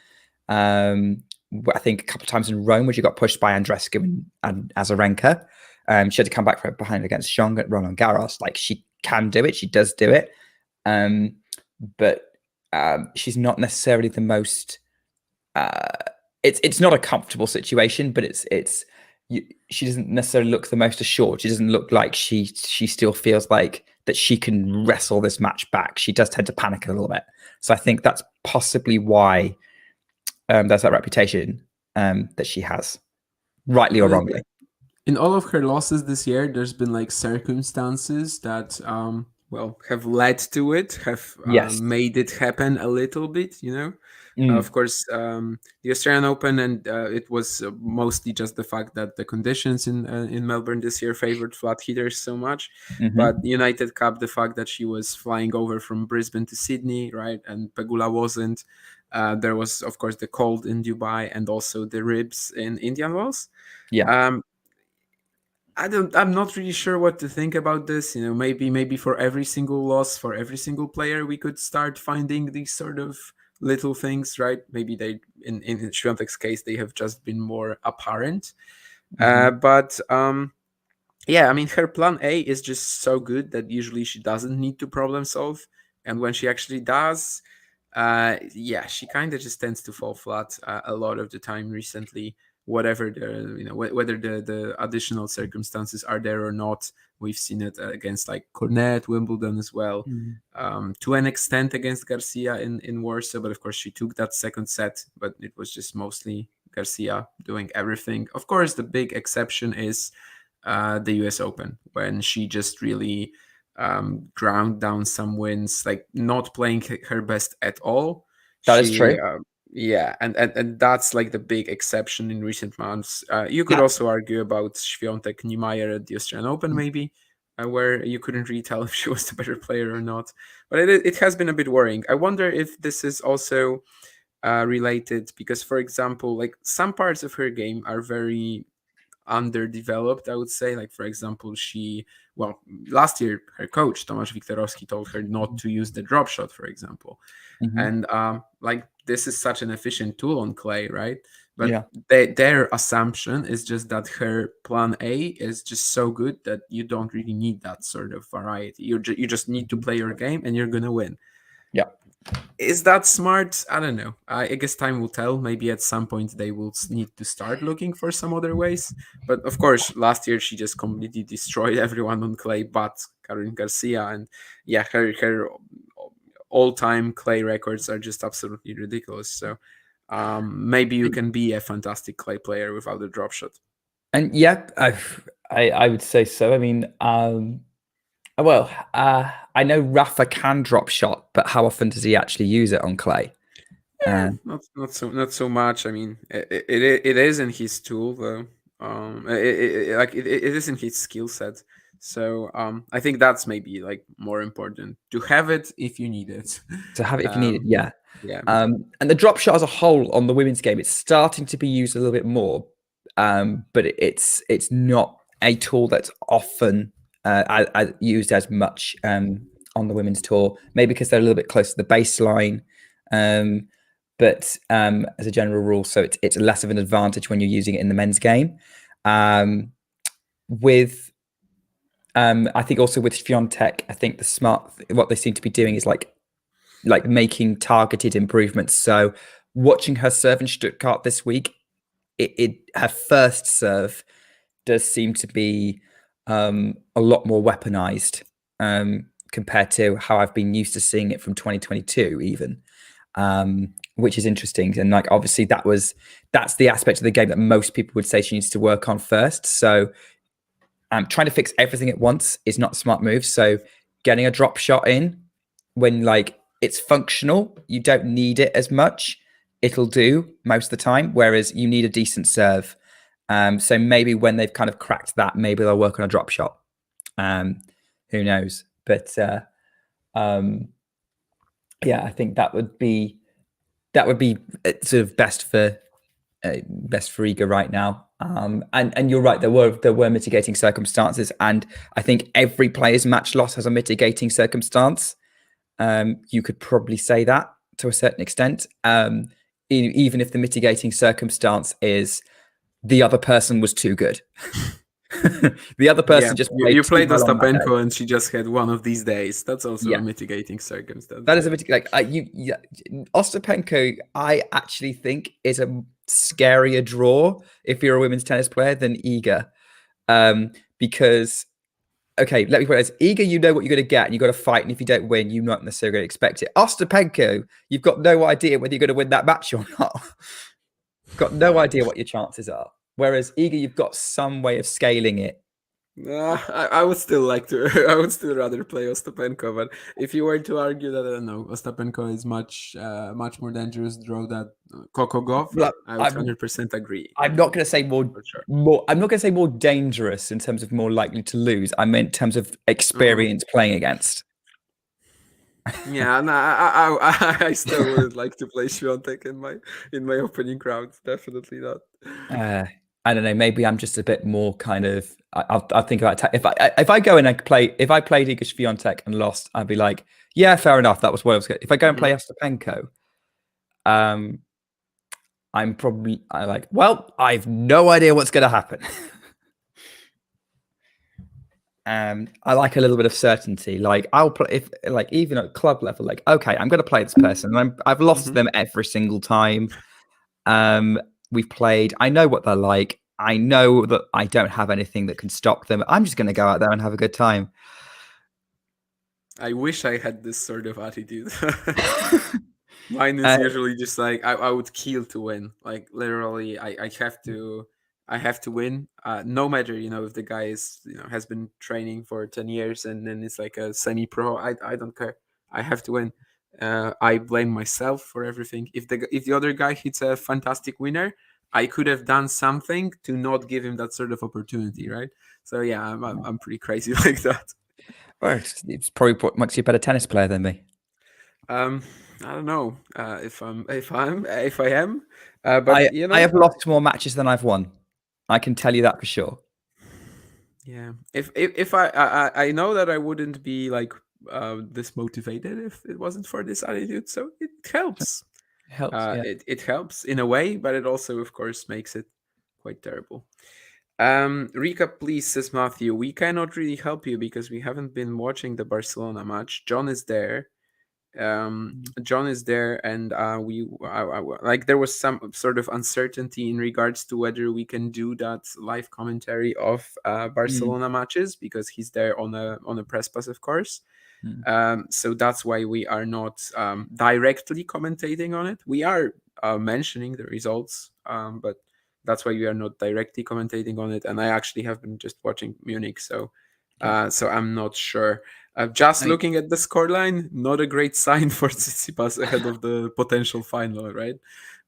I think a couple of times in Rome, where she got pushed by Andreescu and Azarenka. She had to come back from behind against Xiong at Roland Garros. Like, she can do it. She does do it. But she's not necessarily the most. It's not a comfortable situation, but she doesn't necessarily look the most assured. She doesn't look like she still feels like that she can wrestle this match back. She does tend to panic a little bit. So I think that's possibly why there's that reputation that she has, rightly or wrongly. In all of her losses this year, there's been like circumstances that have led to it, have Yes. made it happen a little bit, Of course, the Australian Open, and it was mostly just the fact that the conditions in Melbourne this year favored flat hitters so much. But the United Cup, the fact that she was flying over from Brisbane to Sydney, right, and Pegula wasn't. There was, of course, the cold in Dubai and also the ribs in Indian Wells. Yeah. I'm not really sure what to think about this. Maybe for every single loss, for every single player, we could start finding these sort of little things, right? Maybe they, in Swiatek's case, they have just been more apparent. But yeah, I mean, her plan A is just so good that usually she doesn't need to problem solve. And when she actually does, she kind of just tends to fall flat a lot of the time recently. Whatever whether the additional circumstances are there or not, we've seen it against like Cornet, Wimbledon as well, to an extent against Garcia in Warsaw. But of course, she took that second set, but it was just mostly Garcia doing everything. Of course, the big exception is the US Open, when she just really ground down some wins, like not playing her best at all. That is true. Yeah, and that's like the big exception in recent months. You could also argue about Swiatek Niemeyer at the Australian Open, maybe, where you couldn't really tell if she was the better player or not. But it has been a bit worrying. I wonder if this is also related because, for example, like some parts of her game are very underdeveloped, I would say. Like, for example, last year her coach Tomasz Wiktorowski told her not to use the drop shot, for example. And like, this is such an efficient tool on clay, right? But their assumption is just that her plan A is just so good that you don't really need that sort of variety. You just need to play your game and you're gonna win. Yeah. Is that smart? I don't know. I guess time will tell. Maybe at some point they will need to start looking for some other ways. But of course, last year she just completely destroyed everyone on clay but Caroline Garcia. And yeah, her all-time clay records are just absolutely ridiculous. So maybe you can be a fantastic clay player without a drop shot. And yeah, I would say so. I mean, I know Rafa can drop shot, but how often does he actually use it on clay? Not so much. I mean, it is in his tool though. It is in his skill set. So I think that's maybe like more important to have it if you need it. To have it if you need it, yeah. Yeah. And the drop shot as a whole on the women's game, it's starting to be used a little bit more, but it's not a tool that's often used as much on the women's tour. Maybe because they're a little bit close to the baseline, but as a general rule, so it's less of an advantage when you're using it in the men's game. I think also with Swiatek, I think what they seem to be doing is like making targeted improvements. So watching her serve in Stuttgart this week, her first serve does seem to be a lot more weaponized compared to how I've been used to seeing it from 2022 even, which is interesting. And like, obviously that's the aspect of the game that most people would say she needs to work on first. So trying to fix everything at once is not a smart move. So getting a drop shot in when like it's functional, you don't need it as much. It'll do most of the time, whereas you need a decent serve. So maybe when they've kind of cracked that, maybe they'll work on a drop shot. Who knows? But yeah, I think that would be sort of best for Iga right now. And you're right, there were mitigating circumstances, and I think every player's match loss has a mitigating circumstance. You could probably say that to a certain extent. even if the mitigating circumstance is the other person was too good. The other person just played you too played well on that day. Ostapenko and she just had one of these days. That's also a mitigating circumstance. That is a Ostapenko, I actually think is a scarier draw if you're a women's tennis player than Iga, because okay, let me put it as Iga, you know what you're going to get, and you've got to fight, and if you don't win, you're not necessarily going to expect it. Ostapenko, you've got no idea whether you're going to win that match or not. Got no idea what your chances are. Whereas Iga, you've got some way of scaling it. I would still like to. I would still rather play Ostapenko, but if you were to argue that I don't know, Ostapenko is much more dangerous draw than Coco Gauff, I would 100% agree. I'm not going to say more. I'm not going to say more dangerous in terms of more likely to lose. I meant in terms of experience playing against. Yeah, no, I still would like to play Swiatek in my opening round. Definitely not. I don't know. Maybe I'm just a bit more kind of. I'll think about if I go in and play. If I played Iga Swiatek and lost, I'd be like, yeah, fair enough. That was what I was good. If I go and play Ostapenko, I'm like, well, I've no idea what's going to happen. I like a little bit of certainty. Like I'll play if like even at club level, like okay, I'm going to play this person, and I've lost them every single time. We've played. I know what they're like. I know that I don't have anything that can stop them. I'm just going to go out there and have a good time. I wish I had this sort of attitude. Mine is usually just like I would kill to win. Like literally, I have to win. No matter if the guy is has been training for 10 years and then it's like a semi-pro. I don't care. I have to win. I blame myself for everything. If the other guy hits a fantastic winner, I could have done something to not give him that sort of opportunity, right? So yeah, I'm pretty crazy like that. Well, it's probably what makes you a better tennis player than me. I don't know if I am, but I have lost more matches than I've won. I can tell you that for sure. Yeah, if I know that I wouldn't be like this motivated if it wasn't for this attitude. So it helps. It helps in a way, but it also, of course, makes it quite terrible. Recap, please, says Matthew. We cannot really help you because we haven't been watching the Barcelona match. John is there. And we like there was some sort of uncertainty in regards to whether we can do that live commentary of Barcelona matches because he's there on a press pass, of course. So that's why we are not directly commentating on it. We are mentioning the results, but that's why we are not directly commentating on it. And I actually have been just watching Munich, so I'm not sure. Just looking at the scoreline, not a great sign for Tsitsipas ahead of the potential final, right?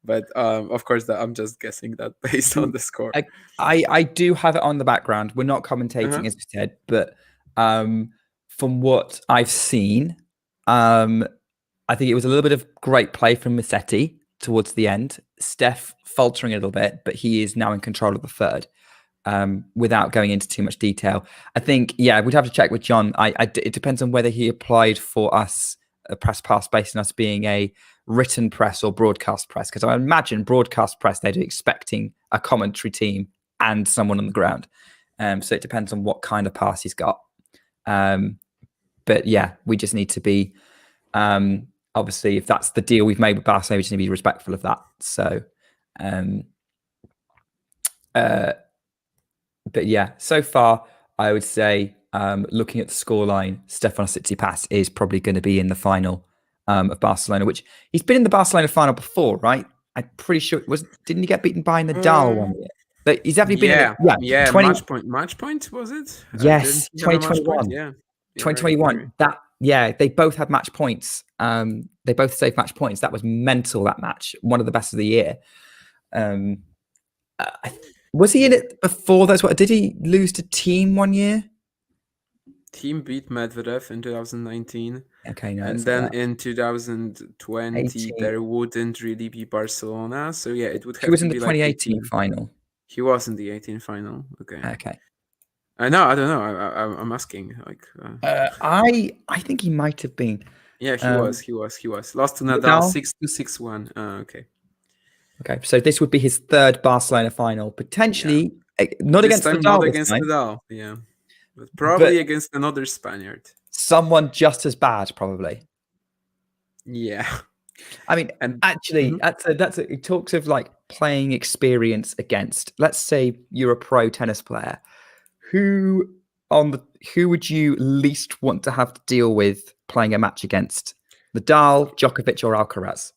But of course, I'm just guessing that based on the score. I do have it on the background. We're not commentating, as we said, but from what I've seen, I think it was a little bit of great play from Musetti towards the end. Steph faltering a little bit, but he is now in control of the third. Without going into too much detail, I think, we'd have to check with John. It depends on whether he applied for us a press pass based on us being a written press or broadcast press. Because I imagine broadcast press, they're expecting a commentary team and someone on the ground. So it depends on what kind of pass he's got. But yeah, we just need to be, obviously, if that's the deal we've made with Barcelona, we just need to be respectful of that. So, but yeah, so far, I would say, looking at the scoreline, Stefanos Tsitsipas is probably going to be in the final of Barcelona, which he's been in the Barcelona final before, right? I'm pretty sure didn't he get beaten by Nadal one year? But he's definitely been in it. Match point was it? Yes, 2021. Yeah. 2021. Right. They both had match points. They both saved match points. That was mental, that match. One of the best of the year. Was he in it before those? Did he lose to Team one year? Team beat Medvedev in 2019. Okay, no. And then in 2020, 18. There wouldn't really be Barcelona. So yeah, it would have to be. He was in the like 2018 final. He was in the 18 final. Okay. I don't know. I'm asking. Like. I think he might have been. Yeah, he was. Lost to Nadal 6-2, 6-1. Okay. Okay, so this would be his third Barcelona final, potentially not This against time Nadal. not This against time, Nadal, yeah, but probably against another Spaniard. someone just as bad, probably. Yeah, I mean, and actually, it talks of like playing experience against. Let's say you're a pro tennis player. Who would you least want to have to deal with playing a match against? Nadal, Djokovic, or Alcaraz?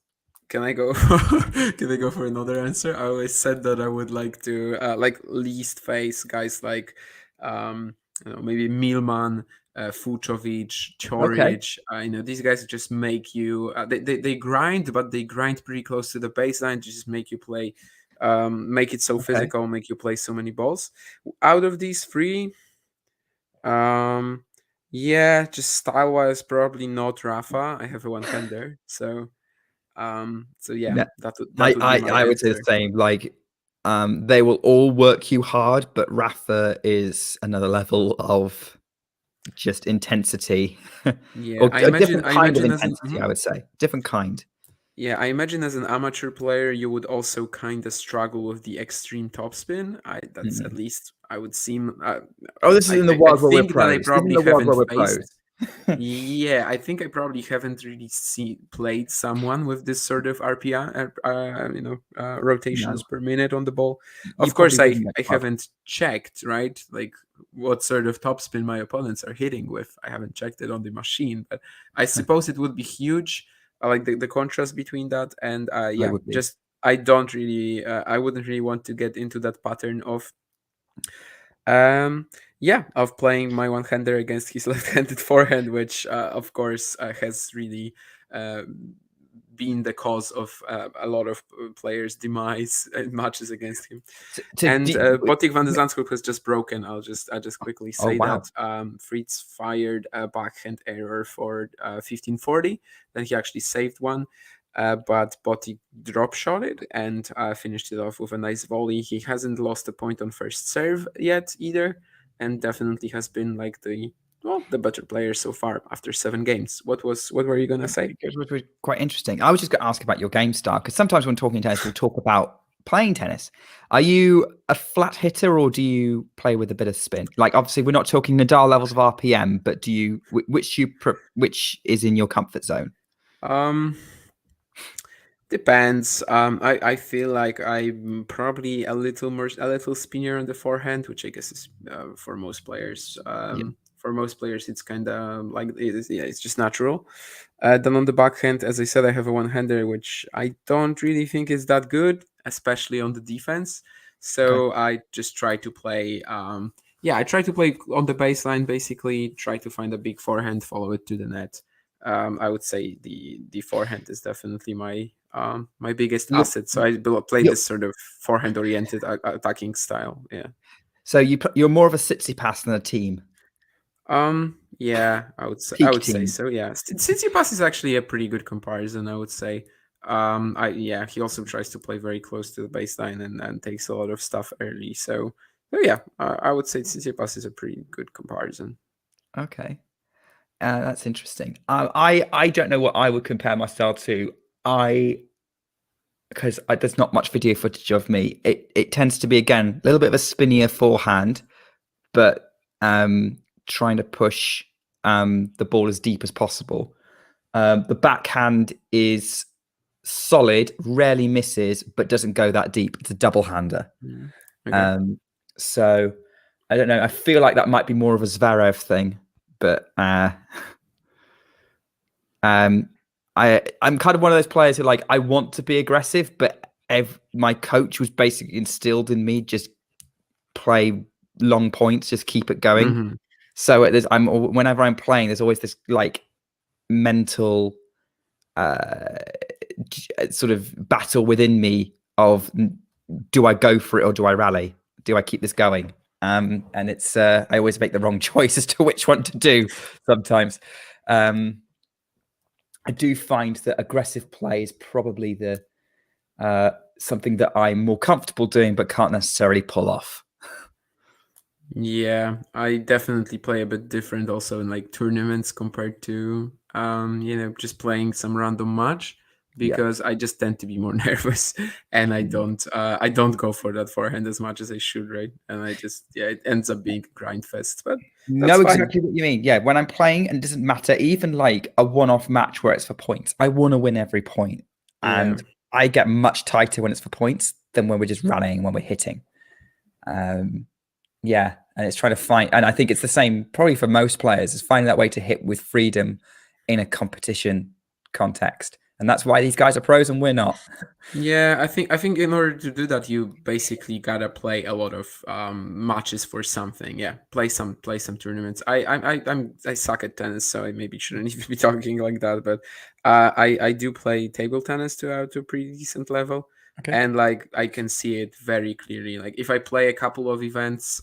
Can I go? Can I go for another answer? I always said that I would like to least face guys like maybe Milman, Fucovic, Okay. Choric. These guys just make you. They grind, but they grind pretty close to the baseline to just make you play. Make it so physical, make you play so many balls. Out of these three, just style wise, probably not Rafa. I have a one-hander, so. Yeah. That would be my I would say the answer. same. Like, they will all work you hard, but Rafa is another level of just intensity. Yeah, Or I a imagine. different I kind of imagine as an, intensity, I would say. Different kind. yeah, I imagine as an amateur player, you would also kind of struggle with the extreme topspin. That's at least I would seem. Oh, this is in the I world where we're think that I pros. This is in probably the world haven't where we're faced. pros. Yeah, I think I probably haven't really played someone with this sort of RPI, rotations per minute on the ball. You Of course, probably I wouldn't get haven't checked, right? Like what sort of topspin my opponents are hitting with. I haven't checked it on the machine, but I suppose it would be huge. I like the contrast between that, and I would be. just I don't really, I wouldn't really want to get into that pattern of of playing my one-hander against his left-handed forehand, which of course has really uh, been the cause of a lot of players' demise in matches against him. And Botic van de Zandschulp was just broken. I'll just quickly say that Fritz fired a backhand error for 1540. Then he actually saved one. But Botic drop shot it and finished it off with a nice volley. He hasn't lost a point on first serve yet either, and definitely has been like the better player so far after 7 games. What were you gonna say? It was quite interesting. I was just going to ask about your game style, because sometimes when talking tennis, we'll talk about playing tennis. Are you a flat hitter, or do you play with a bit of spin? Like, obviously, we're not talking Nadal levels of RPM, but do you which is in your comfort zone? Depends. I feel like I'm probably a little spinnier on the forehand, which I guess is for most players. For most players, it's kind of like it's just natural. Then on the backhand, as I said, I have a one-hander, which I don't really think is that good, especially on the defense. So I just try to play. I try to play on the baseline. Basically, try to find a big forehand, follow it to the net. I would say the forehand is definitely my biggest asset. So I play this sort of forehand-oriented attacking style. Yeah. So you're more of a Tsitsipas than a team. Yeah, I would say. Say so. Yeah, Tsitsipas is actually a pretty good comparison. I would say. He also tries to play very close to the baseline and takes a lot of stuff early. So yeah, I would say Tsitsipas is a pretty good comparison. Okay. That's interesting. I don't know what I would compare my style to. Because there's not much video footage of me. It tends to be, again, a little bit of a spinnier forehand, but trying to push the ball as deep as possible. The backhand is solid, rarely misses, but doesn't go that deep. It's a double-hander. Okay. So I don't know. I feel like that might be more of a Zverev thing, but I'm kind of one of those players who, like, I want to be aggressive, but my coach was basically instilled in me, just play long points, just keep it going. Mm-hmm. So whenever I'm playing, there's always this like mental sort of battle within me of, do I go for it or do I rally? Do I keep this going? And it's I always make the wrong choice as to which one to do sometimes. I do find that aggressive play is probably the something that I'm more comfortable doing, but can't necessarily pull off. Yeah, I definitely play a bit different also in like tournaments compared to just playing some random match. because I just tend to be more nervous, and I don't go for that forehand as much as I should, right? And I just it ends up being a grind fest. But know fine. exactly what you mean. Yeah, when I'm playing, and it doesn't matter, even like a one-off match where it's for points, I want to win every point, and I get much tighter when it's for points than when we're just running, when we're hitting. Yeah, and it's trying to find, and I think it's the same probably for most players, is finding that way to hit with freedom in a competition context, and that's why these guys are pros and we're not. Yeah, I think in order to do that, you basically gotta play a lot of matches for something. Yeah, play some tournaments. I suck at tennis, so I maybe shouldn't even be talking like that. But I do play table tennis to a pretty decent level. Okay. And like I can see it very clearly. Like if I play a couple of events,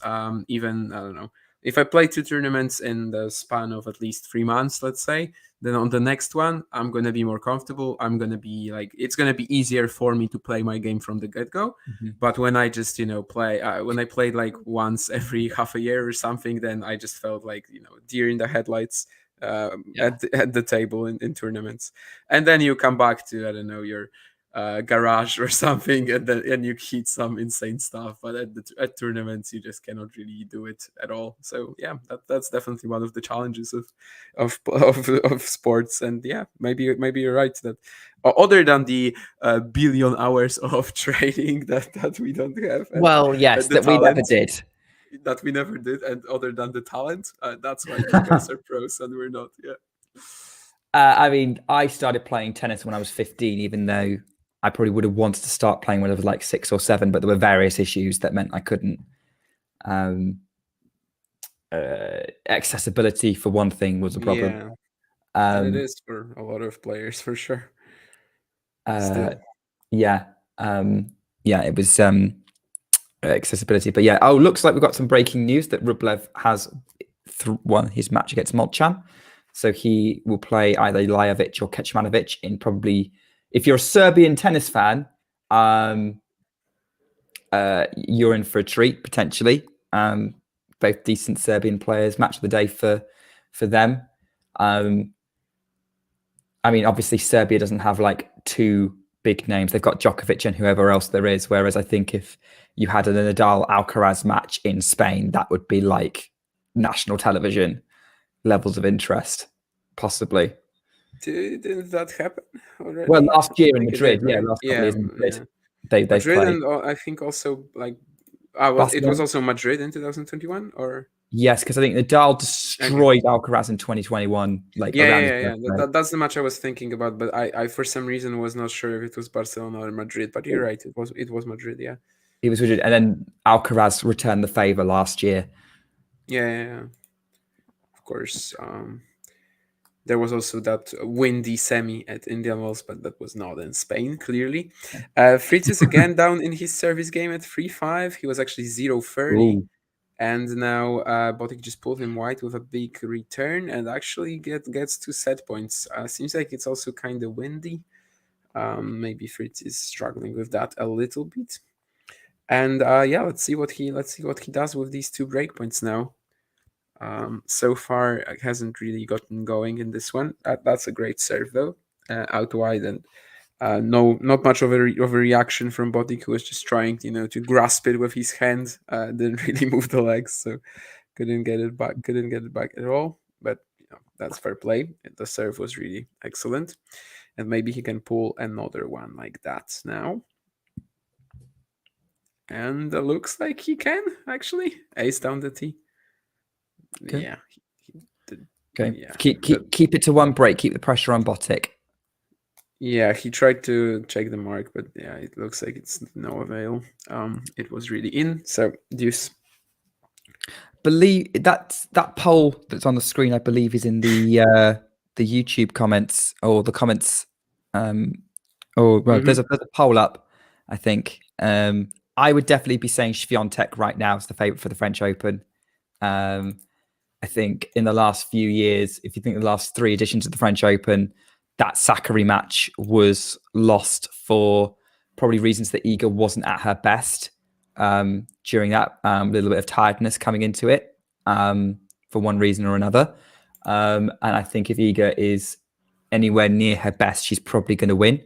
even I don't know, if I play 2 tournaments in the span of at least 3 months, let's say, then on the next one I'm gonna be more comfortable. I'm gonna be like, it's gonna be easier for me to play my game from the get-go. But when I just play, when I played like once every half a year or something, then I just felt like deer in the at the table in tournaments. And then you come back to, I don't know, your garage or something, and you hit some insane stuff. But at tournaments, you just cannot really do it at all. So yeah, that's definitely one of the challenges of sports. And yeah, maybe you're right that other than the billion hours of training that we don't have. Well, yes, that we never did. That we never did, and other than the talent, that's why you guys are pros and we're not. Yeah. I mean, I started playing tennis when I was 15, even though I probably would have wanted to start playing when I was like 6 or 7, but there were various issues that meant I couldn't. Accessibility, for one thing, was a problem. Yeah, and it is for a lot of players, for sure. Yeah, it was accessibility. But yeah, looks like we've got some breaking news that Rublev has won his match against Molchan. So he will play either Lajovic or Kecmanovic in probably, if you're a Serbian tennis fan, you're in for a treat, potentially. Both decent Serbian players, match of the day for them. I mean, obviously Serbia doesn't have like 2 big names. They've got Djokovic and whoever else there is. Whereas I think if you had a Nadal-Alcaraz match in Spain, that would be like national television levels of interest, possibly. Didn't that happen already? Well, last year in Madrid, last couple years in Madrid. They Madrid played. And I think also like it was also Madrid in 2021, or yes, because I think Nadal destroyed Alcaraz in 2021. Like that's the match I was thinking about, but I for some reason was not sure if it was Barcelona or Madrid. But you're right, it was Madrid. Yeah, it was Madrid, and then Alcaraz returned the favor last year. Yeah. Of course, there was also that windy semi at Indian Wells, but that was not in Spain, clearly. Fritz is again down in his service game at 3-5. He was actually 0-30. And now Botic just pulled him white with a big return and actually gets 2 set points. Seems like it's also kind of windy. Maybe Fritz is struggling with that a little bit. And let's see what he does with these 2 breakpoints now. So far, it hasn't really gotten going in this one. That's a great serve, though, out wide, and not much of a reaction from Botic, who was just trying, to grasp it with his hand. Didn't really move the legs, so couldn't get it back at all. But that's fair play. The serve was really excellent, and maybe he can pull another one like that now. And it looks like he can actually ace down the tee. Okay. Yeah. Okay. Yeah. Keep it to 1 break. Keep the pressure on Botic. Yeah, he tried to check the mark, but yeah, it looks like it's no avail. It was really in. So deuce. Believe that poll that's on the screen, I believe, is in the YouTube comments or the comments. There's a poll up, I think. I would definitely be saying Swiatek right now is the favorite for the French Open. I think in the last few years, if you think the last 3 editions of the French Open, that Sakkari match was lost for probably reasons that Iga wasn't at her best during that. Little bit of tiredness coming into it for one reason or another. And I think if Iga is anywhere near her best, she's probably going to win.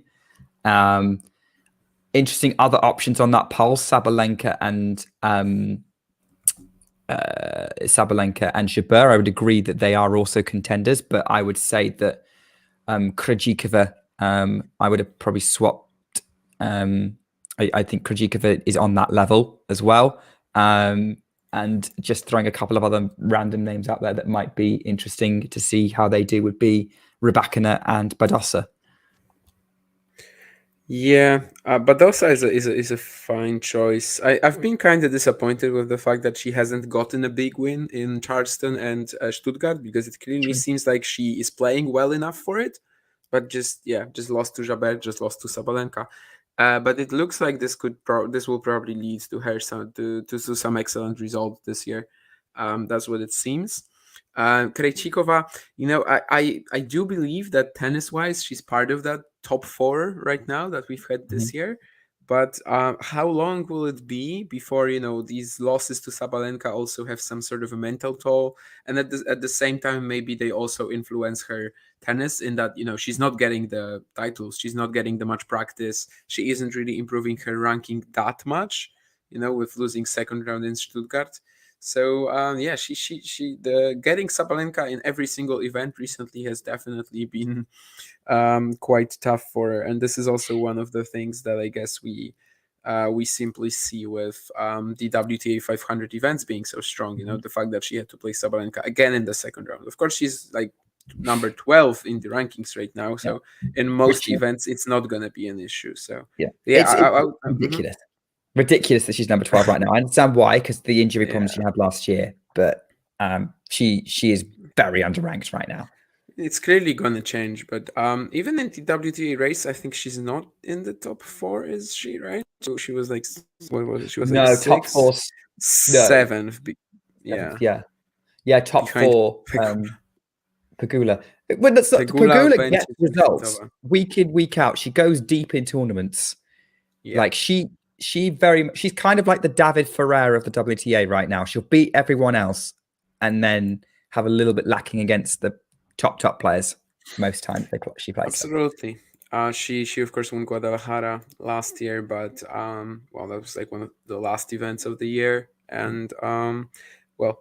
Interesting other options on that poll: Sabalenka and Jabeur. I would agree that they are also contenders, but I would say that Krejcikova, I would have probably swapped. I think Krejcikova is on that level as well. And just throwing a couple of other random names out there that might be interesting to see how they do would be Rybakina and Badosa. Yeah, Badosa is a fine choice. I've been kind of disappointed with the fact that she hasn't gotten a big win in Charleston and Stuttgart, because it clearly seems like she is playing well enough for it, but just lost to Jabeur, just lost to Sabalenka. But it looks like this will probably lead to her to some excellent results this year. That's what it seems. Krejcikova, I do believe that tennis-wise, she's part of that top 4 right now that we've had this year. But how long will it be before these losses to Sabalenka also have some sort of a mental toll, and at the same time maybe they also influence her tennis in that she's not getting the titles, she's not getting the much practice, she isn't really improving her ranking that much, with losing second round in Stuttgart. So getting Sabalenka in every single event recently has definitely been quite tough for her, and this is also one of the things that I guess we simply see with the WTA 500 events being so strong. The fact that she had to play Sabalenka again in the second round. Of course, she's like number 12 in the rankings right now, so in most events it's not going to be an issue. So it's ridiculous. Ridiculous that she's number 12 right now. I understand why, because the injury problems she had last year, but she is very underranked right now. It's clearly going to change, but even in the WTA race, I think she's not in the top 4, is she, right? So she was like, what was it? She was like sixth, top 4, 7th. Yeah, top 4. Pegula. When that's not Pegula gets results week in, week out. She goes deep in tournaments. Yeah. Like she's kind of like the David Ferrer of the WTA right now. She'll beat everyone else and then have a little bit lacking against the top players most times she plays. Absolutely. She of course won Guadalajara last year, but that was like one of the last events of the year, and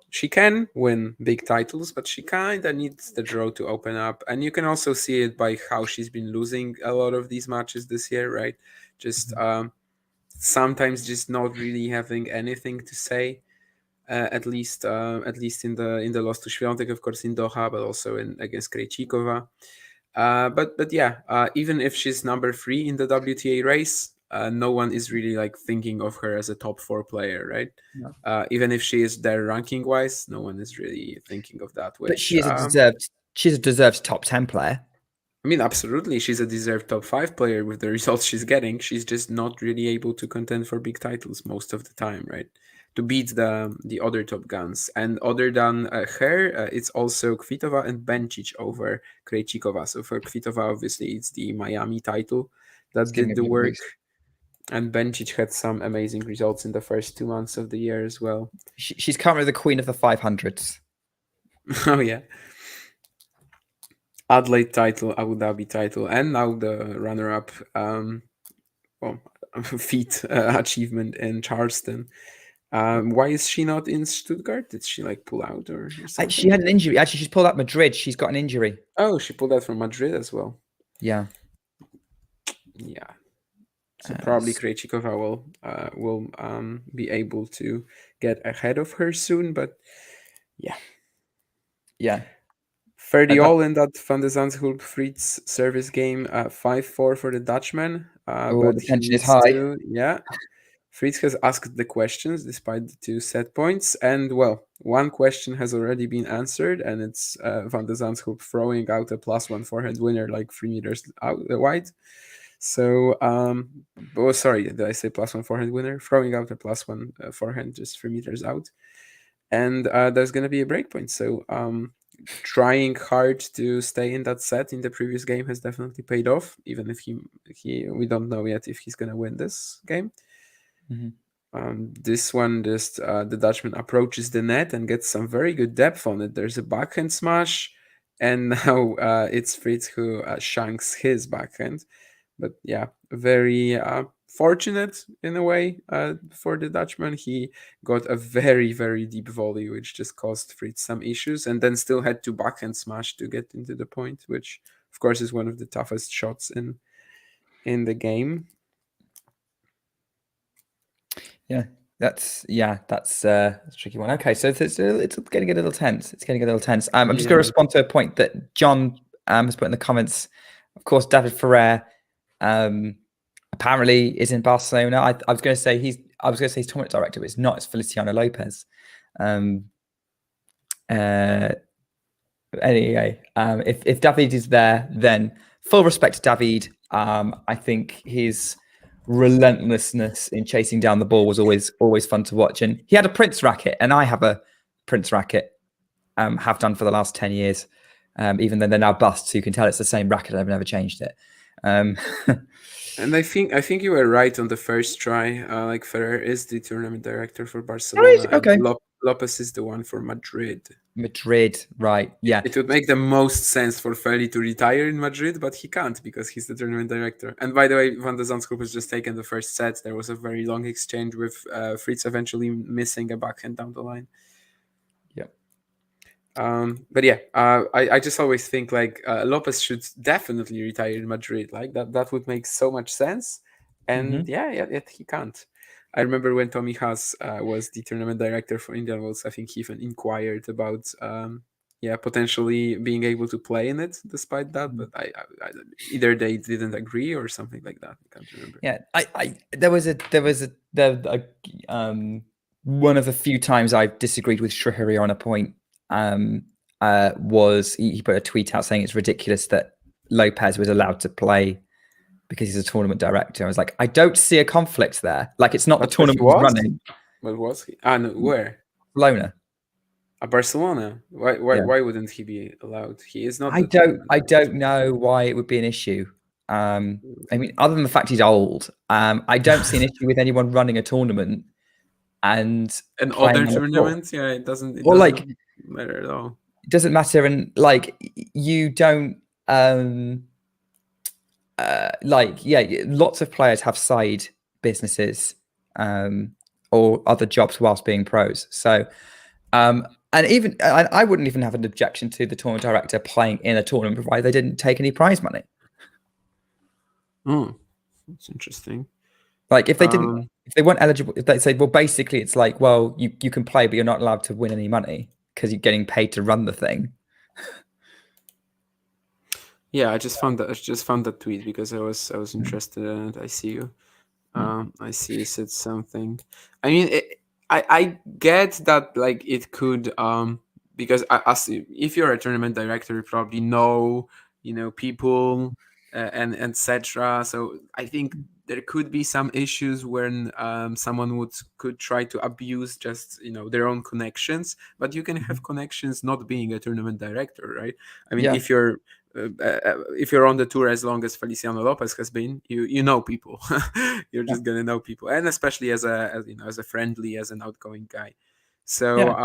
she can win big titles, but she kind of needs the draw to open up, and you can also see it by how she's been losing a lot of these matches this year, right? Just sometimes just not really having anything to say. At least in the loss to Swiatek, of course, in Doha, but also against Krejcikova. But even if she's number 3 in the WTA race, no one is really like thinking of her as a top 4 player, right? No. Even if she is there ranking wise, no one is really thinking of that. But she's a deserved top 10 player. I mean, absolutely, she's a deserved top 5 player with the results she's getting. She's just not really able to contend for big titles most of the time, right? To beat the other top guns. And other than her, it's also Kvitova and Bencic over Krejcikova. So for Kvitova, obviously, it's the Miami title that did the work. And Bencic had some amazing results in the first 2 months of the year as well. She's currently the queen of the 500s. Oh, yeah. Adelaide title, Abu Dhabi title, and now the runner-up feat achievement in Charleston. Why is she not in Stuttgart? Did she pull out or something? She had an injury. Actually, she's pulled out Madrid. She's got an injury. Oh, she pulled out from Madrid as well. Yeah. So probably Krejcikova will be able to get ahead of her soon, but yeah. 30 all in that Van de Zandschulp Fritz service game. 5-4 for the Dutchman. But the tension is high. Fritz has asked the questions despite the 2 set points, and one question has already been answered, and it's Van de Zandschulp throwing out a +1 forehand winner like 3 meters out wide. So, sorry, did I say +1 forehand winner? Throwing out a +1 forehand just 3 meters out, and there's going to be a break point. So, trying hard to stay in that set in the previous game has definitely paid off, even if we don't know yet if he's going to win this game. Mm-hmm. This one, just the Dutchman approaches the net and gets some very good depth on it. There's a backhand smash, and now it's Fritz who shanks his backhand. But yeah, very fortunate in a way for the Dutchman. He got a very, very deep volley, which just caused Fritz some issues, and then still had to backhand smash to get into the point, which of course is one of the toughest shots in the game. That's a tricky one. Okay, so it's getting a little tense. I'm just going to respond to a point that John has put in the comments. Of course, David Ferrer apparently is in Barcelona. I was going to say he's tournament director, but it's not. It's Feliciano Lopez. Anyway, if David is there, then full respect to David. I think his relentlessness in chasing down the ball was always fun to watch, and he had a Prince racket, and I have a Prince racket, have done for the last 10 years, even though they're now busts, so you can tell it's the same racket. I've never changed it. And I think you were right on the first try. Like Ferrer is the tournament director for Barcelona. Okay. And Lopez is the one for Madrid. Madrid, right? Yeah. It would make the most sense for Feli to retire in Madrid, but he can't because he's the tournament director. And by the way, Van de Zandschulp has just taken the first set. There was a very long exchange with Fritz eventually missing a backhand down the line. Yeah. But yeah, I just always think like Lopez should definitely retire in Madrid. Like that would make so much sense. And yet he can't. I remember when Tommy Haas was the tournament director for Indian Wells, I think he even inquired about potentially being able to play in it despite that, but I either they didn't agree or something like that. I can't remember. Yeah, there was one of the few times I've disagreed with Shrihari on a point was he put a tweet out saying it's ridiculous that Lopez was allowed to play because he's a tournament director. I was like, I don't see a conflict there. Like, it's not the tournament he's running. But was he? No, where? Barcelona. Barcelona. Why wouldn't he be allowed? He is not. I don't know why it would be an issue. I mean, other than the fact he's old, I don't see an issue with anyone running a tournament and other tournaments. Yeah, it doesn't matter at all. It doesn't matter, and like you don't. Lots of players have side businesses or other jobs whilst being pros. So, and even I wouldn't even have an objection to the tournament director playing in a tournament provided they didn't take any prize money. Oh, that's interesting. Like if they didn't, if they weren't eligible, if they say, well, basically it's like, well, you can play, but you're not allowed to win any money because you're getting paid to run the thing. Yeah, I just found that tweet because I was interested in it. I see you. I see you said something. I mean, I get that like it could because if you're a tournament director, you probably know people and etc. So I think there could be some issues when someone could try to abuse just their own connections, but you can have connections not being a tournament director, right? I mean, if you're on the tour as long as Feliciano Lopez has been, you know people. You're just gonna know people, and especially as a friendly, as an outgoing guy. So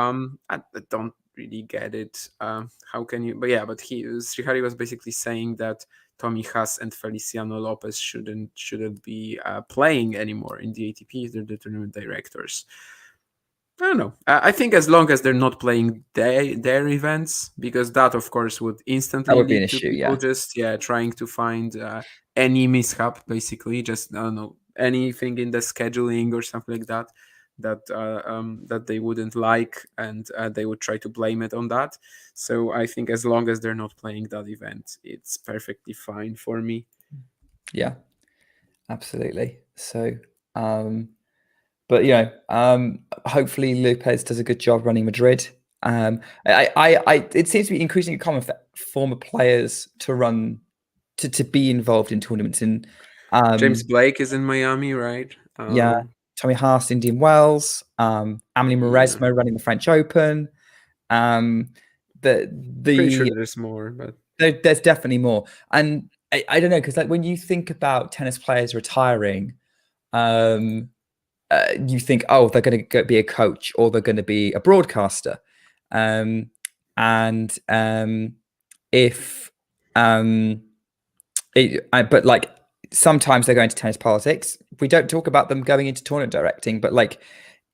I don't really get it. How can you? But Srihari was basically saying that Tommy Haas and Feliciano Lopez shouldn't be playing anymore in the ATP. They're the tournament directors. I don't know. I think as long as they're not playing their events, because that, of course, would instantly be an lead to issue. people just trying to find any mishap, basically, just I don't know, anything in the scheduling or something like that that they wouldn't like, and they would try to blame it on that. So I think as long as they're not playing that event, it's perfectly fine for me. Yeah, absolutely. So. But hopefully Lopez does a good job running Madrid. It seems to be increasingly common for former players to run to be involved in tournaments. In James Blake is in Miami, right? Tommy Haas, Indian Wells, Amelie Mauresmo running the French Open. Pretty sure there's more, but there's definitely more. And I don't know, because like when you think about tennis players retiring, you think, oh, they're going to be a coach or they're going to be a broadcaster. But like sometimes they go into tennis politics. We don't talk about them going into tournament directing, but like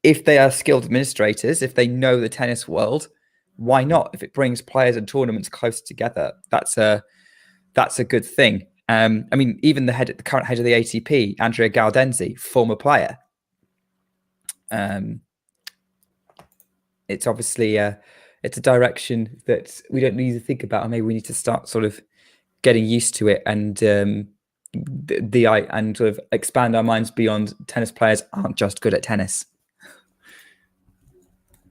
if they are skilled administrators, if they know the tennis world, why not? If it brings players and tournaments closer together, that's a good thing. I mean, even the current head of the ATP, Andrea Gaudenzi, former player. It's obviously it's a direction that we don't need to think about, and maybe we need to start sort of getting used to it and and sort of expand our minds beyond tennis players aren't just good at tennis.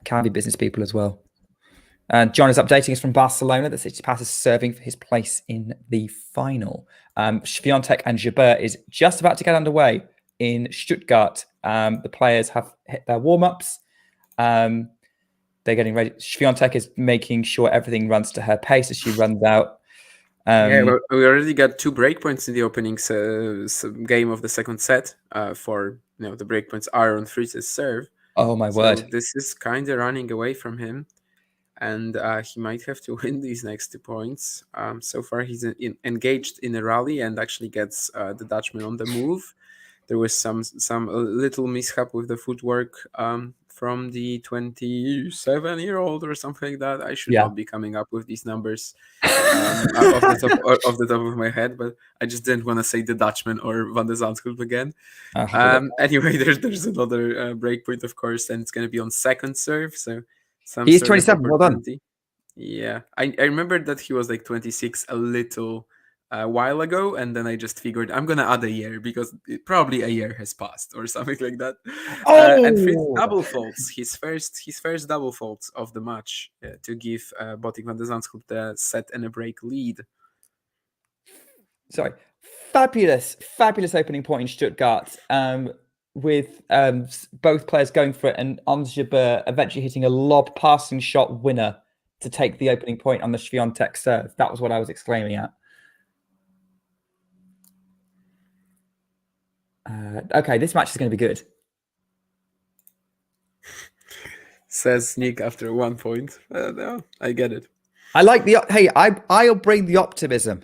Can be business people as well. John is updating us from Barcelona that Tsitsipas is serving for his place in the final. Swiatek and Jabeur is just about to get underway in Stuttgart. The players have hit their warm-ups. They're getting ready. Swiatek is making sure everything runs to her pace as she runs out. Well, we already got 2 breakpoints in the opening game of the second set. For the breakpoints are on Fritz's serve. Oh my word! This is kind of running away from him, and he might have to win these next 2 points. So far, he's engaged in a rally and actually gets the Dutchman on the move. There was some little mishap with the footwork from the 27-year-old or something like that. I should not be coming up with these numbers off the top of my head, but I just didn't want to say the Dutchman or Van de Zandschulp again. Anyway, there's another breakpoint, of course, and it's going to be on second serve. So he's 27. Well done. Yeah, I remember that he was like 26 a little while ago, and then I just figured I'm gonna add a year because probably a year has passed or something like that. And Fritz double faults his first double fault of the match to give Botic Van de Zandschulp the set and a break lead. Sorry, fabulous opening point in Stuttgart with both players going for it, and Ons Jabeur eventually hitting a lob passing shot winner to take the opening point on the Swiatek serve. That was what I was exclaiming at. Okay, this match is going to be good. Says Nick after 1 point. No, I get it. I like the... Hey, I'll bring the optimism.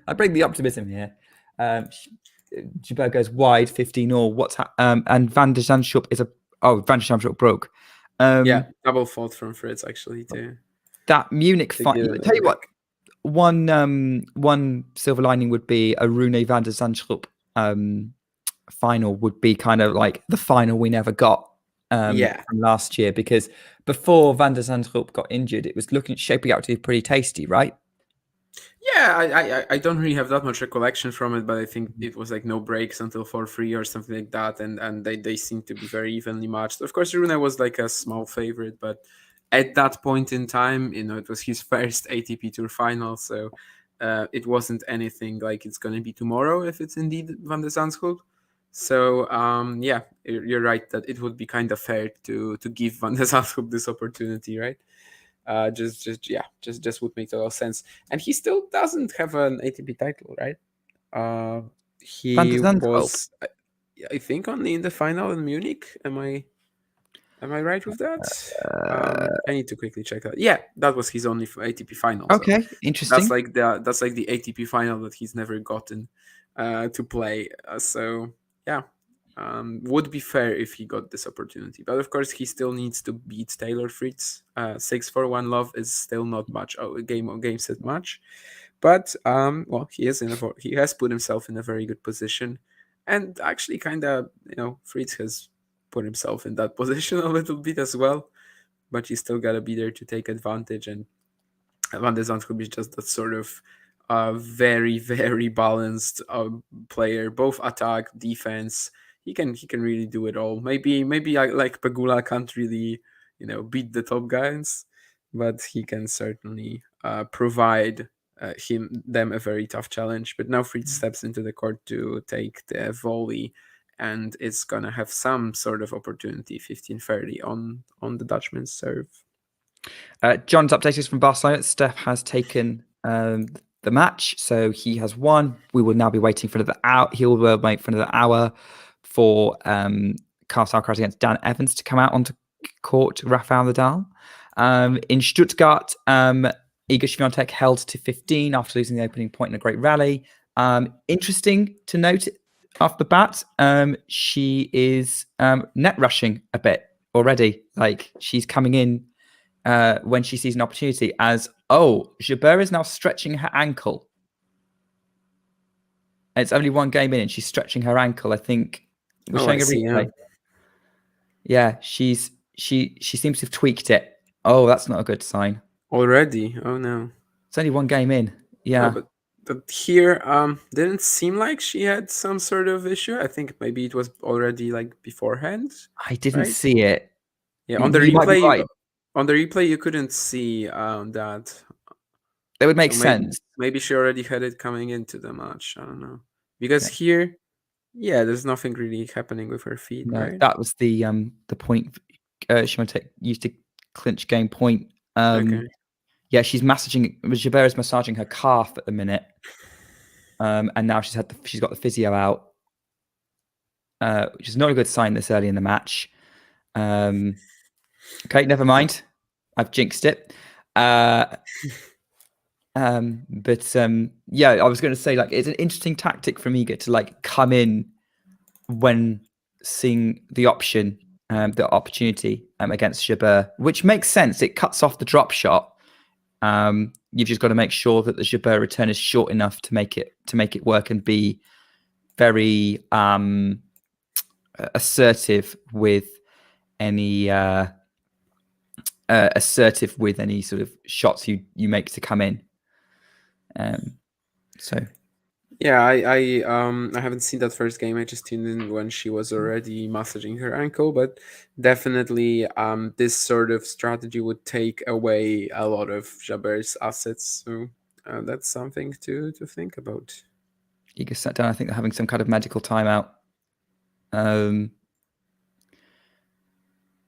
I bring the optimism here. Jabeur goes wide, 15-all. And Van de Zandschulp is Van de Zandschulp broke. Double fault from Fritz, actually, too. That Munich final... Tell you what, one silver lining would be a Rune Van de Zandschulp final would be kind of like the final we never got from last year, because before Van de Zandschulp got injured, it was shaping out to be pretty tasty, right? Yeah, I don't really have that much recollection from it, but I think it was like no breaks until 4-3 or something like that, and they seemed to be very evenly matched. Of course, Rune was like a small favorite, but at that point in time, it was his first ATP Tour final, so it wasn't anything like it's going to be tomorrow if it's indeed Van de Zandschulp. So you're right that it would be kind of fair to give Van de Zandschulp this opportunity, right? Just would make total sense. And he still doesn't have an ATP title, right? He was, I think, only in the final in Munich. Am I right with that? I need to quickly check that. Yeah, that was his only ATP final. Okay, so interesting. That's like the ATP final that he's never gotten to play. Would be fair if he got this opportunity. But of course, he still needs to beat Taylor Fritz. 6-4-1 love is still not much a game set match. But he has put himself in a very good position, and actually, kind of, Fritz has put himself in that position a little bit as well. But you still gotta be there to take advantage, and Van de Zandschulp is just that sort of very, very balanced player, both attack, defense. He can really do it all. Maybe like Pegula can't really beat the top guys, but he can certainly provide them a very tough challenge. But now Fritz steps into the court to take the volley, and it's gonna have some sort of opportunity 15-30 on the Dutchman's serve. John's updated from Barcelona. Steph has taken the match, so he has won. We will now be waiting for another hour. He will wait for another hour for Carlos Alcaraz against Dan Evans to come out onto court. Rafael Nadal. In Stuttgart, Iga Swiatek held to 15 after losing the opening point in a great rally. Interesting to note off the bat, she is net rushing a bit already. Like she's coming in when she sees an opportunity as, Jabeur is now stretching her ankle. It's only one game in and she's stretching her ankle. I think we're showing a replay. Yeah, she seems to have tweaked it. Oh, that's not a good sign. Already? Oh no. It's only one game in. Yeah. Oh, but here didn't seem like she had some sort of issue. I think maybe it was already like beforehand. I didn't right? see it. Yeah, on the You might be replay, right. on the replay you couldn't see that. That would make So sense. Maybe she already had it coming into the match. I don't know. Because here, there's nothing really happening with her feet, No, right? that was the point Swiatek used to clinch game point. Okay. Yeah, Jabeur is massaging her calf at the minute. And now she's got the physio out. Which is not a good sign this early in the match. Okay, never mind. I've jinxed it. But I was going to say, like, it's an interesting tactic from Iga to like come in when seeing the option, the opportunity against Jabeur, which makes sense. It cuts off the drop shot. You've just got to make sure that the Jabeur return is short enough to make it work and be very assertive with any sort of shots you make to come in. Yeah, I haven't seen that first game. I just tuned in when she was already massaging her ankle, but definitely this sort of strategy would take away a lot of Jabeur's assets. So that's something to think about. Iga sat down. I think they're having some kind of medical timeout.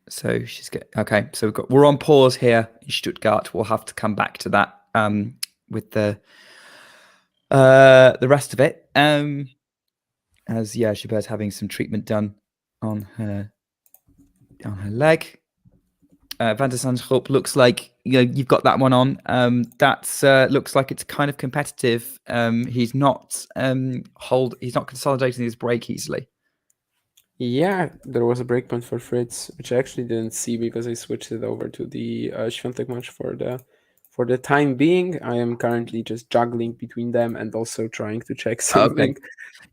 So she's good. Okay, so we're on pause here in Stuttgart. We'll have to come back to that with the rest of it. Jabeur's having some treatment done on her leg. Van der Zandschulp looks like you've got that one on. That's looks like it's kind of competitive. He's not consolidating his break easily. Yeah, there was a breakpoint for Fritz, which I actually didn't see because I switched it over to the Swiatek match for the time being. I am currently just juggling between them and also trying to check something. Okay.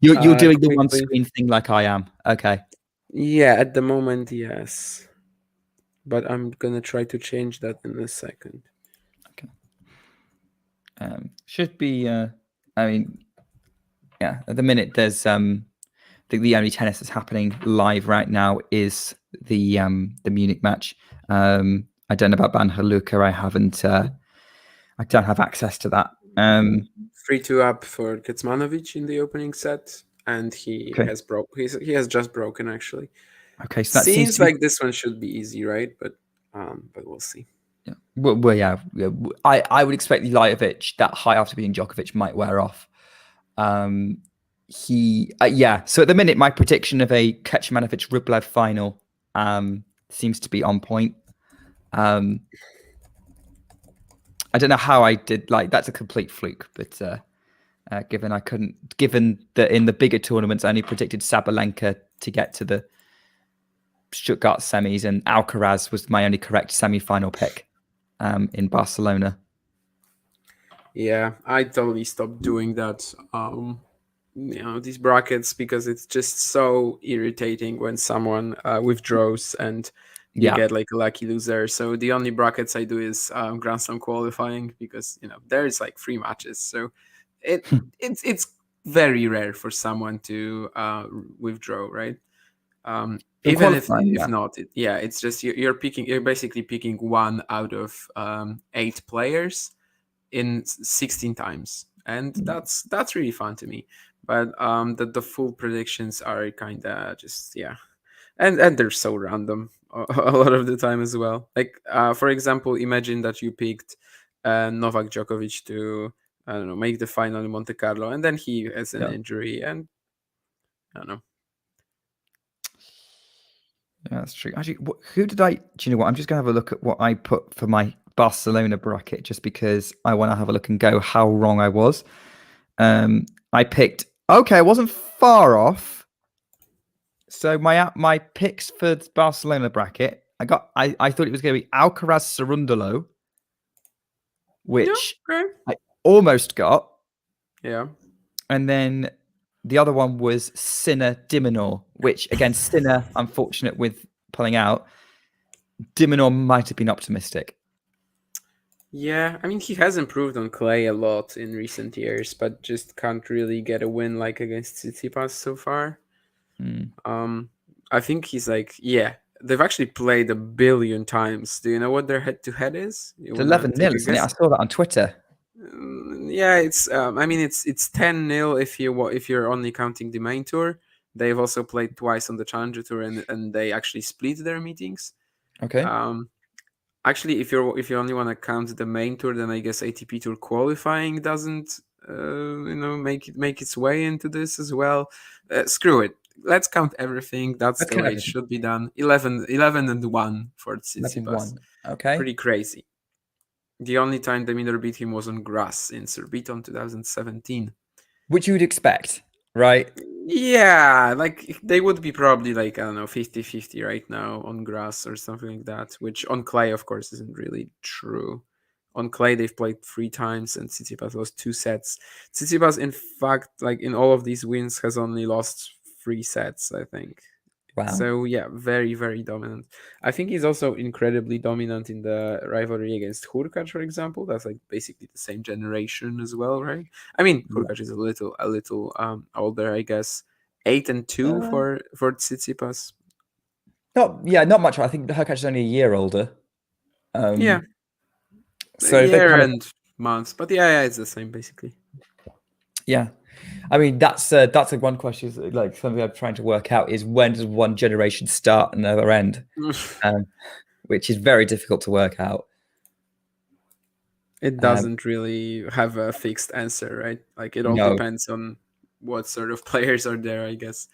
You're doing quickly. the one screen thing like I am. Okay. Yeah, at the moment, yes. But I'm gonna try to change that in a second. Okay. Should be. At the minute, there's the only tennis that's happening live right now is the Munich match. I don't know about Banja Luka. I don't have access to that. 3-2 up for Kecmanovic in the opening set, and he has just broken actually. Okay, so that seems like this one should be easy, right? But we'll see. Yeah. Well, yeah. I would expect Lajovic that high after being Djokovic might wear off. So at the minute, my prediction of a Kecmanovic Rublev final seems to be on point. I don't know how I did. Like, that's a complete fluke, but given that in the bigger tournaments, I only predicted Sabalenka to get to the Stuttgart semis, and Alcaraz was my only correct semi-final pick in Barcelona. Yeah, I totally stopped doing that. These brackets, because it's just so irritating when someone withdraws and you get like a lucky loser. So the only brackets I do is Grand Slam qualifying, because there's like 3 matches. So it's very rare for someone to withdraw, right? Even if not, it's just you're basically picking 1 out of 8 players in 16 times, and that's really fun to me. But the full predictions are kind of just and they're so random a lot of the time as well. Like for example, imagine that you picked Novak Djokovic to make the final in Monte Carlo, and then he has an injury, and I don't know. Yeah, that's true. Actually, do you know what? I'm just going to have a look at what I put for my Barcelona bracket, just because I want to have a look and go how wrong I was. I picked. Okay, I wasn't far off. So my picks for the Barcelona bracket, I thought it was going to be Alcaraz Cerundolo, which Okay. I almost got, Yeah. and then the other one was Sinner Diminor, which again Sinner, unfortunate with pulling out. Diminor might have been optimistic. Yeah, I mean he has improved on clay a lot in recent years, but just can't really get a win like against Tsitsipas so far. I think he's like, yeah, they've actually played 1 billion times. Do you know what their head-to-head is? You It's wanna 11-0, take a isn't it? I guess? saw that on Twitter. Yeah, it's I mean it's 10-0 if you're only counting the main tour. They've also played twice on the Challenger Tour, and they actually split their meetings. Okay. Actually, if you only want to count the main tour, then I guess ATP Tour qualifying doesn't make its way into this as well. Screw it. Let's count everything. That's the way it should be done. 11 and 1 for Tsitsipas. Okay. Pretty crazy. The only time Demir beat him was on grass in Surbiton 2017. Which you would expect, right? Yeah, like they would be probably like, I don't know, 50-50 right now on grass or something like that, which on clay, of course, isn't really true. On clay, they've played 3 times and Tsitsipas lost 2 sets. Tsitsipas, in fact, like in all of these wins, has only lost 3 sets, I think. Wow. So yeah, very, very dominant. I think he's also incredibly dominant in the rivalry against Hurkacz, for example. That's like basically the same generation as well, right? I mean, Hurkacz is a little older, I guess. 8 and 2 for Tsitsipas. Not much. I think Hurkacz is only a year older. Yeah. So year and months, but yeah, it's the same basically. Yeah. I mean, that's like one question, like something I'm trying to work out is when does one generation start and another end, which is very difficult to work out. It doesn't really have a fixed answer, right? Like it all depends on what sort of players are there, I guess.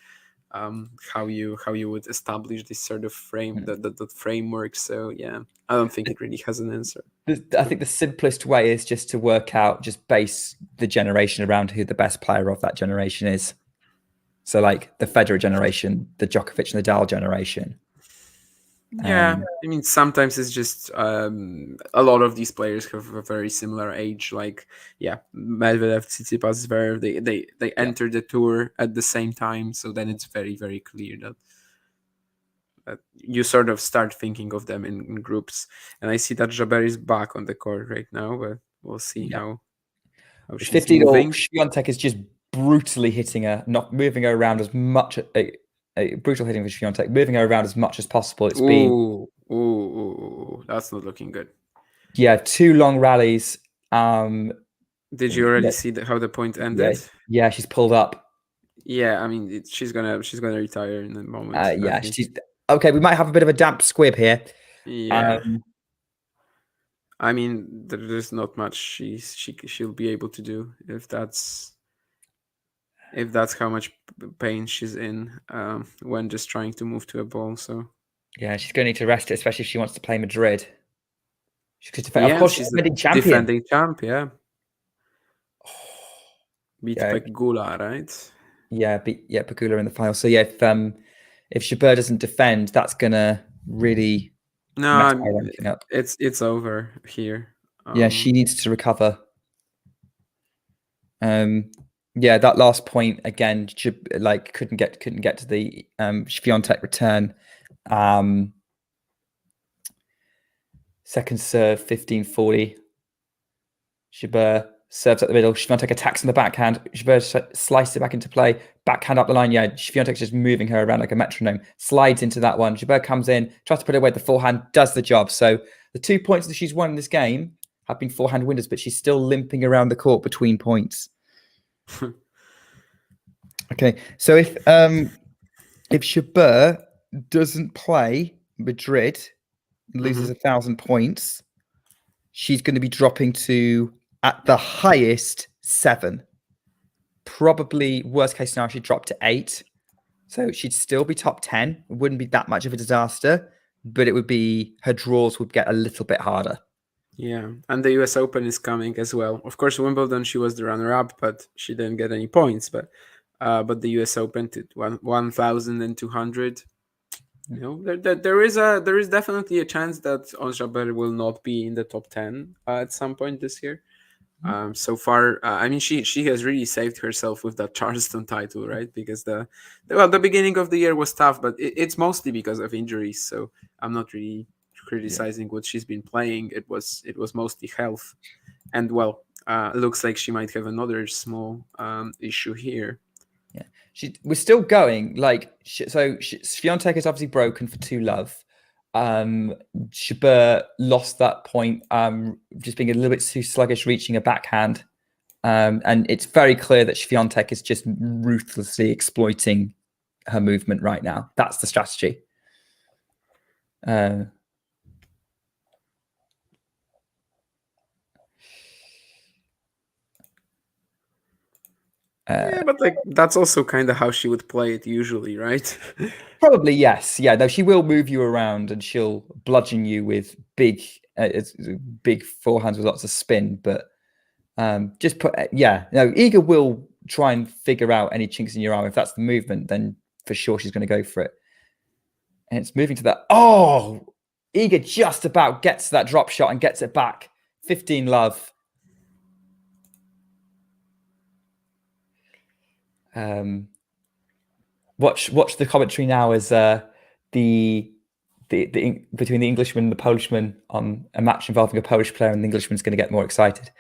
How you would establish this sort of frame, the framework. So yeah, I don't think it really has an answer. I think the simplest way is just to work out, just base the generation around who the best player of that generation is. So like the Federer generation, the Djokovic and the Nadal generation. Yeah, I mean, sometimes it's just a lot of these players have a very similar age. Like, yeah, Medvedev, Tsitsipas, Zverev, they enter the tour at the same time. So then it's very, very clear that you sort of start thinking of them in groups. And I see that Jabeur is back on the court right now, but we'll see how she's 15 moving. Swiatek is just brutally hitting her, not moving her around as much. A brutal hitting for Swiatek, moving her around as much as possible. It's been that's not looking good. Yeah, 2 long rallies. Did you already see how the point ended? Yeah, she's pulled up. Yeah, I mean, she's gonna retire in a moment. Yeah, she's okay. We might have a bit of a damp squib here. Yeah. I mean, there's not much she'll be able to do if that's how much pain she's in when just trying to move to a ball. So yeah, she's going to need to rest it, especially if she wants to play Madrid. Of course, she's the defending champ. Yeah, beat Pegula, right? Yeah, beat Pegula in the final. So yeah, if Jabeur doesn't defend, that's gonna really mess her ranking up. It's over here. Yeah, she needs to recover. Yeah, that last point again, like couldn't get to the Swiatek return. Second serve, 15-40. Jabeur serves at the middle. Swiatek attacks in the backhand. Jabeur slices it back into play. Backhand up the line. Yeah, Swiatek's just moving her around like a metronome. Slides into that one. Jabeur comes in, tries to put it away with the forehand, does the job. So the 2 points that she's won in this game have been forehand winners, but she's still limping around the court between points. Okay, so if Jabeur doesn't play Madrid, loses 1,000 points, she's going to be dropping to, at the highest, 7. Probably worst case scenario, she'd drop to 8. So she'd still be top 10. It wouldn't be that much of a disaster, but it would be, her draws would get a little bit harder. Yeah, and the U.S. Open is coming as well. Of course, Wimbledon she was the runner-up, but she didn't get any points. But the U.S. Open to 1,200. You know, there is definitely a chance that Ons Jabeur will not be in the top 10 at some point this year. So far, I mean, she has really saved herself with that Charleston title, right? Because the beginning of the year was tough, but it's mostly because of injuries. So I'm not really criticizing what she's been playing. It was mostly health, and well, looks like she might have another small issue here. Yeah, we're still going. Swiatek is obviously broken for 2-love. Jabeur lost that point, just being a little bit too sluggish, reaching a backhand. And it's very clear that Swiatek is just ruthlessly exploiting her movement right now. That's the strategy. Yeah, but like that's also kind of how she would play it usually, right? Probably, yes. Yeah, no, she will move you around and she'll bludgeon you with big forehands with lots of spin. But just put, Iga will try and figure out any chinks in your arm. If that's the movement, then for sure she's going to go for it. And it's moving to that. Oh, Iga just about gets that drop shot and gets it back. 15-love. Watch the commentary now as the between the Englishman and the Polishman on a match involving a Polish player, and the Englishman's going to get more excited.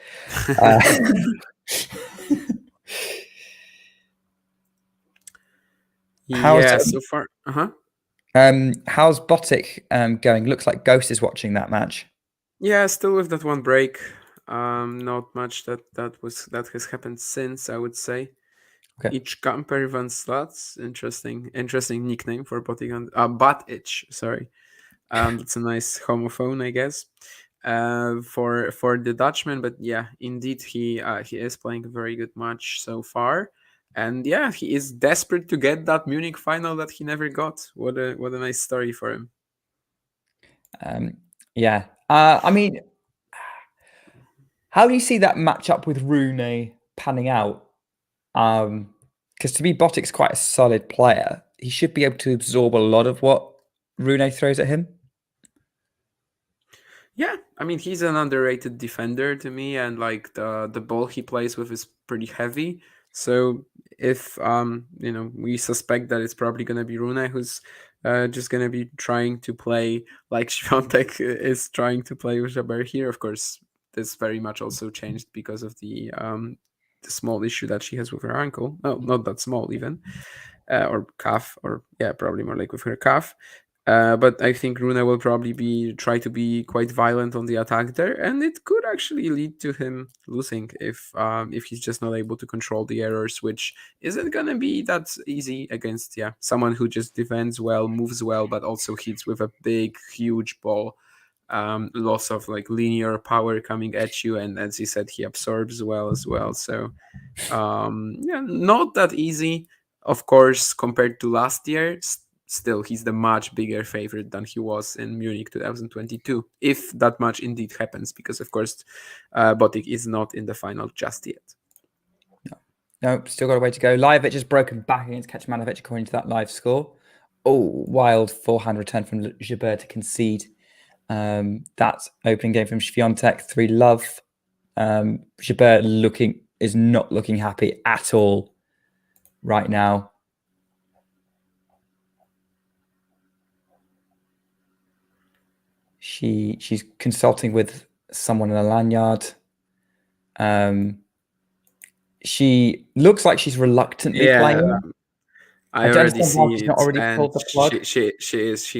Yeah, so far. How's Botic going? Looks like Ghost is watching that match. Yeah, still with that one break. Not much that has happened since, I would say. Okay. Each Camper Van Slats, interesting nickname for Botic and Butt Itch, sorry. That's a nice homophone, I guess. For the Dutchman, but yeah, indeed he is playing a very good match so far. And yeah, he is desperate to get that Munich final that he never got. What a nice story for him. Yeah. I mean, how do you see that matchup with Rune panning out? Because to me, Botic's quite a solid player. He should be able to absorb a lot of what Rune throws at him. Yeah, I mean, he's an underrated defender to me, and like the ball he plays with is pretty heavy. So if we suspect that it's probably gonna be Rune who's just gonna be trying to play like Swiatek is trying to play with Jabeur here. Of course, this very much also changed because of the small issue that she has with her ankle. No, not that small even, or calf, or yeah, probably more like with her calf. But I think Rune will probably try to be quite violent on the attack there, and it could actually lead to him losing if he's just not able to control the errors, which isn't gonna be that easy against someone who just defends well, moves well, but also hits with a big, huge ball. Lots of like linear power coming at you, and as he said, he absorbs well as well. So not that easy, of course, compared to last year. Still, he's the much bigger favorite than he was in Munich 2022, if that much indeed happens, because of course Botic is not in the final just yet. No, still got a way to go. Lajovic has broken back against Kecmanovic according to that live score. Oh, wild forehand return from Jabeur to concede. That's opening game from Swiatek, 3-love. Jabeur is not looking happy at all right now. She's consulting with someone in a lanyard. She looks like she's reluctantly playing. I already see it. Not already pulled the plug. She just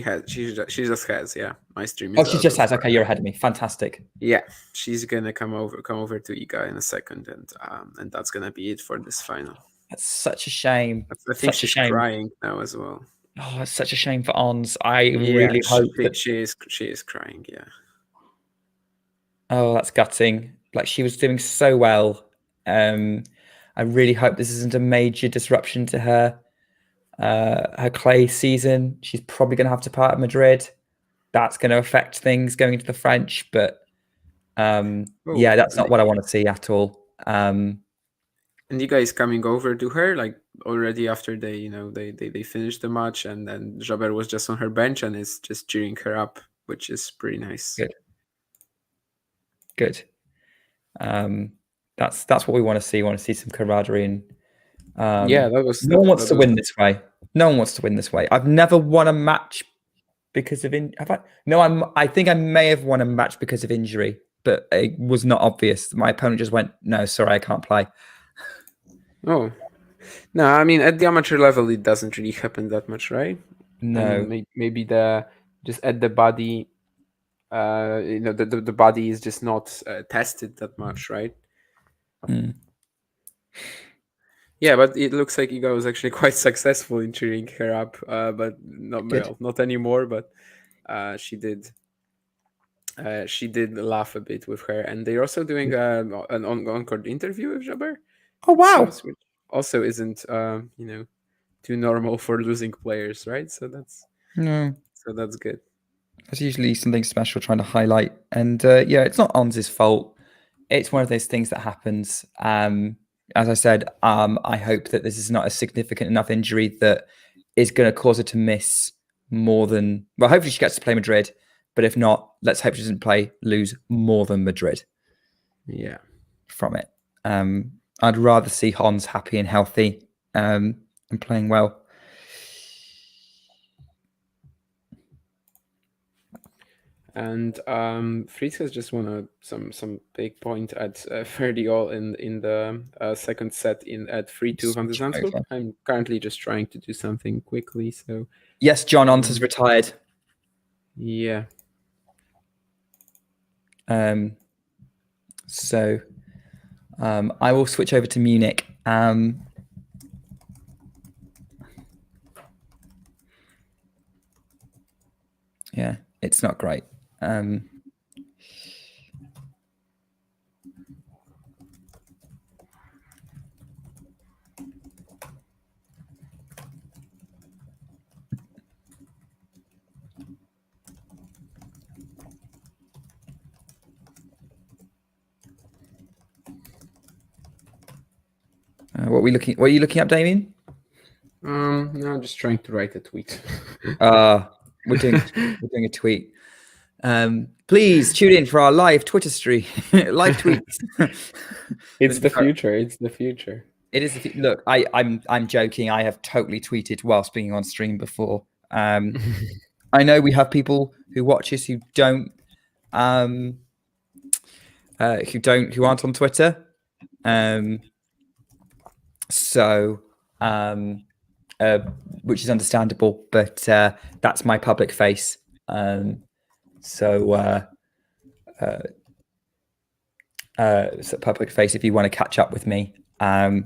has. Yeah, my stream is. Oh, she just has. Okay, you're ahead of me. Fantastic. Yeah, she's gonna come over to Iga in a second, and that's gonna be it for this final. That's such a shame. I think she's crying now as well. Oh, it's such a shame for Ons. I really hope that she is crying. Yeah. Oh, that's gutting. Like, she was doing so well. I really hope this isn't a major disruption to her clay season. She's probably going to have to part of Madrid. That's going to affect things going into the French, but Yeah, that's not what I want to see at all. And you guys coming over to her like already after they finished the match, and then Jabeur was just on her bench and is just cheering her up, which is pretty nice. Good. That's what we want to see. We want to see some camaraderie and that was. No one wants to win this way. No one wants to win this way. I've never won a match because of I think I may have won a match because of injury, but it was not obvious. My opponent just went, "No, sorry, I can't play." Oh, no! I mean, at the amateur level, it doesn't really happen that much, right? No, I mean, maybe just at the body, the body is just not tested that much, right? Yeah, but it looks like Iga was actually quite successful in cheering her up, but not anymore. But she did laugh a bit with her, and they're also doing an on-court interview with Jabeur. Oh wow! Which also isn't too normal for losing players, right? So that's good. There's usually something special trying to highlight, and it's not Ons' fault. It's one of those things that happens. As I said, I hope that this is not a significant enough injury that is going to cause her to miss more than. Well, hopefully she gets to play Madrid, but if not, let's hope she doesn't lose more than Madrid. Yeah, from it. I'd rather see Hans happy and healthy and playing well. And Fritz has just won some big point at 30-all in the second set at 3-2 Van de Zandschulp. I'm currently just trying to do something quickly. So yes, John Ons has retired. Yeah. So I will switch over to Munich. Yeah, it's not great. What are you looking up, Damien? No, I'm just trying to write a tweet. We're doing a tweet. Please tune in for our live Twitter stream, live tweets. It's the future. It's the future. It is. Look, I'm joking. I have totally tweeted whilst being on stream before. I know we have people who watch us who aren't on Twitter. Which is understandable, but that's my public face. So public face. If you want to catch up with me, at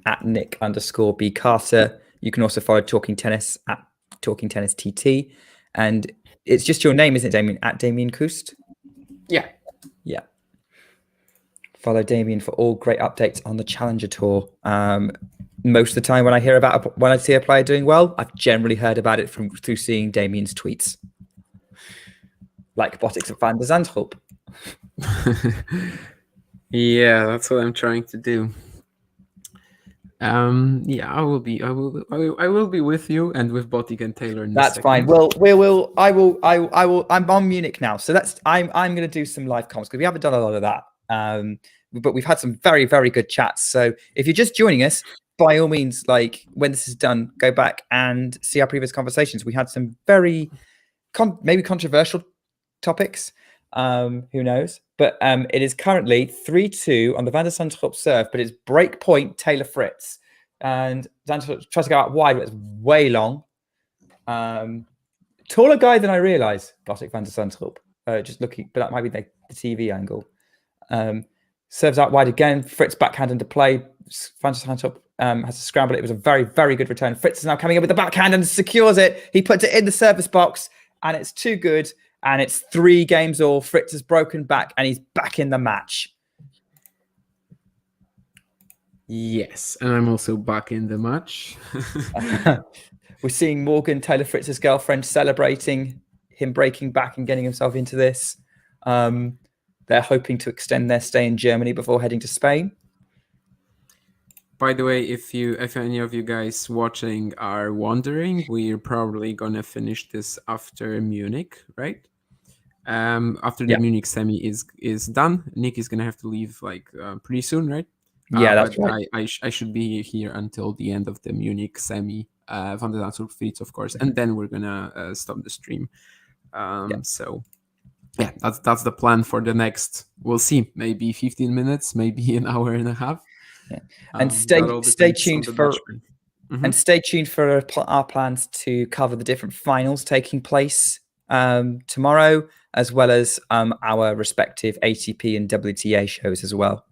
Nick_B Carter. You can also follow Talking Tennis at Talking Tennis TT, and it's just your name, isn't it, Damien? At Damien Kust. Yeah. Follow Damien for all great updates on the Challenger Tour. Most of the time when I see a player doing well, I've generally heard about it through seeing Damien's tweets. Like Botic's at Van de Zandschulp. Yeah, that's what I'm trying to do. Yeah, I will be with you and with Botic and Taylor. That's fine. I'm on Munich now, so I'm going to do some live comms because we haven't done a lot of that. But we've had some very, very good chats. So if you're just joining us, by all means, like when this is done, go back and see our previous conversations. We had some very maybe controversial topics. Who knows? But it is currently 3-2 on the Van de Zandschulp serve, but it's break point Taylor Fritz. And Zandschulp tries to go out wide, but it's way long. Taller guy than I realised, Botic Van de Zandschulp. Just looking, but that might be the TV angle. Serves out wide again. Fritz backhand into play. Van de Zandschulp has to scramble it. It was a very, very good return. Fritz is now coming in with the backhand and secures it. He puts it in the service box, and it's too good. And it's 3 games all. Fritz has broken back, and he's back in the match. Yes, and I'm also back in the match. We're seeing Morgan, Taylor Fritz's girlfriend, celebrating him breaking back and getting himself into this. they're hoping to extend their stay in Germany before heading to Spain. By the way, if any of you guys watching are wondering, we're probably gonna finish this after Munich, right? After the Munich semi is done, Nick is gonna have to leave like pretty soon, right? Yeah, that's but right. I should be here until the end of the Munich semi, from the Zandschulp Fritz, of course, and then we're gonna stop the stream. So yeah, that's the plan for the next. We'll see, maybe 15 minutes, maybe an hour and a half. Yeah. And stay tuned for and stay tuned for our plans to cover the different finals taking place tomorrow, as well as our respective ATP and WTA shows as well.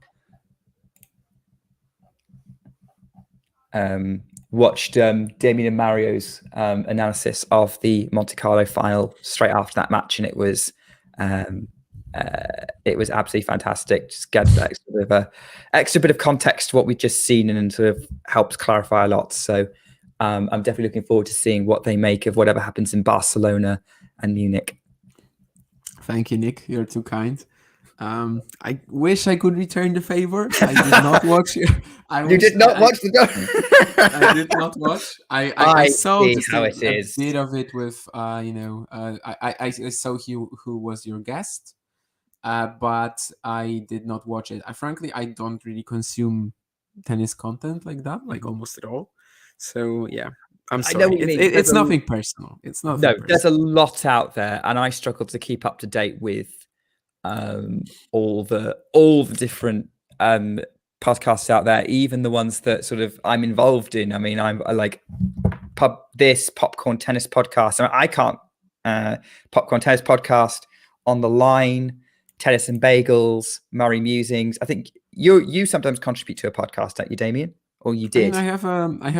Watched Damien and Mario's analysis of the Monte Carlo final straight after that match, and it was absolutely fantastic. Just get that extra bit of context to what we've just seen, and sort of helps clarify a lot. So I'm definitely looking forward to seeing what they make of whatever happens in Barcelona and Munich. Thank you, Nick. You're too kind. I wish I could return the favor. I did not watch it. You did not watch the I did not watch. I saw how it is. A bit of it with I saw who was your guest, but I did not watch it. Frankly, I don't really consume tennis content like that, like almost at all. So yeah, I'm sorry. I know what you mean. It's nothing personal. It's nothing. No, personal. there's a lot out there, and I struggle to keep up to date with all the different podcasts out there, even the ones that sort of I'm involved in. I mean, I'm like Popcorn Tennis Podcast. I mean, I can't Popcorn Tennis Podcast, On the Line, Tennis and Bagels, Murray Musings. I think you sometimes contribute to a podcast, don't you, Damien? Or you did? I have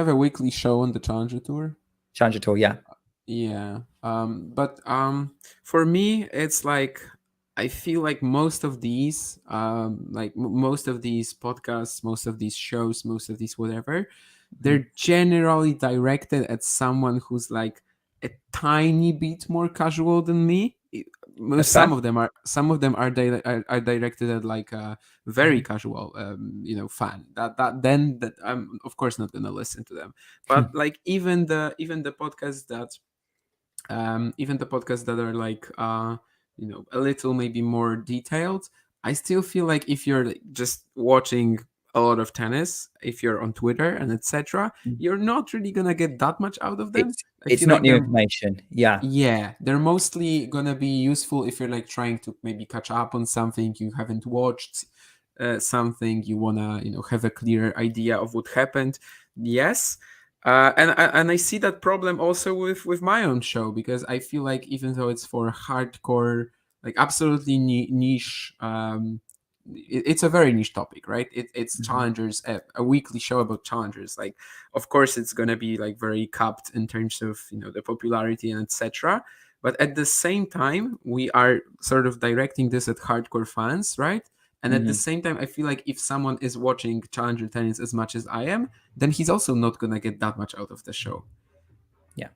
a weekly show on the Challenger Tour. Challenger Tour, yeah. Yeah. But for me, it's like I feel like most of these, most of these podcasts, most of these shows, most of these whatever, they're generally directed at someone who's like a tiny bit more casual than me. Some of them are directed at like a very casual, fan. That I'm of course not gonna listen to them. But like even the podcasts that are like a little maybe more detailed, I still feel like if you're just watching a lot of tennis, if you're on Twitter and etc., you're not really gonna get that much out of them. It's not new information. Yeah, they're mostly gonna be useful if you're like trying to maybe catch up on something you haven't watched, something you wanna have a clear idea of what happened. Yes. And I see that problem also with my own show, because I feel like even though it's for hardcore, like absolutely niche, it's a very niche topic, right? It's challengers, a weekly show about challengers. Like, of course, it's gonna be like very capped in terms of the popularity and etc. But at the same time, we are sort of directing this at hardcore fans, right? And at the same time, I feel like if someone is watching Challenger tennis as much as I am, then he's also not going to get that much out of the show. Yeah.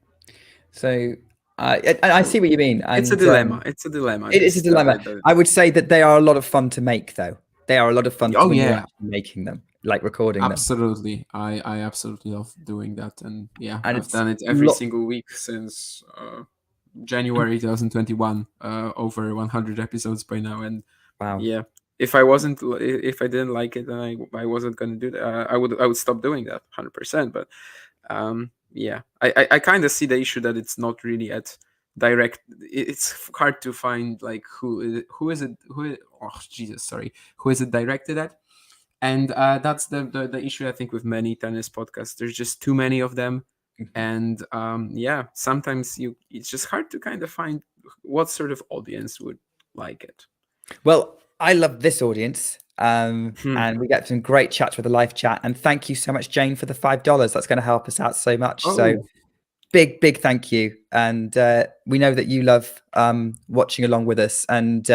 So I see what you mean. And, it's a dilemma. It's a dilemma. It is a dilemma. I would say that they are a lot of fun to make, though. They are a lot of fun when you're actually making them, like recording them. Absolutely. I absolutely love doing that. And yeah, I've done it every single week since January 2021, over 100 episodes by now. And wow. Yeah. If I didn't like it, then I wasn't going to do that. I would stop doing that 100%. But yeah, I kind of see the issue that it's not really at direct. It's hard to find like who is it directed at, and that's the issue I think with many tennis podcasts. There's just too many of them, and yeah, sometimes it's just hard to kind of find what sort of audience would like it. Well, I love this audience, and we get some great chats with the live chat. And thank you so much, Jane, for the $5. That's going to help us out so much. Oh. So big thank you. And we know that you love watching along with us. And,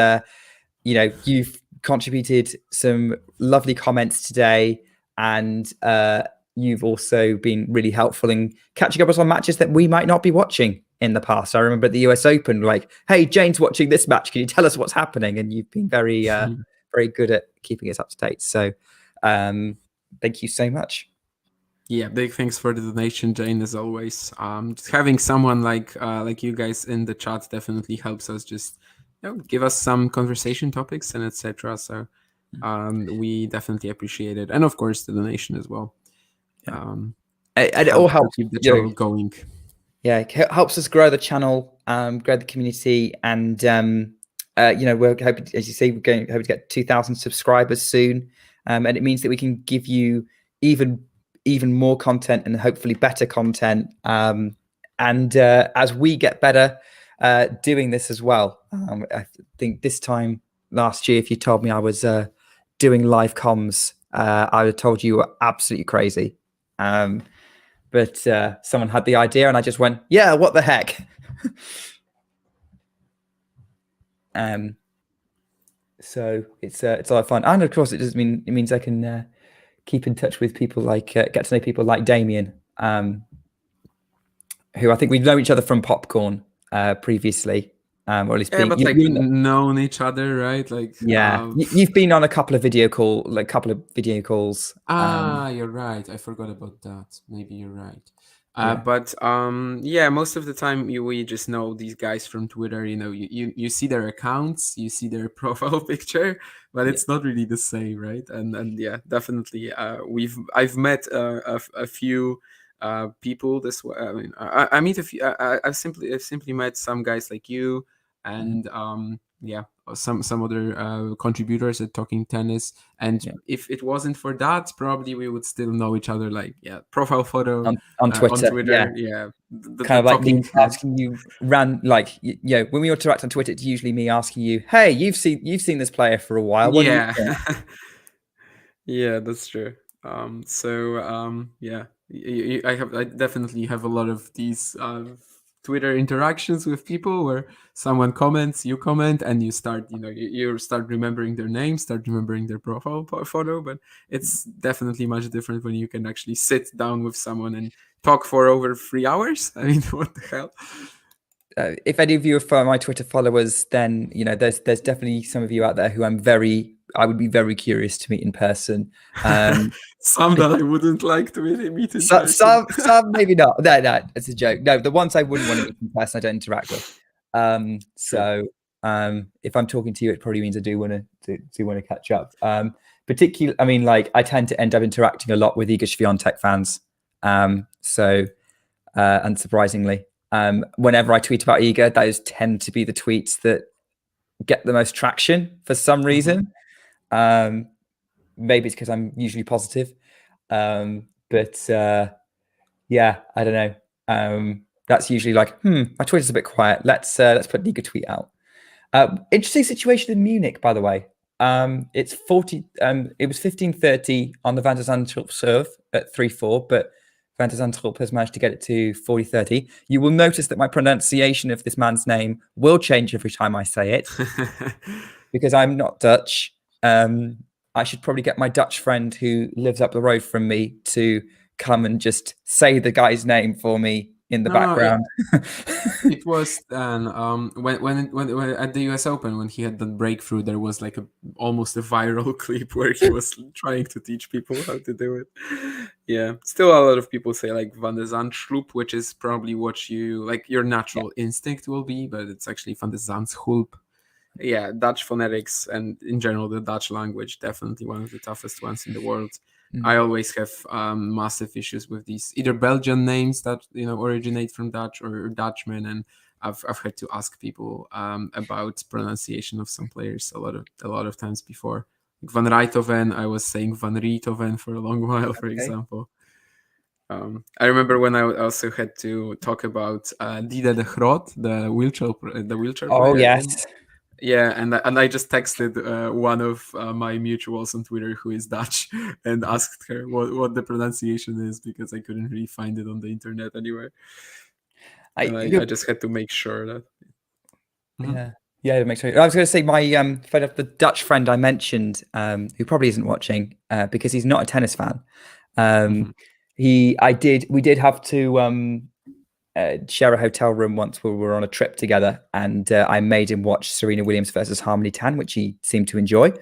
you've contributed some lovely comments today. And you've also been really helpful in catching up with us on matches that we might not be watching. in the past. I remember at the US Open, like, hey, Jane's watching this match. Can you tell us what's happening? And you've been very, very good at keeping us up to date. So thank you so much. Yeah, big thanks for the donation, Jane, as always. Just having someone like you guys in the chat definitely helps us just give us some conversation topics and etc. So we definitely appreciate it, and of course the donation as well. And it all helps keep the channel going. Yeah, it helps us grow the channel, grow the community, and we're hoping, as you see, we're hoping to get 2,000 subscribers soon, and it means that we can give you even more content and hopefully better content. And as we get better doing this as well, I think this time last year, if you told me I was doing live comms, I would have told you were absolutely crazy. But someone had the idea, and I just went, "Yeah, what the heck?" So it's a lot of fun, and of course, it means I can keep in touch with people like get to know people like Damien, who I think we know each other from Popcorn previously, or at least known each other, right? Like you've been on a couple of video calls. You're right. I forgot about that. Maybe you're right. But most of the time we just know these guys from Twitter. You see their accounts, you see their profile picture, but it's not really the same, right? And yeah, definitely. I've met a few people this way. I mean, I meet a few. I've simply met some guys like you, and some other contributors at Talking Tennis. And if it wasn't for that, probably we would still know each other, like profile photo on Twitter. Kind of like me asking you when we interact on Twitter, it's usually me asking you, hey, you've seen this player for a while. What do you think? Yeah, that's true. I definitely have a lot of these Twitter interactions with people where someone comments, you comment, and you start remembering their name, start remembering their profile photo. But it's definitely much different when you can actually sit down with someone and talk for over 3 hours. I mean, what the hell? If any of you are my Twitter followers, then there's definitely some of you out there who I would be very curious to meet in person. Some that I wouldn't like to meet in person. Some maybe not. No, it's a joke. No, the ones I wouldn't want to meet in person, I don't interact with. If I'm talking to you, it probably means I do want to catch up. Particularly, I mean, like I tend to end up interacting a lot with Iga Swiatek fans. Unsurprisingly, whenever I tweet about Iga, those tend to be the tweets that get the most traction for some reason. Maybe it's because I'm usually positive. I don't know. That's usually like, my Twitter's a bit quiet. Let's put an Iga tweet out. Interesting situation in Munich, by the way. It was 15:30 on the Van der Zandschulp serve at 3-4, but Van der Zandschulp has managed to get it to 40:30. You will notice that my pronunciation of this man's name will change every time I say it because I'm not Dutch. I should probably get my Dutch friend who lives up the road from me to come and just say the guy's name for me in the background. It was when at the US Open, when he had that breakthrough, there was like almost a viral clip where he was trying to teach people how to do it. Yeah, still a lot of people say like Van der Zandschulp, which is probably what your natural instinct will be, but it's actually Van der Zandschulp. Yeah, Dutch phonetics and in general the Dutch language, definitely one of the toughest ones in the world. I always have massive issues with these either Belgian names that originate from Dutch or Dutchmen, and I've had to ask people about pronunciation of some players a lot of times before. Like Van Rijthoven, I was saying Van Riethoven for a long while, for example. I remember when I also had to talk about Dieder de Groot, the wheelchair Oh player. yes. Yeah, and I just texted one of my mutuals on Twitter who is Dutch and asked her what the pronunciation is because I couldn't really find it on the internet anywhere. I just had to make sure that. Yeah, it makes sense. I was going to say my the Dutch friend I mentioned, who probably isn't watching because he's not a tennis fan. We did have to share a hotel room once we were on a trip together, and I made him watch Serena Williams versus Harmony Tan, which he seemed to enjoy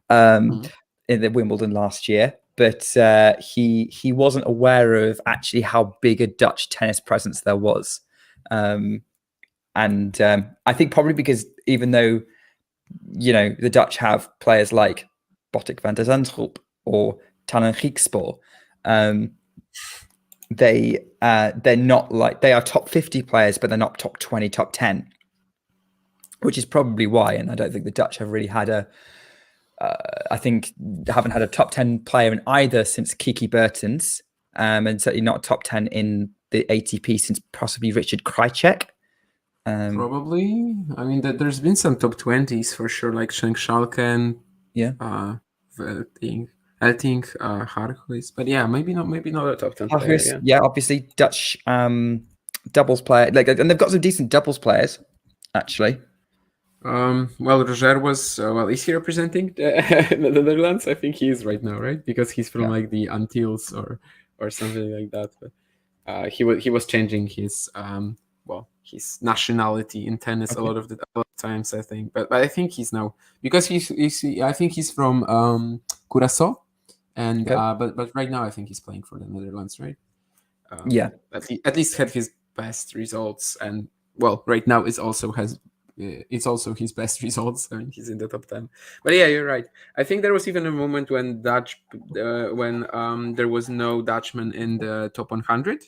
in the Wimbledon last year. But he wasn't aware of actually how big a Dutch tennis presence there was. I think probably because even though, the Dutch have players like Botic van der Zandschulp or Talan Griekspoor, they're not like, they are top 50 players, but they're not top 20, top 10, which is probably why. And I don't think the Dutch have really had haven't had a top 10 player in either since Kiki Bertens, and certainly not top 10 in the ATP since possibly Richard Krajicek. Probably. I mean, there's been some top 20s for sure, like Schenk Schalken. Yeah. I think Hargreaves, but yeah, maybe not a top 10 player. Yeah, obviously Dutch doubles player, and they've got some decent doubles players, actually. Well, Roger was is he representing the Netherlands? I think he is right now, right? Because he's from like the Antilles or something like that. But he was changing his his nationality in tennis a lot of times, I think. But I think he's now, because I think he's from Curaçao, and but right now I think he's playing for the Netherlands, right? At least had his best results, and right now it's also his best results. I mean, he's in the top 10. But yeah, you're right. I think there was even a moment when there was no Dutchman in the top 100.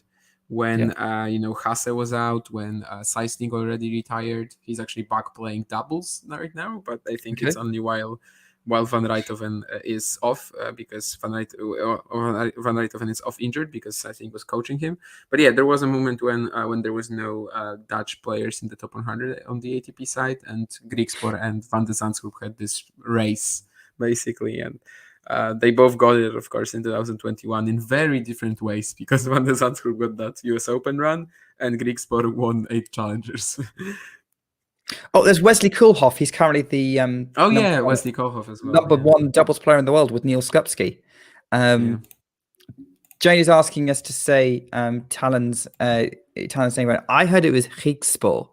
When Hasse was out, when Seisling already retired. He's actually back playing doubles right now, but I think it's only while Van Rijthoven is off, because Van Rijthoven is off injured, because I think was coaching him. But yeah, there was a moment when there was no Dutch players in the top 100 on the ATP side, and Griekspoor and Van de Zandschulp had this race basically, and they both got it, of course, in 2021 in very different ways, because Van de Zandschulp got that US Open run and Griekspoor won 8 challengers. Oh, there's Wesley Koolhof. He's currently the Wesley Koolhof as well. Number one doubles player in the world with Neil Skupski. Jane is asking us to say Talon's name right. I heard it was Griekspoor.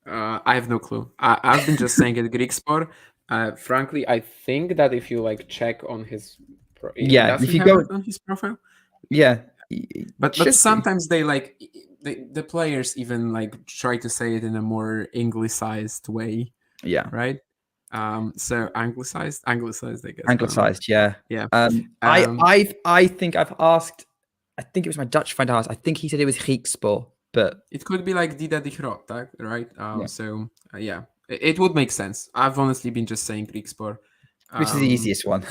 I have no clue. I've been just saying it Griekspoor. Frankly, I think that if you check on his if you go on his profile, but sometimes the players even try to say it in a more anglicized way, right? So anglicized, I guess. Anglicized, yeah. I think I've asked, I think it was my Dutch friend asked, I think he said it was Griekspoor, but it could be like Dida de Groot, right? So it would make sense. I've honestly been just saying Griekspoor, which is the easiest one.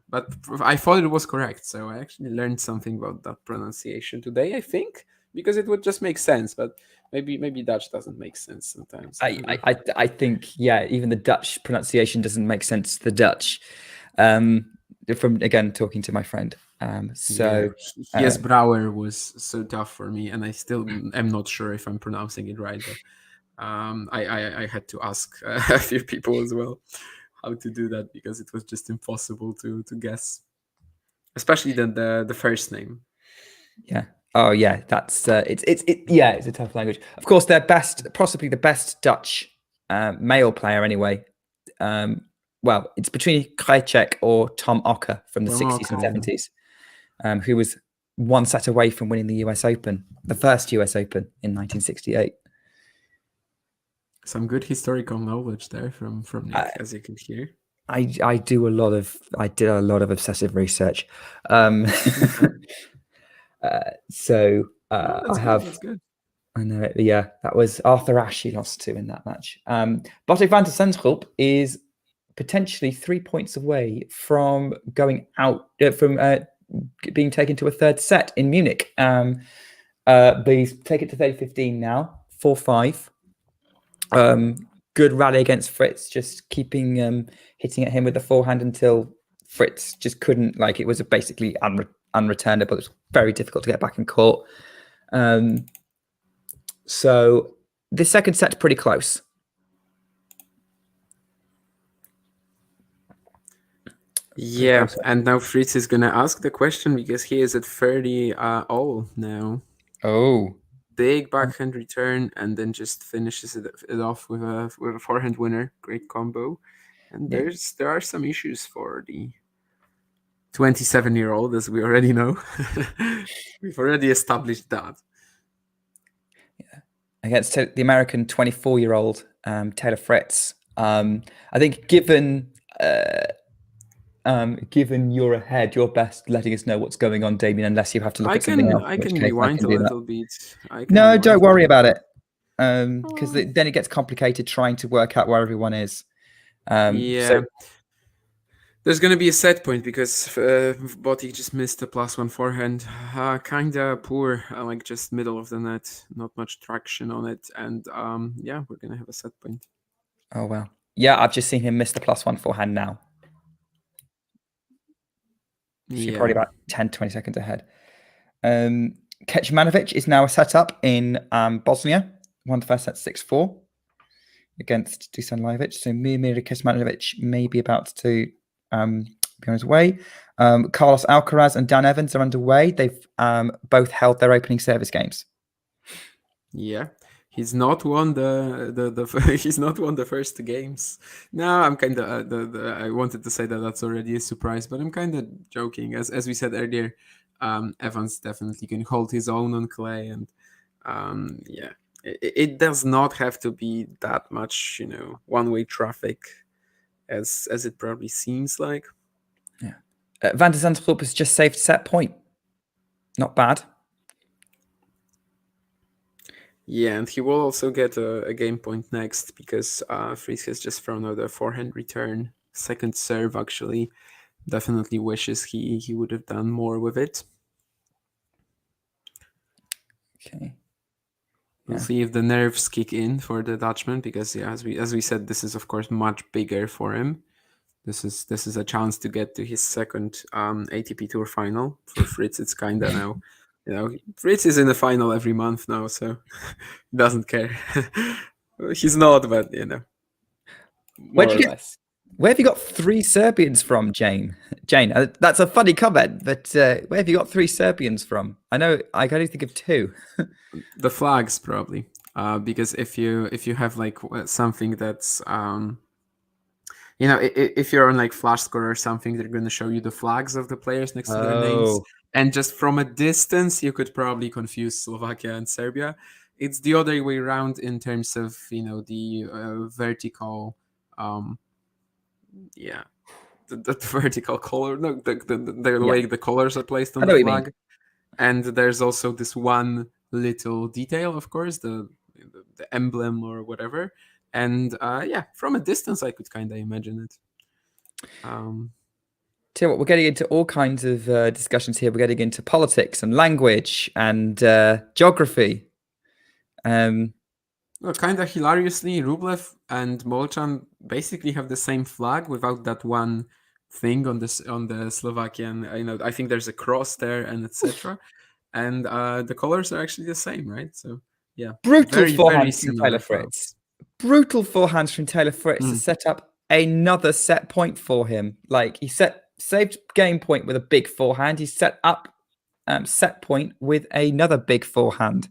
But I thought it was correct, so I actually learned something about that pronunciation today, I think, because it would just make sense. But maybe Dutch doesn't make sense sometimes. I think even the Dutch pronunciation doesn't make sense to the Dutch. From again talking to my friend. Yes, Brouwer was so tough for me, and I still am not sure if I'm pronouncing it right. But I had to ask a few people as well how to do that, because it was just impossible to guess, especially the first name. Yeah. Oh yeah, that's it's a tough language. Of course, their possibly the best Dutch male player anyway. It's between Krajicek or Tom Ocker from the 60s and 70s, who was one set away from winning the US Open, the first US Open in 1968. Some good historical knowledge there from Nick, as you can hear. I did a lot of obsessive research. That's good. I know. Yeah, that was Arthur Ashe he lost to in that match. Botic van der Zandschulp is potentially 3 points away from going out being taken to a third set in Munich. They take it to 30-15 now, 4-5. Good rally against Fritz, just keeping hitting at him with the forehand until Fritz just couldn't. It was basically unreturnable. It was very difficult to get back in court. So the second set's pretty close. Yeah, and now Fritz is gonna ask the question, because he is at 30 all now. Oh, big backhand return, and then just finishes it off with a forehand winner. Great combo. And Yeah. there are some issues for the 27-year-old, as we already know. We've already established that. Against the American 24-year-old Taylor Fritz. I think given you're ahead, you're best letting us know what's going on, Damien, unless you have to look at something else. I in which can case rewind can a do that. little bit. No, don't worry about it. Because then it gets complicated trying to work out where everyone is. Yeah. There's going to be a set point because Botic just missed a +1 forehand. Kinda poor, like just middle of the net. Not much traction on it. And yeah, we're going to have a set point. Oh, well. Yeah, I've just seen him miss the +1 forehand now. So you're probably about 10, 20 seconds ahead. Kecmanovic is now set up in Bosnia. Won the first set 6-4 against Dusan Lajovic. So Mirmir Kecmanovic may be about to be on his way. Carlos Alcaraz and Dan Evans are underway. They've both held their opening service games. Yeah, he's not won he's not won the first games. No, I'm kind of I wanted to say that that's already a surprise, but I'm kind of joking. As we said earlier, Evans definitely can hold his own on clay, and yeah, it does not have to be that much, one-way traffic as it probably seems like. Yeah, Van de Zandschulp has just saved set point. Not bad. Yeah, and he will also get a game point next because Fritz has just thrown out a forehand return. Second serve, actually. Definitely wishes he would have done more with it. Okay. We'll see if the nerves kick in for the Dutchman because, yeah, as we said, this is of course much bigger for him. This is a chance to get to his second ATP Tour final. For Fritz, it's kind of now, Fritz is in the final every month now, so he doesn't care. He's not, but more or less. Where have you got 3 Serbians from, Jane? Jane, that's a funny comment, but where have you got 3 Serbians from? I know I can only think of 2. The flags, probably, because if you have like something that's if you're on like Flash Score or something, they're going to show you the flags of the players next to their names, and just from a distance, you could probably confuse Slovakia and Serbia. It's the other way around in terms of the vertical. The vertical color, no, the way the colors are placed on the flag, and there's also this one little detail, of course, the emblem or whatever, and from a distance I could kind of imagine it. Tell you what, we're getting into all kinds of discussions here. We're getting into politics and language and geography. Well, kind of hilariously, Rublev and Molchan basically have the same flag without that one thing on the Slovakian. I think there's a cross there and etc. And the colors are actually the same, right? So yeah, brutal forehands from Taylor Fritz. Brutal forehands from Taylor Fritz to set up another set point for him. Like he saved game point with a big forehand. He set up set point with another big forehand.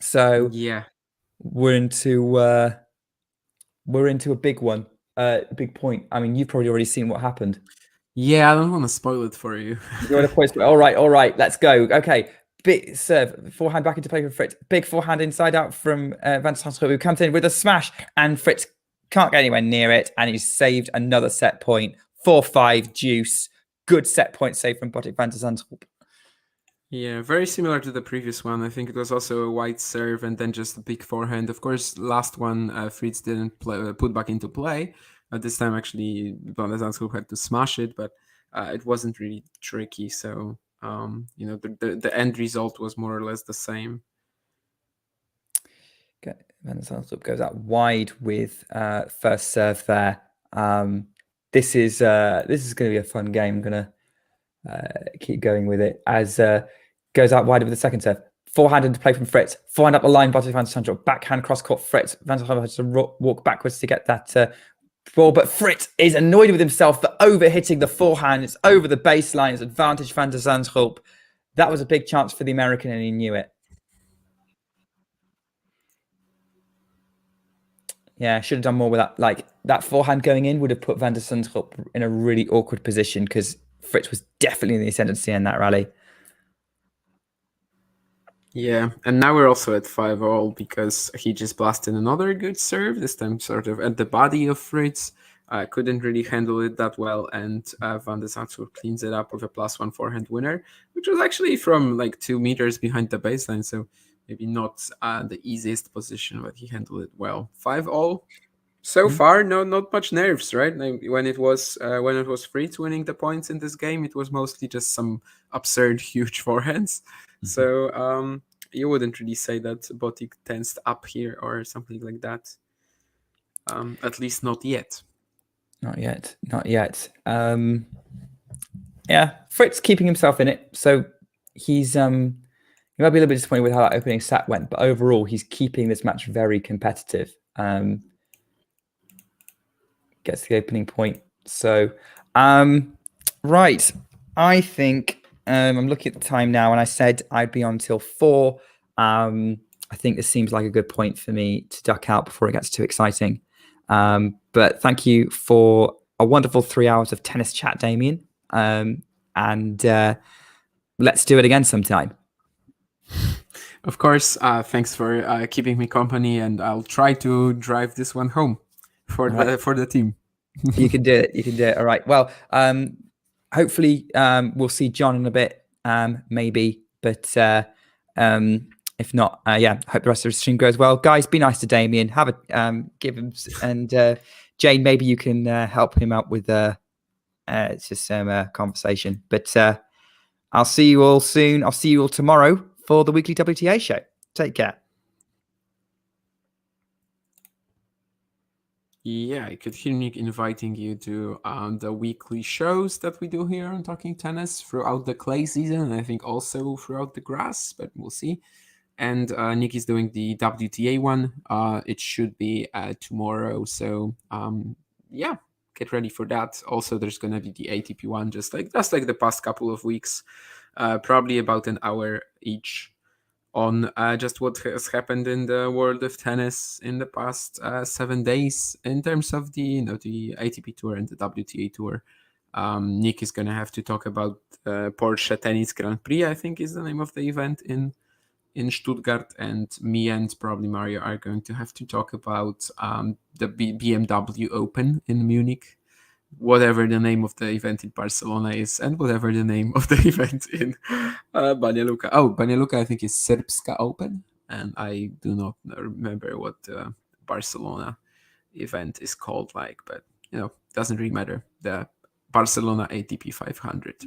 So yeah, we're into a big one, big point. I mean, you've probably already seen what happened. Yeah, I don't want to spoil it for you. You want to spoil? All right, let's go. Okay, big serve, forehand back into play for Fritz. Big forehand inside out from Van de Zandschulp, who comes in with a smash, and Fritz can't get anywhere near it, and he's saved another set point. 4-5 deuce. Good set point save from Botic Van de Zandschulp. Yeah, very similar to the previous one. I think it was also a wide serve and then just a big forehand. Of course, last one Fritz didn't put back into play. This time, actually, Van de Zandschulp had to smash it, but it wasn't really tricky. So, the end result was more or less the same. Okay. Van de Zandschulp goes out wide with first serve there. This is going to be a fun game. I'm going to keep going with it as goes out wide with the second serve. Forehand into play from Fritz. Forehand up the line, Botic Van de Zandschulp. Backhand cross court Fritz. Van de Zandschulp has to walk backwards to get that ball, but Fritz is annoyed with himself for overhitting the forehand. It's over the baseline. It's advantage Van de Zandschulp. That was a big chance for the American, and he knew it. Yeah, should have done more with that. Like, that forehand going in would have put Van der Zandschulp in a really awkward position because Fritz was definitely in the ascendancy in that rally. Yeah, and now we're also at 5-all because he just blasted another good serve, this time sort of at the body of Fritz. Couldn't really handle it that well, and Van der Zandschulp cleans it up with a +1 forehand winner, which was actually from like 2 meters behind the baseline, so maybe not the easiest position, but he handled it well. 5-all. So far, not much nerves, right? Like, when it was Fritz winning the points in this game, it was mostly just some absurd, huge forehands. So you wouldn't really say that Botic tensed up here or something like that. At least not yet. Not yet. Yeah, Fritz keeping himself in it. So he's he might be a little bit disappointed with how that opening set went, but overall he's keeping this match very competitive. Gets the opening point. So right. I think I'm looking at the time now, and I said I'd be on till 4. I think this seems like a good point for me to duck out before it gets too exciting. But thank you for a wonderful 3 hours of tennis chat, Damien. And let's do it again sometime. Of course. Thanks for keeping me company, and I'll try to drive this one home for the team. You can do it. All right. Well, hopefully we'll see John in a bit, maybe. But if not, hope the rest of the stream goes well. Guys, be nice to Damien. Have a give him, and Jane, maybe you can help him out with it's just some conversation. But I'll see you all soon. I'll see you all tomorrow for the weekly WTA show. Take care. Yeah, I could hear Nick inviting you to the weekly shows that we do here on Talking Tennis throughout the clay season, and I think also throughout the grass, but we'll see. And Nick is doing the WTA one. It should be tomorrow, so yeah, get ready for that. Also, there's gonna be the ATP one, just like the past couple of weeks, probably about an hour each, on just what has happened in the world of tennis in the past 7 days in terms of the ATP tour and the WTA tour. Nick is gonna have to talk about Porsche Tennis Grand Prix, I think is the name of the event in Stuttgart, and me and probably Mario are going to have to talk about the BMW Open in Munich, whatever the name of the event in Barcelona is, and whatever the name of the event in Banja Luka. Oh, Banja Luka, I think, is Srpska Open, and I do not remember what the Barcelona event is called, but doesn't really matter. The Barcelona ATP 500.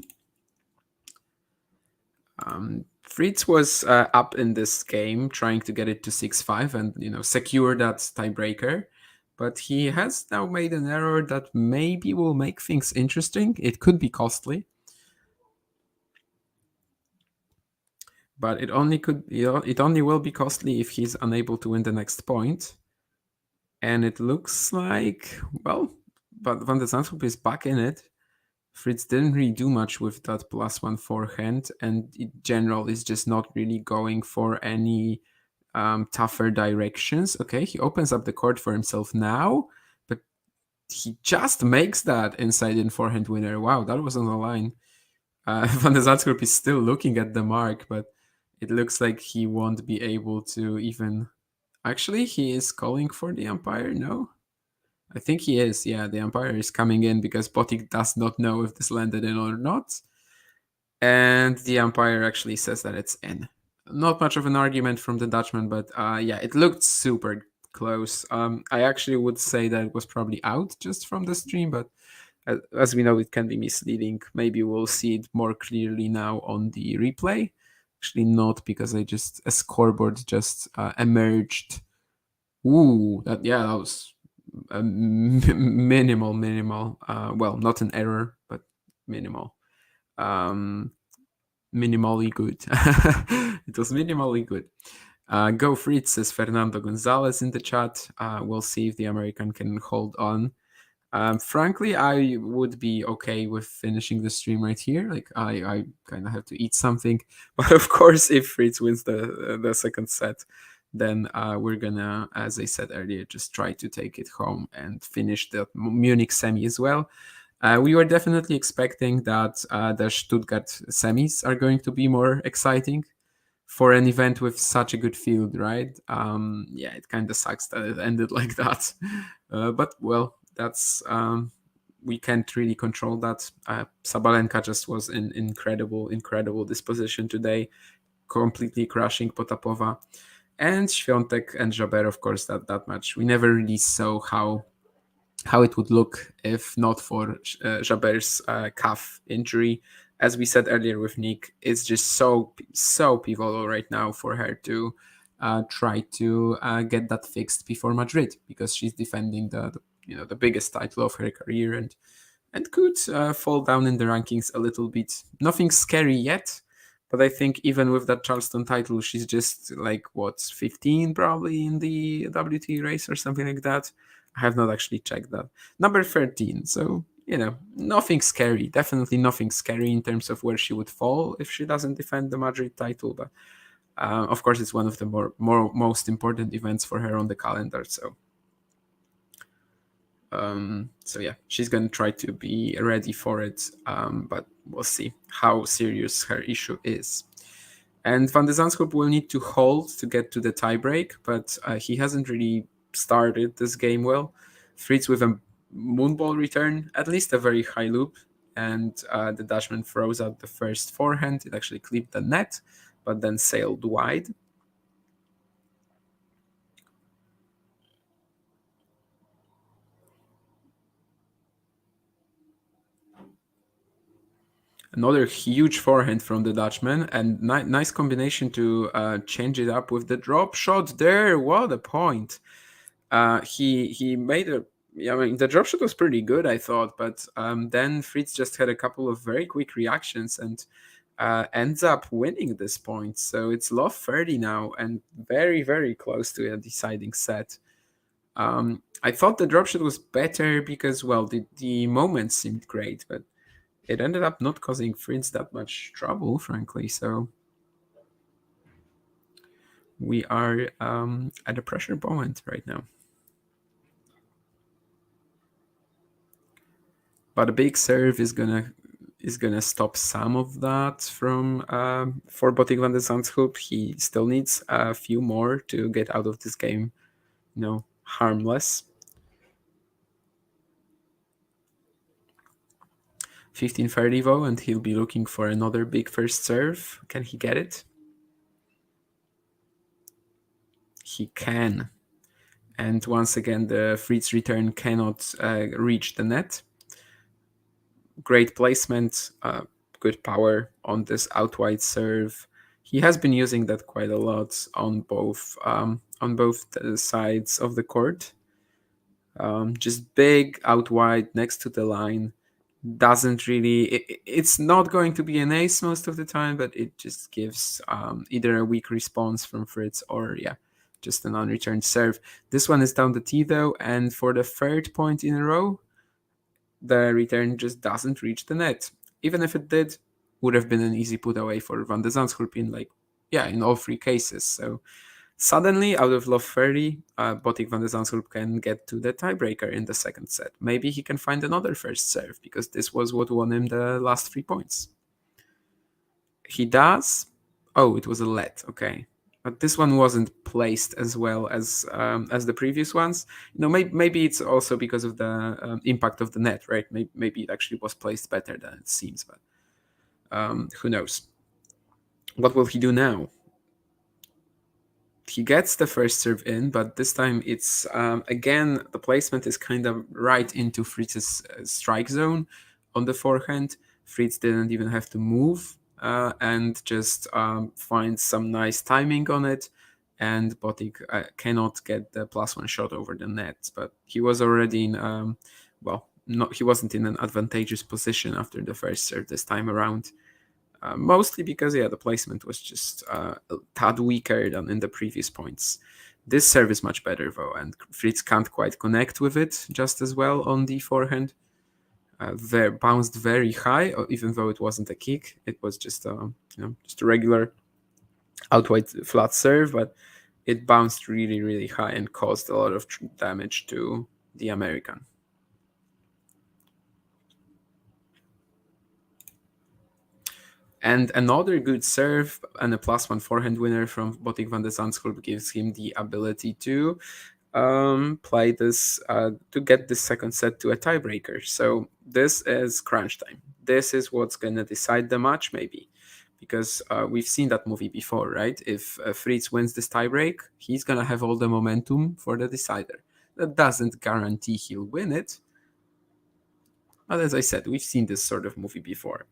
Fritz was up in this game, trying to get it to 6-5 and secure that tiebreaker. But he has now made an error that maybe will make things interesting. It could be costly, but it only will be costly if he's unable to win the next point. And it looks like, but Van der Zandschulp is back in it. Fritz didn't really do much with that +1 forehand, and in general is just not really going for any tougher directions. Okay, he opens up the court for himself now, but he just makes that inside-in forehand winner. Wow, that was on the line. Van der Zandschulp is still looking at the mark, but it looks like he won't be able to even... Actually, he is calling for the umpire, no? I think he is. Yeah, the umpire is coming in because Botic does not know if this landed in or not. And the umpire actually says that it's in. Not much of an argument from the Dutchman, but yeah, it looked super close. I actually would say that it was probably out just from the stream, but as we know, it can be misleading. Maybe we'll see it more clearly now on the replay. Actually not, because a scoreboard just emerged. Ooh, that was minimal. Well, not an error, but minimal. Minimally good. It was minimally good. Go Fritz, says Fernando Gonzalez in the chat. We'll see if the American can hold on. Frankly, I would be okay with finishing the stream right here. Like I kind of have to eat something, but of course, if Fritz wins the second set, then we're gonna, as I said earlier, just try to take it home and finish the Munich semi as well. We were definitely expecting that the Stuttgart semis are going to be more exciting for an event with such a good field, right? Yeah, it kind of sucks that it ended like that. But well, that's we can't really control that. Sabalenka just was in incredible disposition today, completely crushing Potapova. And Swiatek and Jabeur, of course, that match. We never really saw how it would look if not for Jabeur's calf injury. As we said earlier with Nick, it's just so pivotal right now for her to try to get that fixed before Madrid, because she's defending the biggest title of her career, and could fall down in the rankings a little bit. Nothing scary yet, but I think even with that Charleston title, she's just like 15 probably in the WTA race or something like that. I have not actually checked that. Number 13. So, nothing scary. Definitely nothing scary in terms of where she would fall if she doesn't defend the Madrid title. But of course, it's one of the most important events for her on the calendar. So yeah, she's gonna try to be ready for it. But we'll see how serious her issue is. And Van de Zandschulp will need to hold to get to the tiebreak, but he hasn't really started this game well. Fritz with a moonball return, at least a very high loop, and the Dutchman throws out the first forehand. It actually clipped the net, but then sailed wide. Another huge forehand from the Dutchman, and nice combination to change it up with the drop shot there. What a point! He made a. I mean, the drop shot was pretty good, I thought, but then Fritz just had a couple of very quick reactions and ends up winning this point. So it's love 30 now, and very close to a deciding set. I thought the drop shot was better because, well, the moment seemed great, but it ended up not causing Fritz that much trouble, frankly. So we are at a pressure moment right now. But a big serve is gonna stop some of that from for Botic van de Zandschulp. He still needs a few more to get out of this game, harmless. 15-30 though, and he'll be looking for another big first serve. Can he get it? He can. And once again, the Fritz return cannot reach the net. Great placement, good power on this out wide serve. He has been using that quite a lot on both the sides of the court. Just big out wide next to the line. Doesn't really. It's not going to be an ace most of the time, but it just gives either a weak response from Fritz or just an unreturned serve. This one is down the tee though, and for the third point in a row, the return just doesn't reach the net. Even if it did, would have been an easy put away for Van de Zandschulp in all three cases. So suddenly, out of love 30, Botic van de Zandschulp can get to the tiebreaker in the second set. Maybe he can find another first serve, because this was what won him the last 3 points. He does. Oh, it was a let. Okay. But this one wasn't placed as well as the previous ones. Maybe it's also because of the impact of the net, right? Maybe it actually was placed better than it seems, but who knows? What will he do now? He gets the first serve in, but this time it's again the placement is kind of right into Fritz's strike zone on the forehand. Fritz didn't even have to move and just find some nice timing on it, and Botic cannot get the +1 shot over the net. But he was already in he wasn't in an advantageous position after the first serve this time around. Mostly because the placement was just a tad weaker than in the previous points. This serve is much better though, and Fritz can't quite connect with it just as well on the forehand. Bounced very high, even though it wasn't a kick. It was just just a regular outright flat serve, but it bounced really, really high and caused a lot of damage to the American. And another good serve and a +1 forehand winner from Botic van de Zandschulp gives him the ability to play this, to get this second set to a tiebreaker. So this is crunch time. This is what's going to decide the match, maybe. Because we've seen that movie before, right? If Fritz wins this tiebreak, he's going to have all the momentum for the decider. That doesn't guarantee he'll win it. But as I said, we've seen this sort of movie before.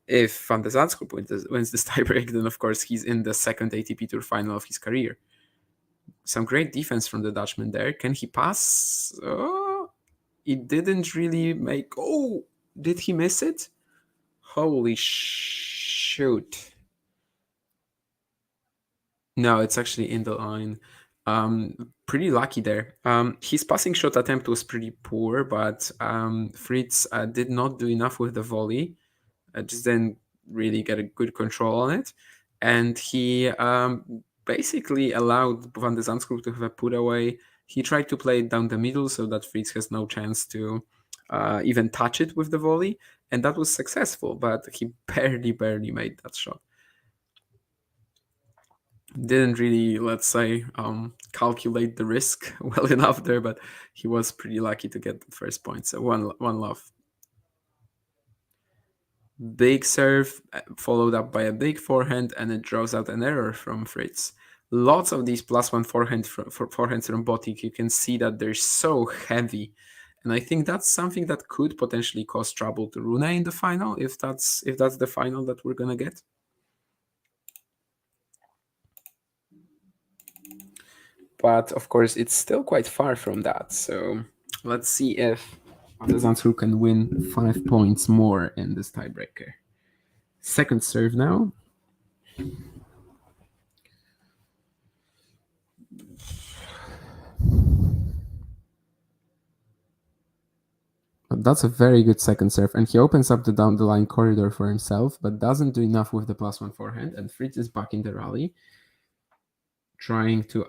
If Van de Zandschulp wins this tiebreak, then of course he's in the second ATP Tour final of his career. Some great defense from the Dutchman there. Can he pass? Oh, it didn't really make... Oh, did he miss it? Holy shoot. No, it's actually in the line. Pretty lucky there. His passing shot attempt was pretty poor, but Fritz did not do enough with the volley. Just didn't really get a good control on it. And he basically allowed Van de Zandschulp to have a put away. He tried to play it down the middle so that Fritz has no chance to even touch it with the volley. And that was successful, but he barely made that shot. Didn't really, let's say, calculate the risk well enough there, but he was pretty lucky to get the first point. So one love. Big serve followed up by a big forehand, and it draws out an error from Fritz. Lots of these +1 forehands from Botic. You can see that they're so heavy, and I think that's something that could potentially cause trouble to Rune in the final, if that's the final that we're gonna get. But of course, it's still quite far from that. So let's see if Van de Zandschulp can win 5 points more in this tiebreaker. Second serve now. But that's a very good second serve, and he opens up the down the line corridor for himself, but doesn't do enough with the +1 forehand, and Fritz is back in the rally, trying to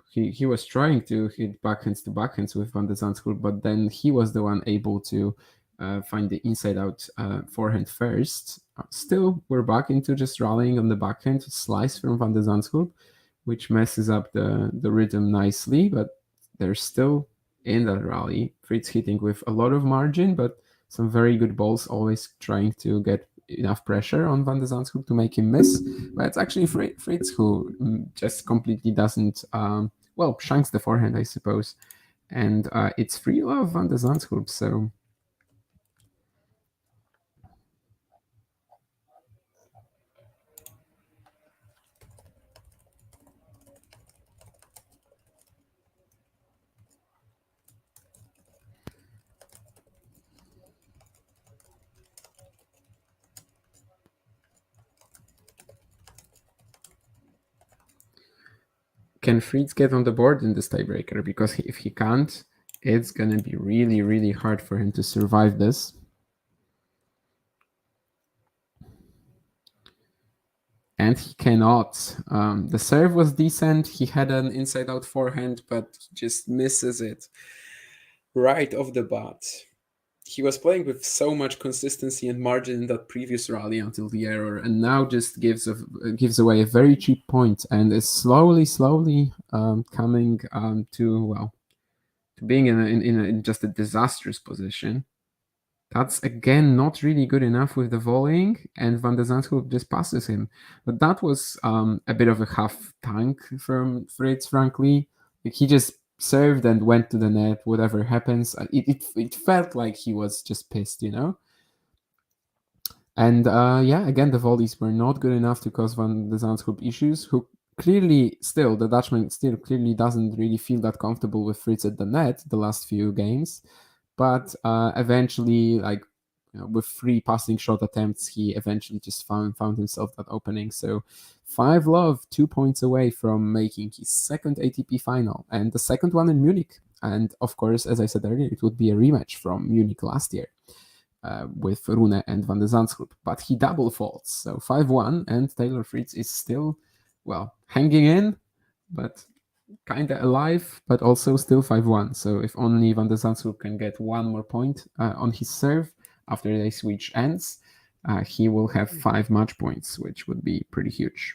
he was trying to hit backhands to backhands with Van de Zandschulp, but then he was the one able to find the inside-out forehand first. Still, we're back into just rallying on the backhand, slice from Van de Zandschulp, which messes up the rhythm nicely, but they're still in that rally. Fritz hitting with a lot of margin, but some very good balls, always trying to get enough pressure on Van de Zandschulp to make him miss. But it's actually Fritz who just completely doesn't, shanks the forehand, I suppose. And it's free love Van de Zandschulp, so... Can Fritz get on the board in this tiebreaker? Because if he can't, it's going to be really, really hard for him to survive this. And he cannot. The serve was decent. He had an inside-out forehand, but he just misses it right off the bat. He was playing with so much consistency and margin in that previous rally until the error, and now just gives away a very cheap point and is slowly coming to being in just a disastrous position. That's again not really good enough with the volleying, and Van de Zandschulp just passes him. But that was a bit of a half tank from Fritz, frankly. Like, he just served and went to the net. Whatever happens, it felt like he was just pissed, you know. And again, the volleys were not good enough to cause Van de Zandschulp issues. Who clearly, the Dutchman still clearly doesn't really feel that comfortable with Fritz at the net the last few games. But eventually, with 3 passing shot attempts, he eventually just found himself that opening. So 5-love, 2 points away from making his second ATP final and the second one in Munich. And of course, as I said earlier, it would be a rematch from Munich last year with Rune and Van de Zandschulp. But he double faults, so 5-1, and Taylor Fritz is still, hanging in, but kind of alive, but also still 5-1. So if only Van de Zandschulp can get 1 more point on his serve after the switch ends, he will have 5 match points, which would be pretty huge.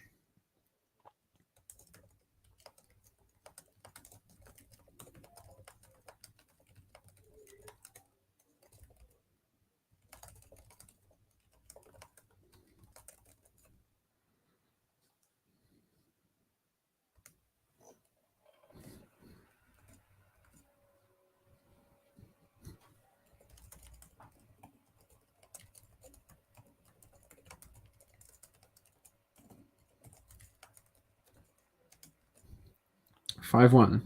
Five one.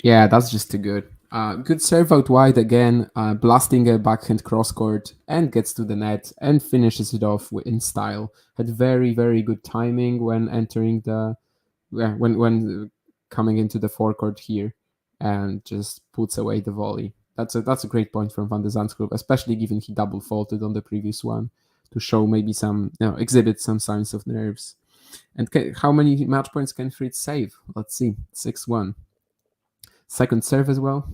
Yeah, that's just too good. Good serve out wide again, blasting a backhand cross court, and gets to the net and finishes it off in style. Had very, very good timing when entering when coming into the forecourt here, and just puts away the volley. That's a great point from Van de Zandschulp, especially given he double faulted on the previous one, to show maybe exhibit some signs of nerves. And how many match points can Fritz save? Let's see, 6-1. Second serve as well.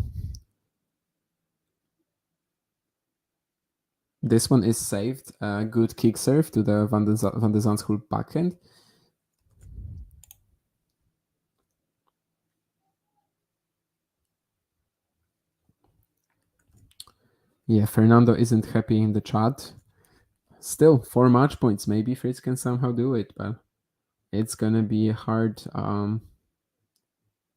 This one is saved. Good kick serve to the Van de Zandschulp backhand. Yeah, Fernando isn't happy in the chat. Still, 4 match points. Maybe Fritz can somehow do it, but it's gonna be hard.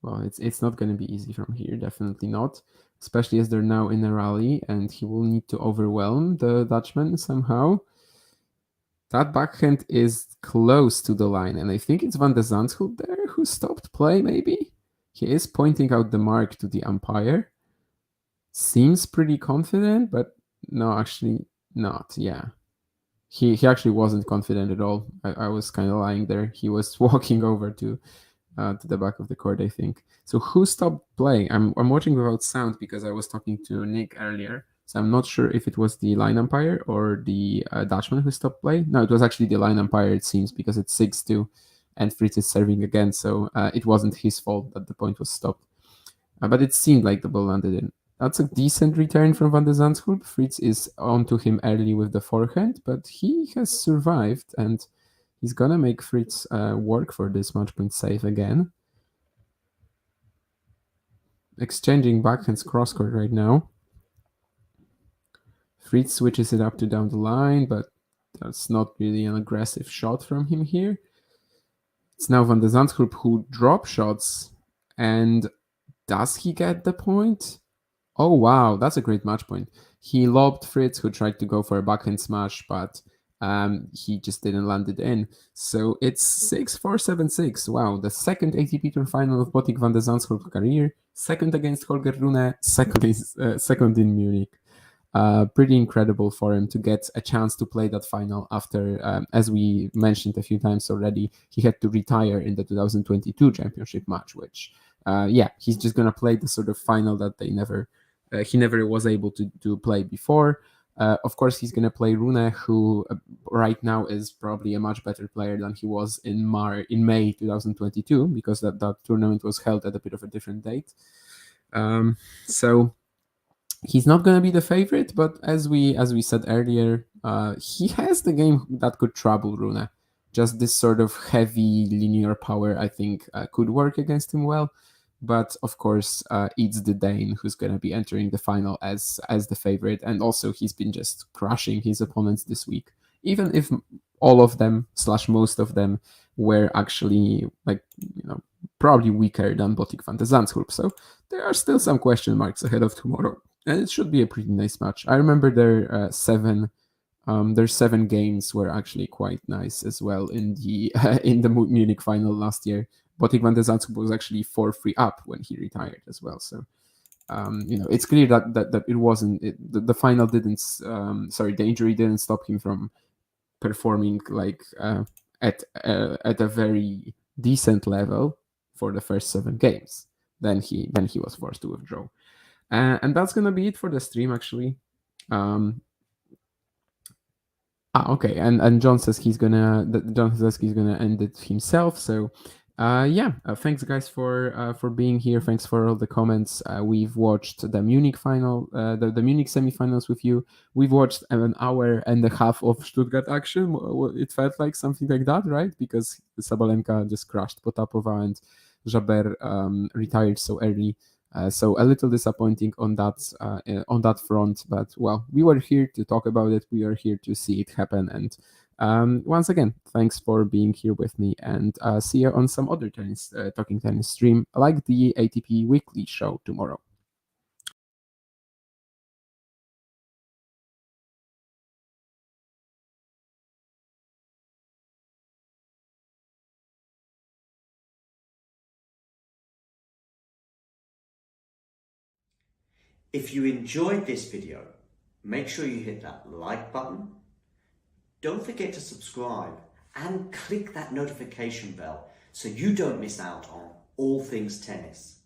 It's not gonna be easy from here. Definitely not. Especially as they're now in a rally, and he will need to overwhelm the Dutchman somehow. That backhand is close to the line, and I think it's Van de Zandschulp there who stopped play. Maybe he is pointing out the mark to the umpire. Seems pretty confident, but no, actually not. Yeah. He actually wasn't confident at all. I was kind of lying there. He was walking over to the back of the court, I think. So who stopped playing? I'm watching without sound because I was talking to Nick earlier. So I'm not sure if it was the line umpire or the Dutchman who stopped play. No, it was actually the line umpire, it seems, because it's 6-2 and Fritz is serving again. So it wasn't his fault that the point was stopped. But it seemed like the ball landed in. That's a decent return from Van de Zandschulp. Fritz is onto him early with the forehand, but he has survived, and he's gonna make Fritz work for this match point save again. Exchanging backhands cross court right now. Fritz switches it up to down the line, but that's not really an aggressive shot from him here. It's now Van de Zandschulp who drop shots, and does he get the point? Oh, wow, that's a great match point. He lobbed Fritz, who tried to go for a backhand smash, but he just didn't land it in. So it's 6-4, 7-6. Wow, the second ATP Tour final of Botic Van de Zandschulp's career. Second against Holger Rune, second in Munich. Pretty incredible for him to get a chance to play that final after, as we mentioned a few times already, he had to retire in the 2022 championship match, which, he's just going to play the sort of final that he never was able to play before. Of course, he's going to play Rune, who right now is probably a much better player than he was in May 2022, because that tournament was held at a bit of a different date. So he's not going to be the favorite, but as we said earlier, he has the game that could trouble Rune. Just this sort of heavy linear power, I think, could work against him well. But of course, it's the Dane who's going to be entering the final as the favorite. And also, he's been just crushing his opponents this week, even if all of them / most of them were actually probably weaker than Botic Van de Zandschulp. So there are still some question marks ahead of tomorrow, and it should be a pretty nice match. I remember their 7 games were actually quite nice as well in the Munich final last year. Botic van de Zandschulp was actually 4-3 up when he retired as well. So it's clear that it wasn't the final didn't the injury didn't stop him from performing like at a very decent level for the first 7 games. Then he was forced to withdraw, and that's gonna be it for the stream actually. Okay, and John says he's gonna end it himself. So thanks guys for being here. Thanks for all the comments. We've watched the Munich final, the Munich semifinals with you. We've watched an hour and a half of Stuttgart action. It felt like something like that, right? Because Sabalenka just crushed Potapova and Jabeur retired so early. So a little disappointing on that front, but well, we were here to talk about it. We are here to see it happen, and once again, thanks for being here with me, and see you on some other tennis, talking tennis stream, like the ATP Weekly show tomorrow. If you enjoyed this video, make sure you hit that like button. Don't forget to subscribe and click that notification bell so you don't miss out on all things tennis.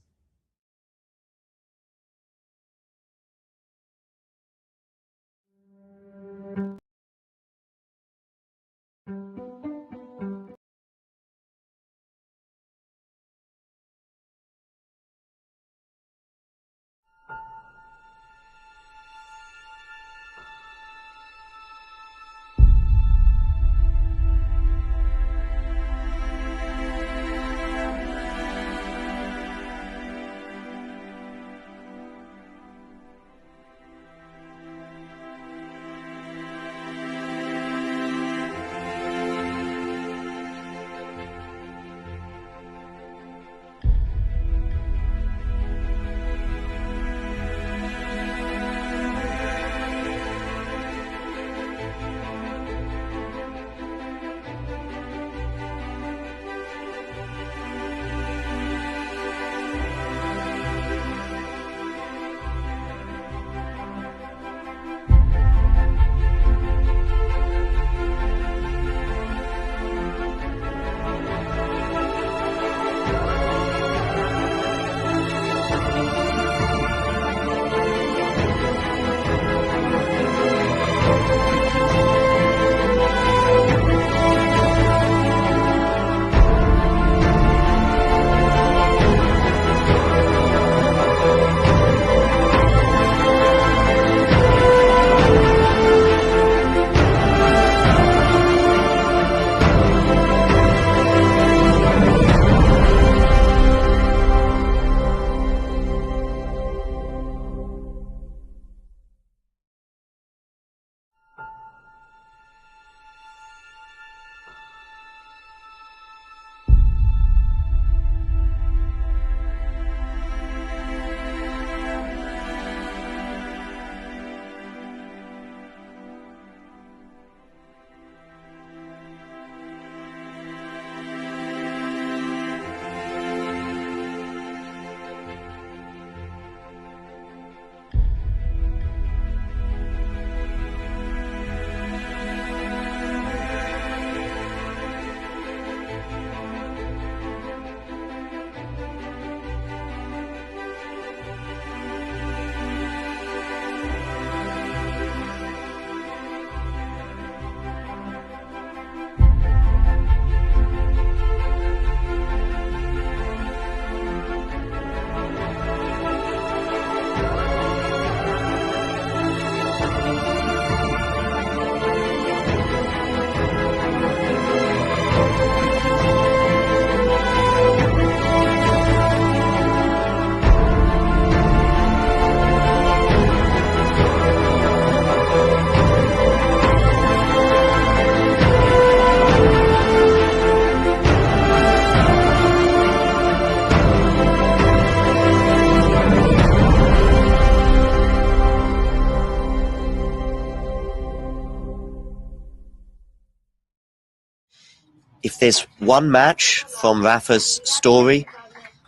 If there's one match from Rafa's story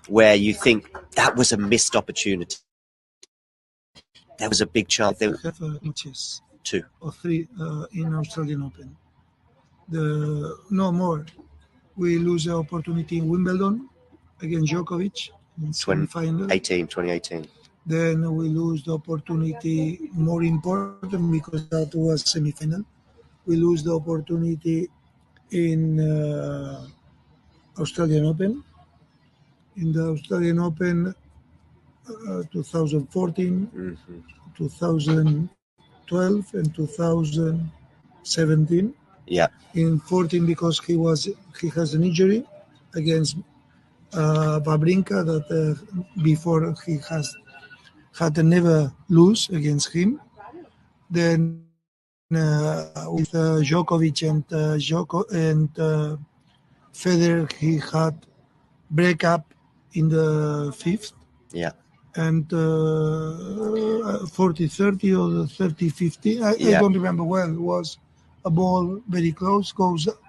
where you think that was a missed opportunity, there was a big chance there have matches, 2 or 3 in Australian Open. No more. We lose the opportunity in Wimbledon against Djokovic in semi-final. 2018. Then we lose the opportunity more important because that was semi-final. We lose the opportunity in Australian Open. In the Australian Open 2014, 2012 and 2017. Yeah. In 14 because he has an injury against Wawrinka that before he had never lose against him. Then with Djokovic and Federer, he had breakup in the 5th. Yeah. And 40-30 or 30-50. I don't remember well. It was a ball very close, goes up.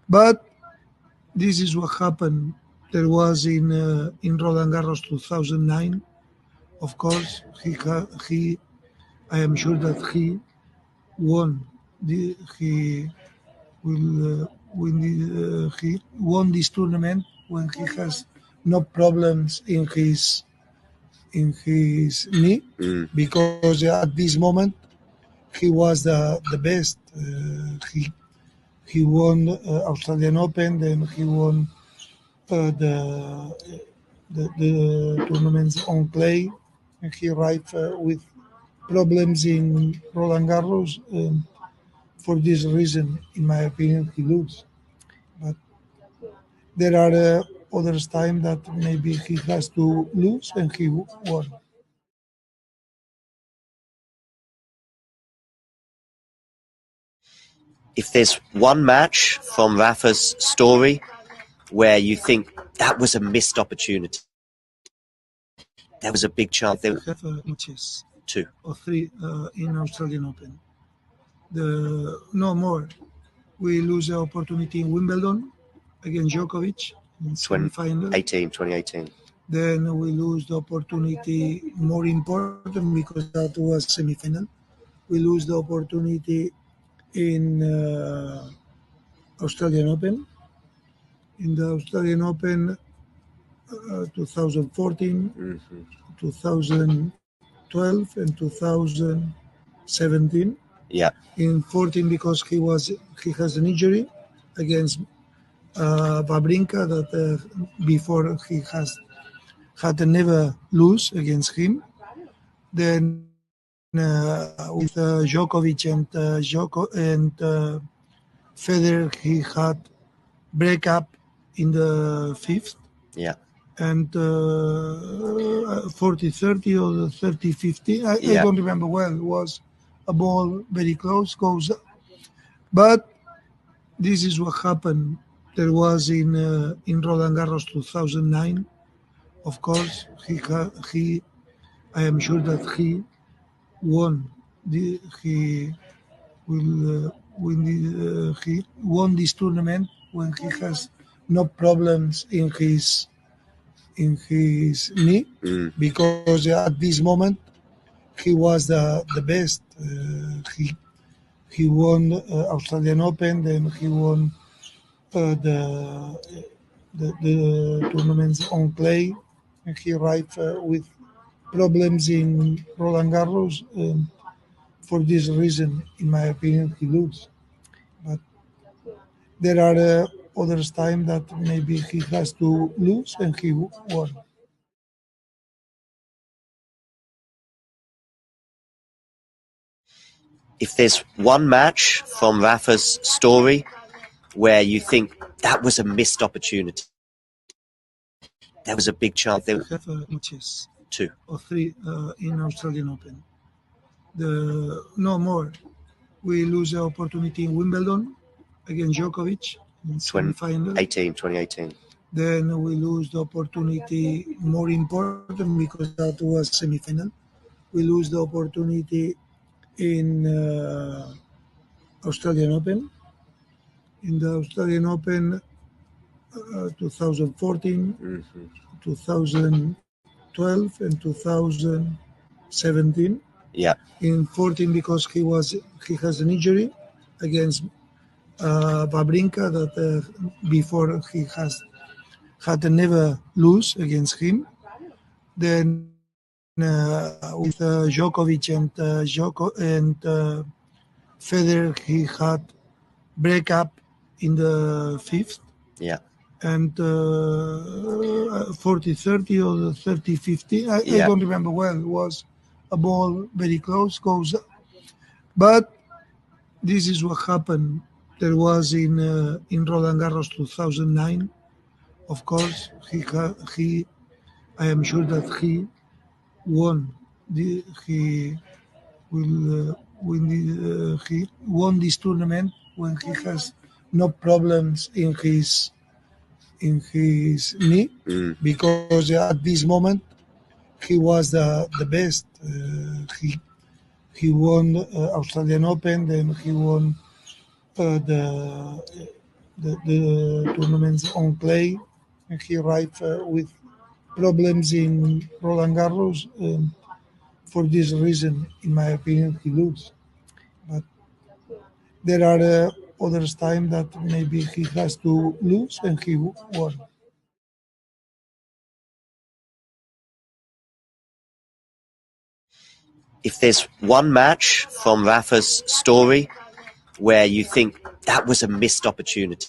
But this is what happened. There was in Roland Garros 2009. Of course, he I am sure that he won. He will win. He won this tournament when he has no problems in his knee, because at this moment he was the best. He won Australian Open, then he won the tournaments on clay, and he arrived with problems in Roland Garros. For this reason, in my opinion, he loses. But there are other times that maybe he has to lose and he won. If there's one match from Rafa's story where you think that was a missed opportunity, there was a big chance there have matches, 2 or 3 in Australian Open. No more. We lose the opportunity in Wimbledon against Djokovic in semi-final. 2018. Then we lose the opportunity more important because that was semi-final. We lose the opportunity in Australian Open. In the Australian Open 2014, 2012 and 2017. Yeah. In 14 because he has an injury against Wawrinka that before he had never lose against him. Then with Djokovic and Federer, he had breakup in the 5th. Yeah. And 40-30 or 30-50. I don't remember well. It was a ball very close, goes up. But this is what happened. There was in Roland Garros 2009. Of course, he I am sure that he won. He will win. He won this tournament when he has no problems in his knee, because at this moment he was the best. He won Australian Open, then he won the tournaments on clay, and he arrived with problems in Roland Garros. For this reason, in my opinion, he loses. But there are other times that maybe he has to lose and he won. If there's one match from Rafa's story where you think that was a missed opportunity, there was a big chance there have matches, 2 or 3 in Australian Open. No more. We lose the opportunity in Wimbledon against Djokovic in semi-final. 2018. Then we lose the opportunity more important because that was semi-final. We lose the opportunity in Australian Open. in the Australian Open 2014, 2012, and 2017. Yeah. In 14 because he has an injury against Wawrinka that before he had never lose against him. Then with Djokovic and Federer, he had breakup in the fifth. Yeah. And 40-30 or 30-50, I don't remember well. It was a ball very close, but this is what happened. There was in Roland Garros 2009. Of course, he I am sure that he won. He will win. He won this tournament when he has no problems in his knee, because at this moment he was the best. He won Australian Open, then he won the tournaments on clay, and he arrived with problems in Roland Garros. For this reason, in my opinion, he loses. But there are others time that maybe he has to lose and he won. If there's one match from Rafa's story where you think that was a missed opportunity,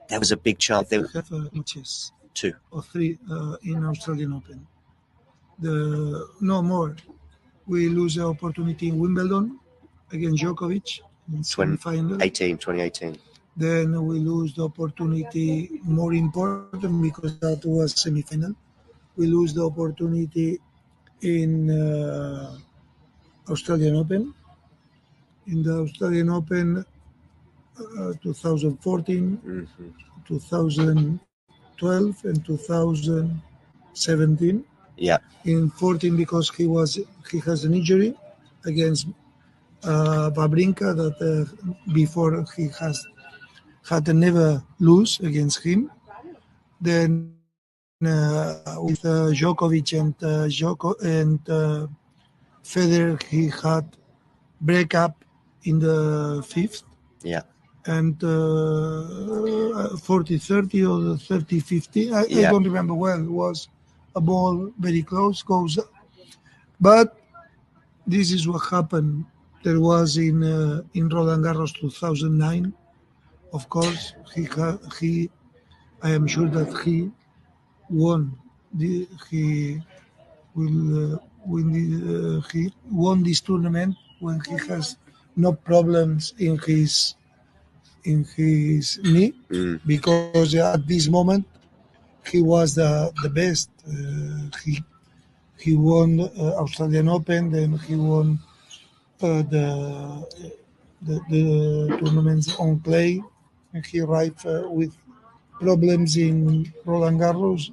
there was a big chance. There We have matches, 2 or 3 in Australian Open. No more. We lose the opportunity in Wimbledon against Djokovic in semi-final. 2018. Then we lose the opportunity more important because that was semi-final. We lose the opportunity in Australian Open. In the Australian Open 2014, 2012, and 2017. Yeah. In 14 because he has an injury against Wawrinka that before he had never lose against him. Then with Djokovic and Federer, he had breakup in the fifth. Yeah. And 40-30 or 30-50, I don't remember well. It was a ball very close, but this is what happened. There was in Roland Garros 2009. Of course, he I am sure that he won. He will win. He won this tournament when he has no problems in his knee, because at this moment he was the best. He won Australian Open, then he won the tournaments on clay, and he arrived with problems in Roland Garros.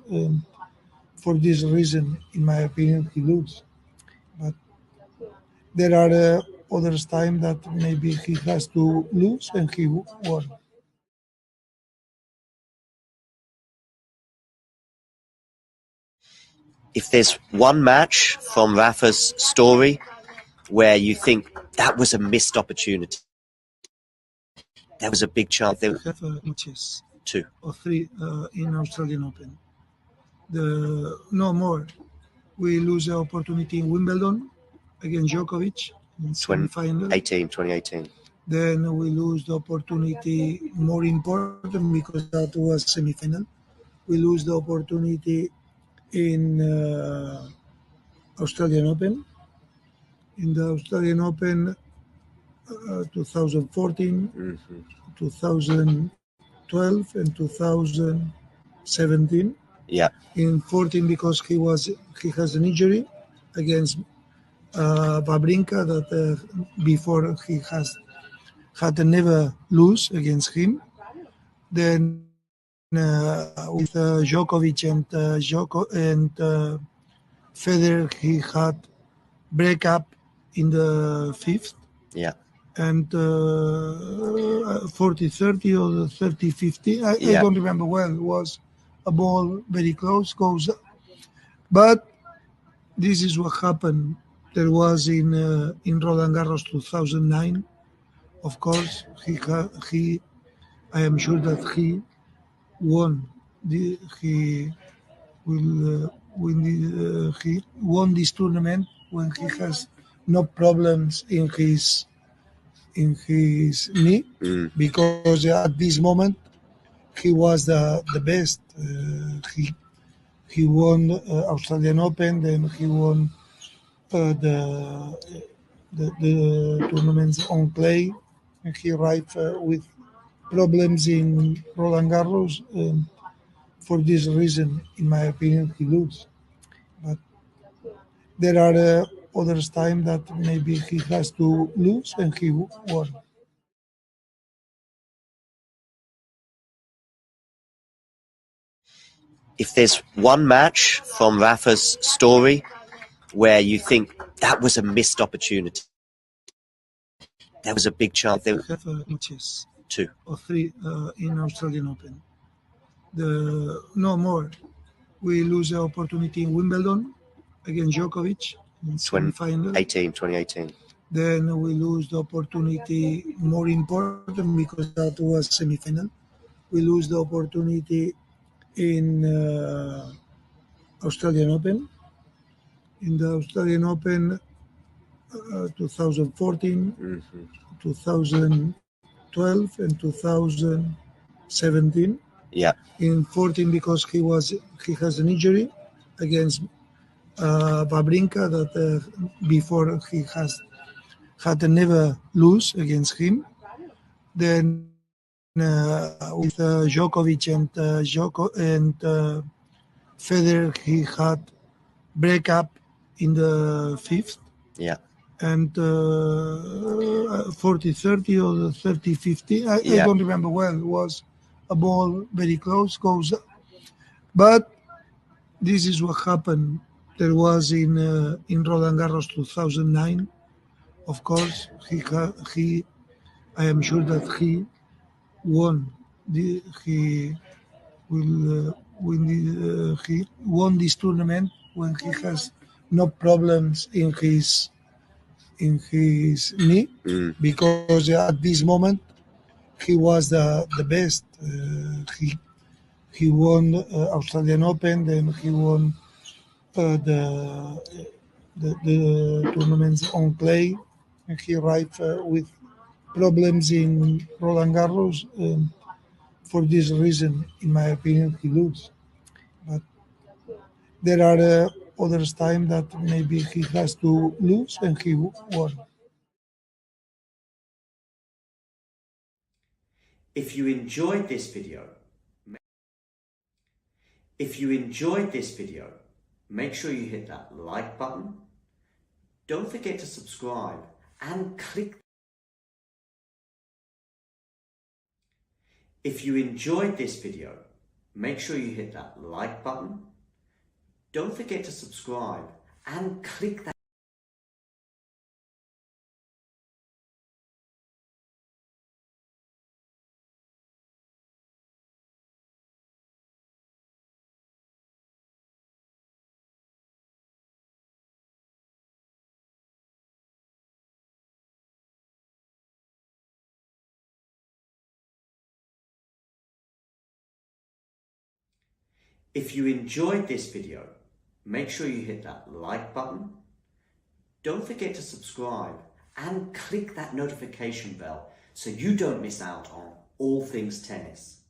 For this reason, in my opinion, he loses. But there are others time that maybe he has to lose and he won. If there's one match from Rafa's story where you think that was a missed opportunity, there was a big chance. There We have matches, 2 or 3 in Australian Open. No more. We lose the opportunity in Wimbledon against Djokovic in semi-final. 2018. Then we lose the opportunity more important because that was semi-final. We lose the opportunity in Australian Open. In the Australian Open 2014, 2012, and 2017. Yeah. In 14 because he has an injury against Wawrinka that before he had never lose against him. Then with Djokovic and Federer, he had breakup in the fifth. Yeah. and 40-30 or 30-50. I don't remember well. It was a ball very close, goes, but this is what happened. There was in Roland Garros 2009. Of course, he I am sure that he won. He will win. He won this tournament when he has no problems in his knee, because at this moment he was the best. He won Australian Open, then he won the tournaments on clay, and he arrived with problems in Roland Garros. For this reason, in my opinion, he lose. But there are others time that maybe he has to lose and he won. If there's one match from Rafa's story where you think that was a missed opportunity, there was a big chance. I have matches, 2 or 3 in Australian Open. No more. We lose the opportunity in Wimbledon against Djokovic in semi-final. 2018. Then we lose the opportunity, more important because that was semi-final. We lose the opportunity in Australian Open. In the Australian Open 2014, 2012 and 2017. Yeah. In 14 because he has an injury against Wawrinka that before he had never lose against him. Then with Djokovic and Federer, he had breakup in the 5th. Yeah. And 40-30 or 30-50. I don't remember well. It was a ball very close, goes, but this is what happened. There was in Roland Garros 2009. Of course, he I am sure that he won. He will win. He won this tournament when he has no problems in his knee, because at this moment he was the best. He won Australian Open, then he won the tournaments on clay, and he arrived with problems in Roland Garros. For this reason, in my opinion, he lose. But there are others time that maybe he has to lose and he won. If you enjoyed this video, make sure you hit that like button. Don't forget to subscribe and click. If you enjoyed this video, make sure you hit that like button. Don't forget to subscribe and click that. If you enjoyed this video, make sure you hit that like button. Don't forget to subscribe and click that notification bell so you don't miss out on all things tennis.